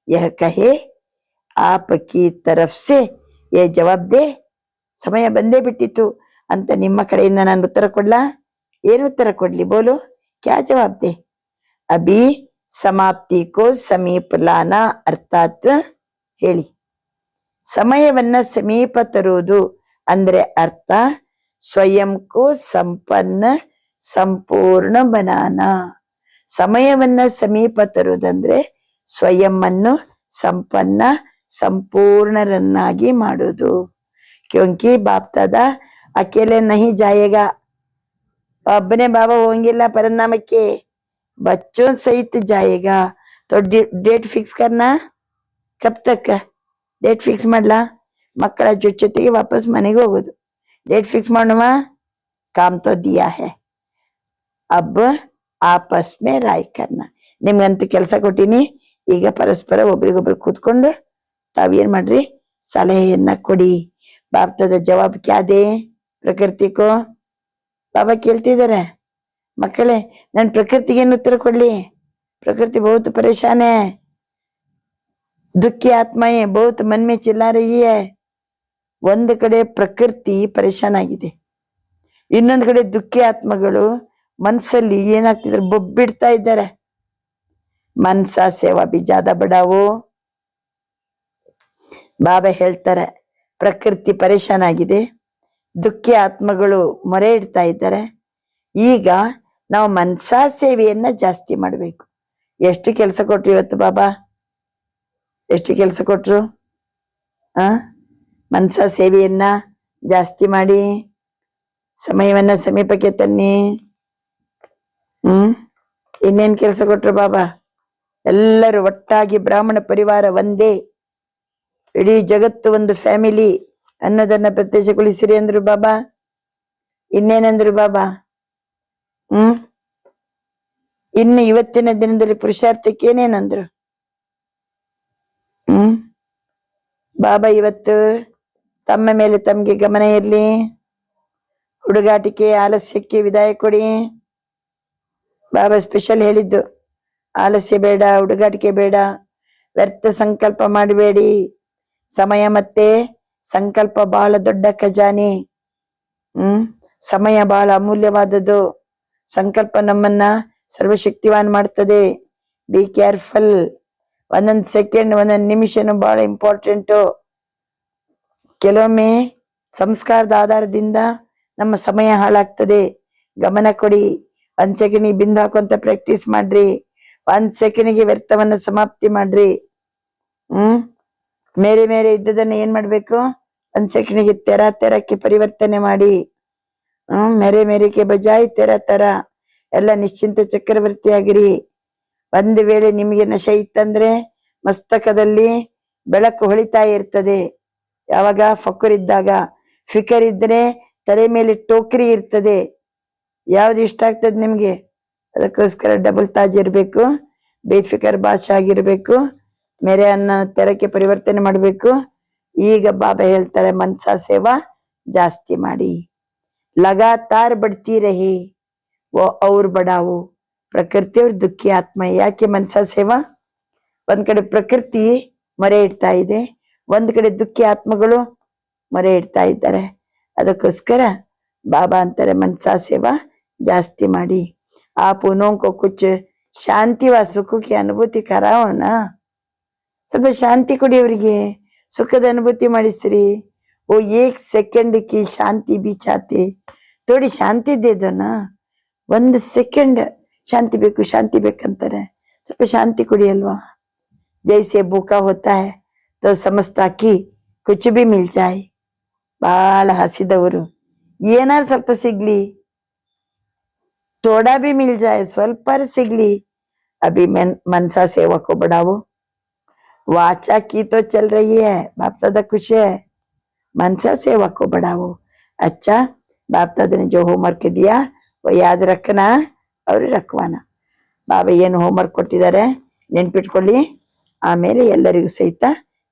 यह कहे आपकी तरफ से ये जवाब दे. ಸಮಯ ಬಂದೇ ಬಿಟ್ಟಿತ್ತು ಅಂತ ನಿಮ್ಮ ಕಡೆಯಿಂದ ನಾನು ಉತ್ತರ ಕೊಡ್ಲಾ? ಏನು ಉತ್ತರ ಕೊಡ್ಲಿ ಬೋಲು? ಕ್ಯಾ ಜವಾಬ್ ದೇ? ಅಭಿ ಸಮಾಪ್ತಿ ಕೋ ಸಮೀಪ ಲಾನಾ ಅರ್ಥಾತ್ ಹೇಳಿ. ಸಮಯವನ್ನ ಸಮೀಪ ತರುವುದು ಅಂದ್ರೆ ಅರ್ಥ ಸ್ವಯಂ ಕೋ ಸಂಪನ್ನ ಸಂಪೂರ್ಣ ಬನಾನ. ಸಮಯವನ್ನ ಸಮೀಪ ತರುವುದಂದ್ರೆ ಸ್ವಯಂವನ್ನು ಸಂಪನ್ನ ಸಂಪೂರ್ಣರನ್ನಾಗಿ ಮಾಡುವುದು. ಕ್ಯೋಂಕಿ ಬಾಪ್ ದಾದಾ ಅಕೇಲೆ ನಹಿ ಜಾಯೇಗಾ. ಒಬ್ಬನೇ ಬಾಬಾ ಹೋಗಿಲ್ಲ ಪರಿಣಾಮಕ್ಕೆ, ಬಚ್ಚೋ ಸಹಿತ ಜಾಯೇಗಾ. तो डेट फिक्स करना कब तक? डेट फिक्स ಮಾಡ್ಲಾ? ಮಕ್ಕಳ ಜೊತೆಗೆ ವಾಪಸ್ ಮನೆಗೆ ಹೋಗೋದು. डेट फिक्स ಮಾಡುವ. काम तो दिया है, अब आपस में राय करना. ನಿಮ್ಗಂತ ಕೆಲಸ ಕೊಟ್ಟಿನಿ, ಈಗ ಪರಸ್ಪರ ಒಬ್ರಿಗೊಬ್ರು ಕೂತ್ಕೊಂಡು ತಾವೇನ್ ಮಾಡ್ರಿ, ಸಲಹೆಯನ್ನ ಕೊಡಿ. ಬಾಪ್ತದ ಜವಾಬ್ ಕ್ಯಾ ದೇ ಪ್ರಕೃತಿಕೋ? ಬಾಬಾ ಕೇಳ್ತಿದಾರೆ, ಮಕ್ಕಳೇ ನನ್ ಪ್ರಕೃತಿಗೆ ಏನು ಉತ್ತರ ಕೊಡ್ಲಿ? प्रकृति बहुत परेशान है, दुखी आत्माएं बहुत मन में चिल्ला रही है. ಒಂದ್ ಕಡೆ ಪ್ರಕೃತಿ ಪರೇಶಾನ್ ಆಗಿದೆ, ಇನ್ನೊಂದ್ ಕಡೆ ದುಃಖಿ ಆತ್ಮಗಳು ಮನ್ಸಲ್ಲಿ ಏನಾಗ್ತಿದ್ದಾರೆ, ಬೊಬ್ಬಿಡ್ತಾ ಇದ್ದಾರೆ. ಮನ್ಸ ಸೇವಾ ಬಿ ಜಾದ ಬಡಾವೋ. ಬಾಬಾ ಹೇಳ್ತಾರೆ, ಪ್ರಕೃತಿ ಪರೇಶಾನ್ ಆಗಿದೆ, ದುಃಖಿ ಆತ್ಮಗಳು ಮೊರೆ ಇಡ್ತಾ ಇದ್ದಾರೆ. ಈಗ ನಾವು ಮನ್ಸಾ ಸೇವೆಯನ್ನ ಜಾಸ್ತಿ ಮಾಡ್ಬೇಕು. ಎಷ್ಟು ಕೆಲಸ ಕೊಟ್ರು ಇವತ್ತು ಬಾಬಾ? ಎಷ್ಟು ಕೆಲಸ ಕೊಟ್ರು? ಮನ್ಸಾ ಸೇವೆಯನ್ನ ಜಾಸ್ತಿ ಮಾಡಿ ಸಮಯವನ್ನ ಸಮೀಪಕ್ಕೆ ತನ್ನಿ. ಇನ್ನೇನ್ ಕೆಲಸ ಕೊಟ್ರು ಬಾಬಾ? ಎಲ್ಲರೂ ಒಟ್ಟಾಗಿ ಬ್ರಾಹ್ಮಣ ಪರಿವಾರ ಒಂದೇ, ಇಡೀ ಜಗತ್ತು ಒಂದು ಫ್ಯಾಮಿಲಿ ಅನ್ನೋದನ್ನ ಪ್ರತ್ಯಕ್ಷಗೊಳಿಸಿರಿ ಅಂದ್ರು ಬಾಬಾ. ಇನ್ನೇನಂದ್ರು ಬಾಬಾ? ಇನ್ನು ಇವತ್ತಿನ ದಿನದಲ್ಲಿ ಪುರುಷಾರ್ಥಕ್ಕೆ ಏನೇನಂದ್ರು? ಬಾಬಾ ಇವತ್ತು ತಮ್ಮ ಮೇಲೆ ತಮ್ಗೆ ಗಮನ ಇರ್ಲಿ, ಹುಡುಗಾಟಿಕೆ ಆಲಸ್ಯಕ್ಕೆ ವಿದಾಯ ಕೊಡಿ. ಬಾಬಾ ಸ್ಪೆಷಲ್ ಹೇಳಿದ್ದು, ಆಲಸ್ಯ ಬೇಡ, ಹುಡುಗಾಟಿಕೆ ಬೇಡ, ವ್ಯರ್ಥ ಸಂಕಲ್ಪ ಮಾಡಬೇಡಿ. ಸಮಯ ಮತ್ತೆ ಸಂಕಲ್ಪ ಬಹಳ ದೊಡ್ಡ ಖಜಾನೆ. ಸಮಯ ಬಹಳ ಅಮೂಲ್ಯವಾದದ್ದು. ಸಂಕಲ್ಪ ನಮ್ಮನ್ನ ಸರ್ವಶಕ್ತಿವಾನ್ ಮಾಡ್ತದೆ. Be careful. ಒಂದೊಂದ್ ಸೆಕೆಂಡ್, ಒಂದೊಂದ್ ನಿಮಿಷನು ಬಹಳ ಇಂಪಾರ್ಟೆಂಟು. ಕೆಲವೊಮ್ಮೆ ಸಂಸ್ಕಾರದ ಆಧಾರದಿಂದ ನಮ್ಮ ಸಮಯ ಹಾಳಾಗ್ತದೆ. ಗಮನ ಕೊಡಿ. 1 ಸೆಕೆಂಡ್ ಬಿಂದು ಹಾಕುವಂತ ಪ್ರಾಕ್ಟೀಸ್ ಮಾಡ್ರಿ. 1 ಸೆಕೆಂಡ್ಗೆ ವ್ಯರ್ಥವನ್ನ ಸಮಾಪ್ತಿ ಮಾಡ್ರಿ. ಮೇರೆ ಇದ್ದದನ್ನ ಏನ್ ಮಾಡ್ಬೇಕು? 1 ಸೆಕೆಂಡ್ಗೆ ತೆರಕ್ಕೆ ಪರಿವರ್ತನೆ ಮಾಡಿ. ಮೇರೆಗೆ ಬಜಾಯ್ ತರ ಎಲ್ಲ ನಿಶ್ಚಿಂತ ಚಕ್ರವರ್ತಿ ಆಗಿರಿ. ಒಂದು ವೇಳೆ ನಿಮಗೆ ನಶೆ ಇತ್ತಂದ್ರೆ ಮಸ್ತಕದಲ್ಲಿ ಬೆಳಕು ಹೊಳಿತಾ ಇರ್ತದೆ. ಯಾವಾಗ? ಫಕರ್ ಇದ್ದಾಗ. ಫಿಕರ್ ಇದ್ರೆ ತಲೆ ಮೇಲೆ ಟೋಕ್ರಿ ಇರ್ತದೆ. ಯಾವ್ದು ಇಷ್ಟ ಆಗ್ತದೆ ನಿಮ್ಗೆ? ಅದಕ್ಕೋಸ್ಕರ ಡಬಲ್ ತಾಜ್ ಇರ್ಬೇಕು, ಬೇಫಿಕರ್ ಬಾಷ ಆಗಿರ್ಬೇಕು, ಮೇರೆ ಅನ್ನ ತೆರಕ್ಕೆ ಪರಿವರ್ತನೆ ಮಾಡ್ಬೇಕು. ಈಗ ಬಾಬಾ ಹೇಳ್ತಾರೆ, ಮನ್ಸಾ ಸೇವಾ ಜಾಸ್ತಿ ಮಾಡಿ. लगातार बढ़ती रहे वो और बड़ा हो. ಪ್ರಕೃತಿ ಅವ್ರ ದುಃಖಿ ಆತ್ಮ. ಯಾಕೆ ಮನಸ ಸೇವಾ? ಒಂದ್ ಕಡೆ ಪ್ರಕೃತಿ ಮೊರೆ ಇಡ್ತಾ ಇದೆ, ಒಂದ್ ಕಡೆ ದುಃಖಿ ಆತ್ಮಗಳು ಮೊರೆ ಇಡ್ತಾ ಇದ್ದಾರೆ. ಅದಕ್ಕೋಸ್ಕರ ಬಾಬಾ ಅಂತಾರೆ ಮನಸಾ ಸೇವಾ ಜಾಸ್ತಿ ಮಾಡಿ. आप उन्हों को कुछ ಶಾಂತಿ ವ ಸುಖಕ್ಕೆ ಅನುಭೂತಿ ಕರಾವನ. ಸ್ವಲ್ಪ ಶಾಂತಿ ಕೊಡಿ ಅವರಿಗೆ, ಸುಖದ ಅನುಭೂತಿ ಮಾಡಿಸ್ರಿ. ಓ ಏಕ್ ಸೆಕೆಂಡ್ ಕಿ ಶಾಂತಿ ಬಿ ಚಾತೆ, ಥೋಡಿ ಶಾಂತಿ ದೇ ದೋ ನಾ. ಒಂದು ಸೆಕೆಂಡ್ ಶಾಂತಿ ಬೇಕು ಶಾಂತಿ ಬೇಕಂತಾರೆ, ಸ್ವಲ್ಪ ಶಾಂತಿ ಕೊಡಿ ಅಲ್ವಾ. ಜೈಸೆ ಭೂಖಾ ಹೋತಾ ಹೈ ತೋ ಸಮಜ್ತಾ ಕಿ ಕುಚ್ ಬಿ ಮಿಲ್ ಜಾಯ್. ಬಹಳ ಹಸಿದವರು ಏನಾರು ಸ್ವಲ್ಪ ಸಿಗ್ಲಿ, थोड़ा भी मिल जाए, स्वल्प सिगली. अभी मनसा सेवा को बढ़ाओ. वाचा की तो चल रही है, बाप दादा खुश है. मनसा सेवा को बढ़ाओ. अच्छा, बाप दादा ने जो होमवर्क दिया वो याद रखना और रखवाना. ಬಾಬಾ ಏನು ಹೋಮ್ವರ್ಕ್ ಕೊಟ್ಟಿದ್ದಾರೆ ನೆನ್ಪಿಟ್ಕೊಳ್ಳಿ, ಆಮೇಲೆ ಎಲ್ಲರಿಗೂ ಸಹಿತ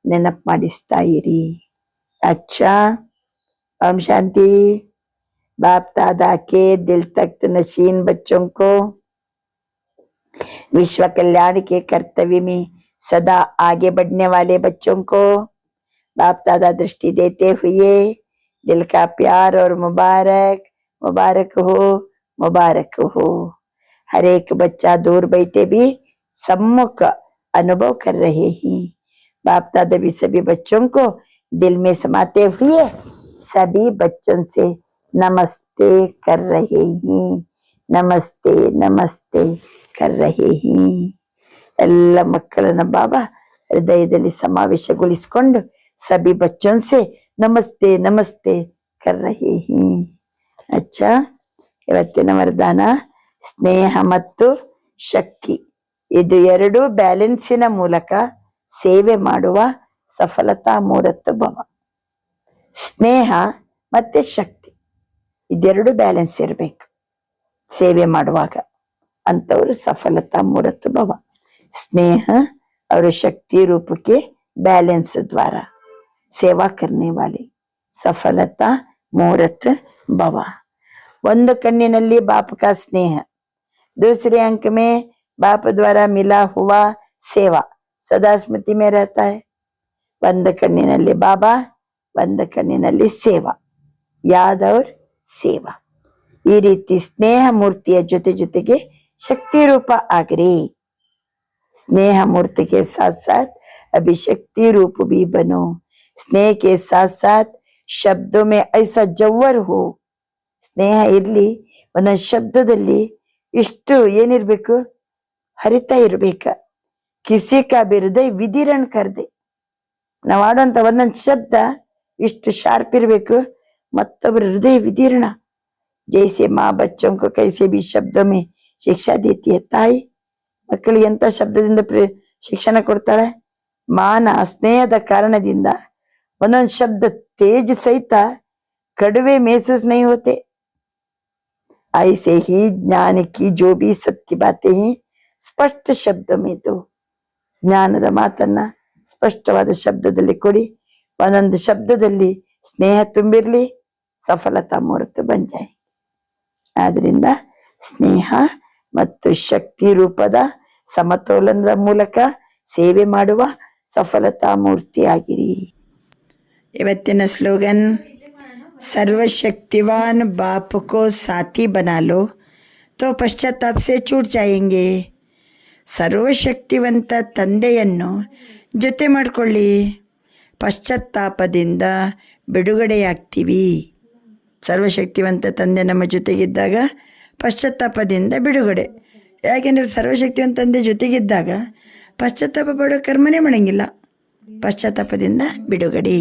ನೆನಪು ಮಾಡಿಸ್ತಾ ಇರಿ. ಅಚ್ಚಾ, ಓಂ ಶಾಂತಿ. बाप दादा के दिल तख्त नशीन बच्चों को विश्व कल्याण के कर्तव्य में सदा आगे बढ़ने वाले बच्चों को बाप दादा दृष्टि देते हुए दिल का प्यार और मुबारक मुबारक हो, मुबारक हो. हर एक बच्चा दूर बैठे भी सम्मुख अनुभव कर रहे हैं. बाप दादा भी सभी बच्चों को दिल में समाते हुए सभी बच्चों से नमस्ते कर रहे हैं, नमस्ते नमस्ते कर रहे हैं. ಎಲ್ಲ ಮಕ್ಕಳನ್ನ ಬಾಬಾ ಹೃದಯದಲ್ಲಿ ಸಮಾವೇಶಗೊಳಿಸಿಕೊಂಡು ಸಭಿ ಬಚ್ಚನ್ ಸೆ ನಮಸ್ತೆ ನಮಸ್ತೆ ಕರ್ ರಹೇ ಹಿ. ಅಚ್ಚಾ, ಇವತ್ತಿನ ವರದಾನ ಸ್ನೇಹ ಮತ್ತು ಶಕ್ತಿ, ಇದು ಎರಡು ಬ್ಯಾಲೆನ್ಸಿನ ಮೂಲಕ ಸೇವೆ ಮಾಡುವ ಸಫಲತಾ ಮೂರತ್ತು ಭವ. ಸ್ನೇಹ ಮತ್ತೆ ಶಕ್ತಿ ಇದೆರಡು ಬ್ಯಾಲೆನ್ಸ್ ಇರಬೇಕು ಸೇವೆ ಮಾಡುವಾಗ, ಅಂತವರು ಸಫಲತಾ ಮೂರತ್ತು ಭವ. स्नेह और शक्ति रूप के बैलेंस द्वारा सेवा करने वाले सफलता मूर्त भव. ಒಂದು ಕಣ್ಣಿನಲ್ಲಿ बाप का स्नेह, दूसरे अंक में बाप द्वारा मिला हुआ सेवा सदा स्मृति में रहता है. ಒಂದು ಕಣ್ಣಿನಲ್ಲಿ बाबा, ಒಂದು ಕಣ್ಣಿನಲ್ಲಿ ಸೇವಾ, ಯಾದ್ और ಸೇವಾ. ಈ ರೀತಿ ಸ್ನೇಹ ಮೂರ್ತಿಯ ಜೊತೆ ಜೊತೆಗೆ ಶಕ್ತಿ ರೂಪ ಆಗ್ರಿ. स्नेह मूर्ति के साथ साथ अभी शक्ति रूप भी बनो. स्नेह के साथ साथ शब्दों में ऐसा जव्वर हो. ಸ್ನೇಹ ಇರ್ಲಿ, ಒಂದೊಂದು ಶಬ್ದದಲ್ಲಿ ಇಷ್ಟು ಏನಿರ್ಬೇಕು, ಹರಿತಾ ಇರ್ಬೇಕ. ಕಿಸಿ ಕಾ ಬಿ ಹೃದಯ ವಿದೀರ್ಣ ಕರ್ದೆ. ನಾವು ಆಡುವಂತ ಒಂದೊಂದು ಶಬ್ದ ಇಷ್ಟು ಶಾರ್ಪ್ ಇರ್ಬೇಕು, ಮತ್ತೊಬ್ಬರ ಹೃದಯ ವಿದೀರ್ಣ. ಜೈಸೆ ಮಾ ಬಚ್ಚೋं को कैसे भी शब्दों में शिक्षा देती है. ತಾಯಿ ಮಕ್ಕಳಿಗೆ ಎಂತ ಶಬ್ದದಿಂದ ಶಿಕ್ಷಣ ಕೊಡ್ತಾಳೆ. ಮಾನ ಸ್ನೇಹದ ಕಾರಣದಿಂದ ಒಂದೊಂದು ಶಬ್ದ तेज सहित कड़वे महसूस नहीं होते. ऐसे ही ज्ञान की जो भी सत्य बातें हैं स्पष्ट शब्द में दो. ಜ್ಞಾನದ ಮಾತನ್ನ ಸ್ಪಷ್ಟವಾದ ಶಬ್ದದಲ್ಲಿ ಕೊಡಿ. ಒಂದೊಂದು ಶಬ್ದದಲ್ಲಿ ಸ್ನೇಹ ತುಂಬಿರ್ಲಿ, ಸಫಲತಾ ಮೂರ್ತ ಬಂಜಾಯಿ. ಆದ್ರಿಂದ ಸ್ನೇಹ ಮತ್ತು ಶಕ್ತಿ ರೂಪದ ಸಮತೋಲನದ ಮೂಲಕ ಸೇವೆ ಮಾಡುವ ಸಫಲತಾ ಮೂರ್ತಿಯಾಗಿರಿ. ಇವತ್ತಿನ ಸ್ಲೋಗನ್, सर्वशक्तिवान बाप को साथी बना लो तो पश्चाताप से छूट जाएंगे. ಸರ್ವಶಕ್ತಿವಂತ ತಂದೆಯನ್ನು ಜೊತೆ ಮಾಡಿಕೊಳ್ಳಿ, ಪಶ್ಚಾತ್ತಾಪದಿಂದ ಬಿಡುಗಡೆಯಾಗ್ತೀವಿ. ಸರ್ವಶಕ್ತಿವಂತ ತಂದೆ ನಮ್ಮ ಜೊತೆಗಿದ್ದಾಗ ಪಶ್ಚಾತ್ತಾಪದಿಂದ ಬಿಡುಗಡೆ. ಯಾಕೆಂದರೆ ಸರ್ವಶಕ್ತಿವಂತ ತಂದೆ ಜೊತೆಗಿದ್ದಾಗ ಪಶ್ಚಾತ್ತಾಪ ಪಡೋ ಕರ್ಮನೇ ಮಾಡಂಗಿಲ್ಲ. ಪಶ್ಚಾತ್ತಾಪದಿಂದ ಬಿಡುಗಡೆ.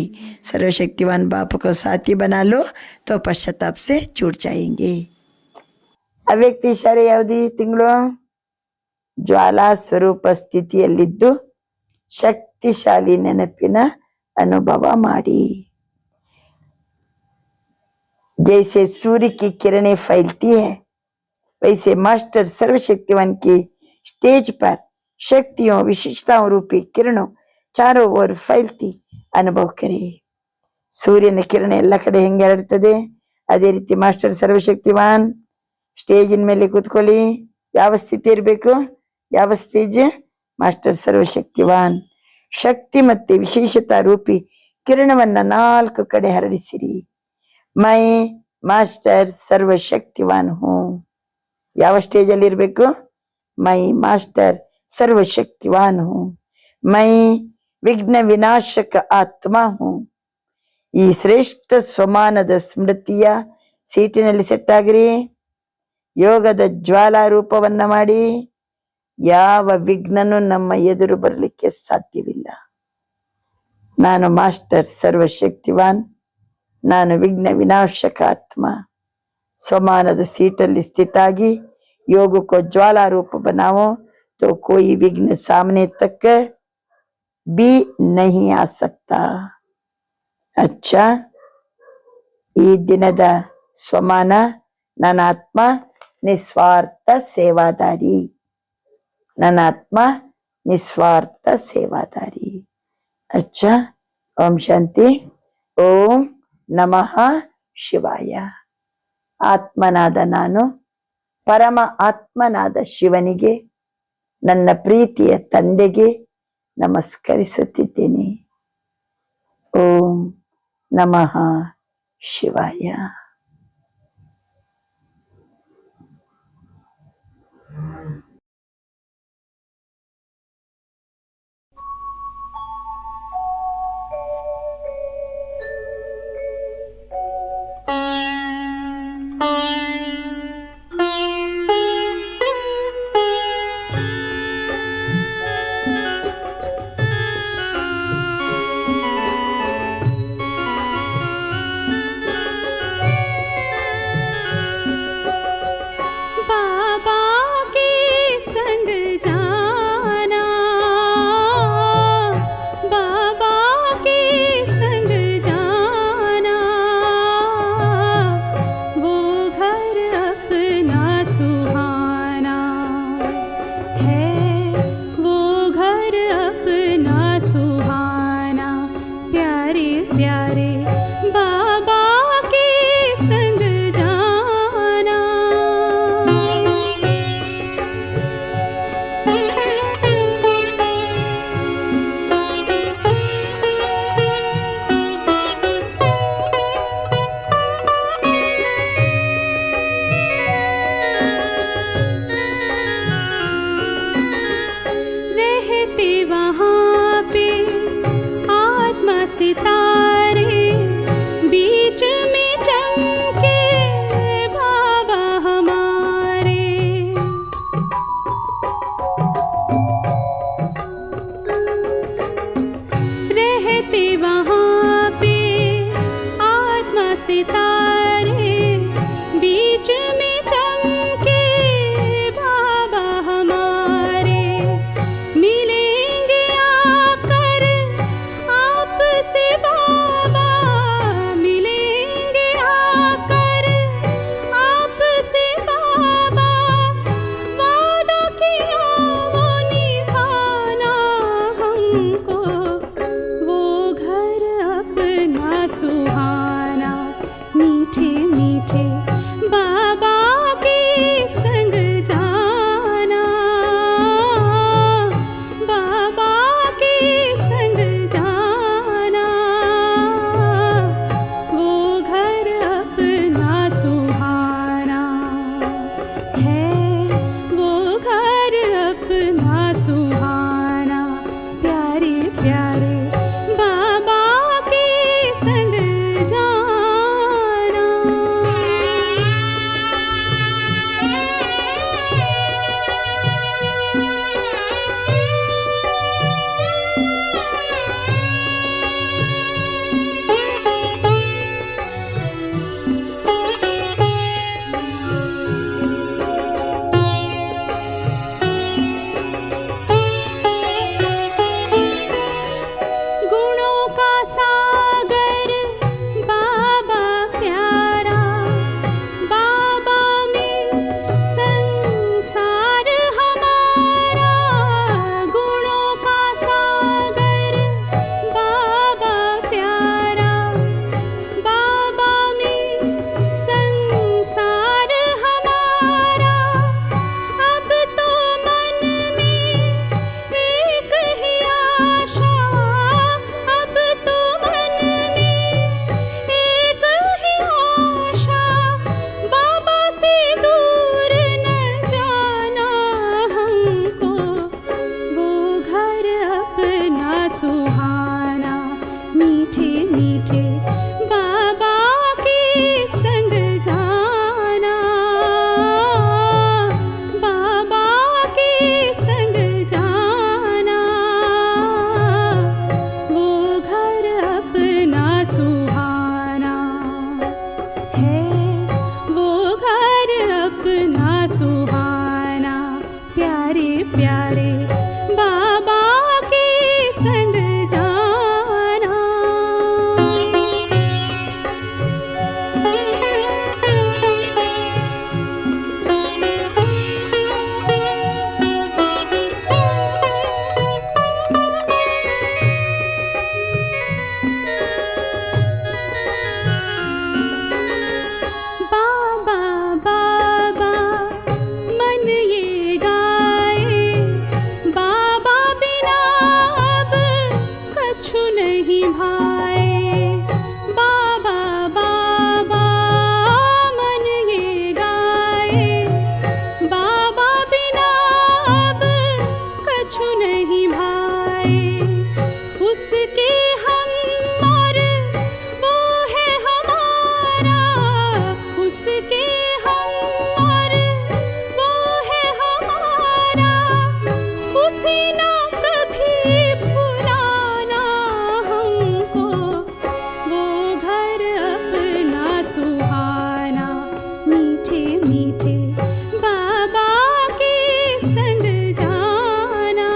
ಸರ್ವಶಕ್ತಿವಾನ್ ಬಾಪ್ ಕೋ ಸಾಥಿ ಬನಾ ಲೋ ತೋ ಪಶ್ಚಾತ್ತಾಪ ಸೆ छूट जाएंगे. ಅವ್ಯಕ್ತ ಇಶಾರೆ ಯಾವ್ದು ಈ ತಿಂಗಳು? ಜ್ವಾಲಾ ಸ್ವರೂಪ ಸ್ಥಿತಿಯಲ್ಲಿದ್ದು ಶಕ್ತಿಶಾಲಿ ನೆನಪಿನ ಅನುಭವ ಮಾಡಿ. जैसे सूर्य की किरणें फैलती है वैसे मास्टर सर्वशक्तिवान की स्टेज पर शक्तियों विशिष्टताओं रूपी किरणों चारों ओर फैलती अनुभव करे. ಸೂರ್ಯನ ಕಿರಣ ಎಲ್ಲ ಕಡೆ ಹೆಂಗೆ ಹರಡ್ತದೆ, ಅದೇ ರೀತಿ ಮಾಸ್ಟರ್ ಸರ್ವಶಕ್ತಿವಾನ್ ಸ್ಟೇಜಿನ ಮೇಲೆ ಕೂತ್ಕೊಳ್ಳಿ. ಯಾವ ಸ್ಥಿತಿ ಇರಬೇಕು? ಯಾವ ಸ್ಟೇಜ್? ಮಾಸ್ಟರ್ ಸರ್ವಶಕ್ತಿವಾನ್. ಶಕ್ತಿ ಮತ್ತೆ ವಿಶೇಷತಾ ರೂಪಿ ಕಿರಣವನ್ನ 4 ಕಡೆ ಹರಡಿಸಿರಿ. ಮೈ ಮಾಸ್ಟರ್ ಸರ್ವಶಕ್ತಿವಾನ್ ಹೂ. ಯಾವ ಸ್ಟೇಜ್ ಅಲ್ಲಿ ಇರ್ಬೇಕು? ಮೈ ಮಾಸ್ಟರ್ ಸರ್ವಶಕ್ತಿವಾನ್ ಹೂ. ಮೈ ವಿಘ್ನ ವಿನಾಶಕ ಆತ್ಮ ಹೂ. ಈ ಶ್ರೇಷ್ಠ ಸ್ವಮಾನದ ಸ್ಮೃತಿಯ ಸೀಟಿನಲ್ಲಿ ಸೆಟ್ ಆಗಿರಿ. ಯೋಗದ ಜ್ವಾಲಾ ರೂಪವನ್ನ ಮಾಡಿ. ಯಾವ ವಿಘ್ನನು ನಮ್ಮ ಎದುರು ಬರಲಿಕ್ಕೆ ಸಾಧ್ಯವಿಲ್ಲ. ನಾನು ಮಾಸ್ಟರ್ ಸರ್ವಶಕ್ತಿವಾನ್, ನಾನು ವಿಘ್ನ ವಿನಾಶಕ ಆತ್ಮ. ಸ್ವಮಾನದ ಸೀಟಲ್ಲಿ ಸ್ಥಿತಾಗಿ योग को ज्वाला रूप बनाओ तो कोई विघ्न सामने तक भी नहीं आ सकता. अच्छा, ಈ ದಿನದ ಸ್ವಮಾನ ನನ್ನ ಆತ್ಮ ನಿಸ್ವಾರ್ಥ ಸೇವಾದಾರಿ. ನನ್ನ ಆತ್ಮ ನಿಸ್ವಾರ್ಥ ಸೇವಾದಾರಿ. अच्छा, ಓಂ ಶಾಂತಿ. ಓಂ ನಮಃ ಶಿವಾಯ. ಆತ್ಮನಾದ ನಾನು ಪರಮ ಆತ್ಮನಾದ ಶಿವನಿಗೆ, ನನ್ನ ಪ್ರೀತಿಯ ತಂದೆಗೆ ನಮಸ್ಕರಿಸುತ್ತಿದ್ದೇನೆ. ಓಂ ನಮಃ ಶಿವಾಯ. से नहीं भाए। बाबा बाबा मन ये गाए, बाबा बिना अब कछु नहीं भाए। उसके हम और वो है हमारा, उसके हम और वो है हमारा। उसे ना कभी भुलाना हमको, वो घर अपना सुहाना। मीठे मीठे बाबा के संग जाना,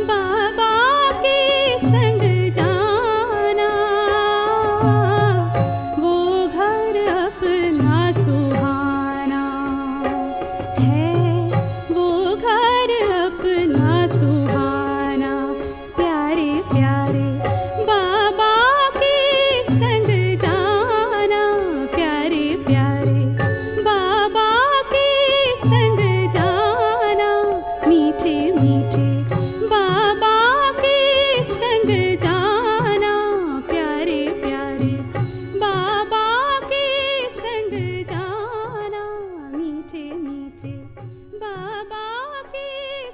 बाबा के संग जाना। वो घर अपना सुहाना है, वो घर अपना सुहाना। प्यारे प्यारे बाबा के संग जाना, प्यारे प्यारे बाबा के संग जाना। मीठे मीठे बाबा के संग जाना, प्यारे प्यारे बाबा के संग जाना। मीठे मीठे बाबा के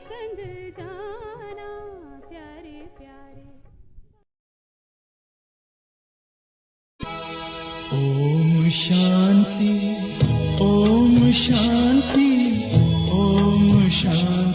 संग जाना, प्यारे प्यारे। ओम शांति, ओम शांति, ओम शांति।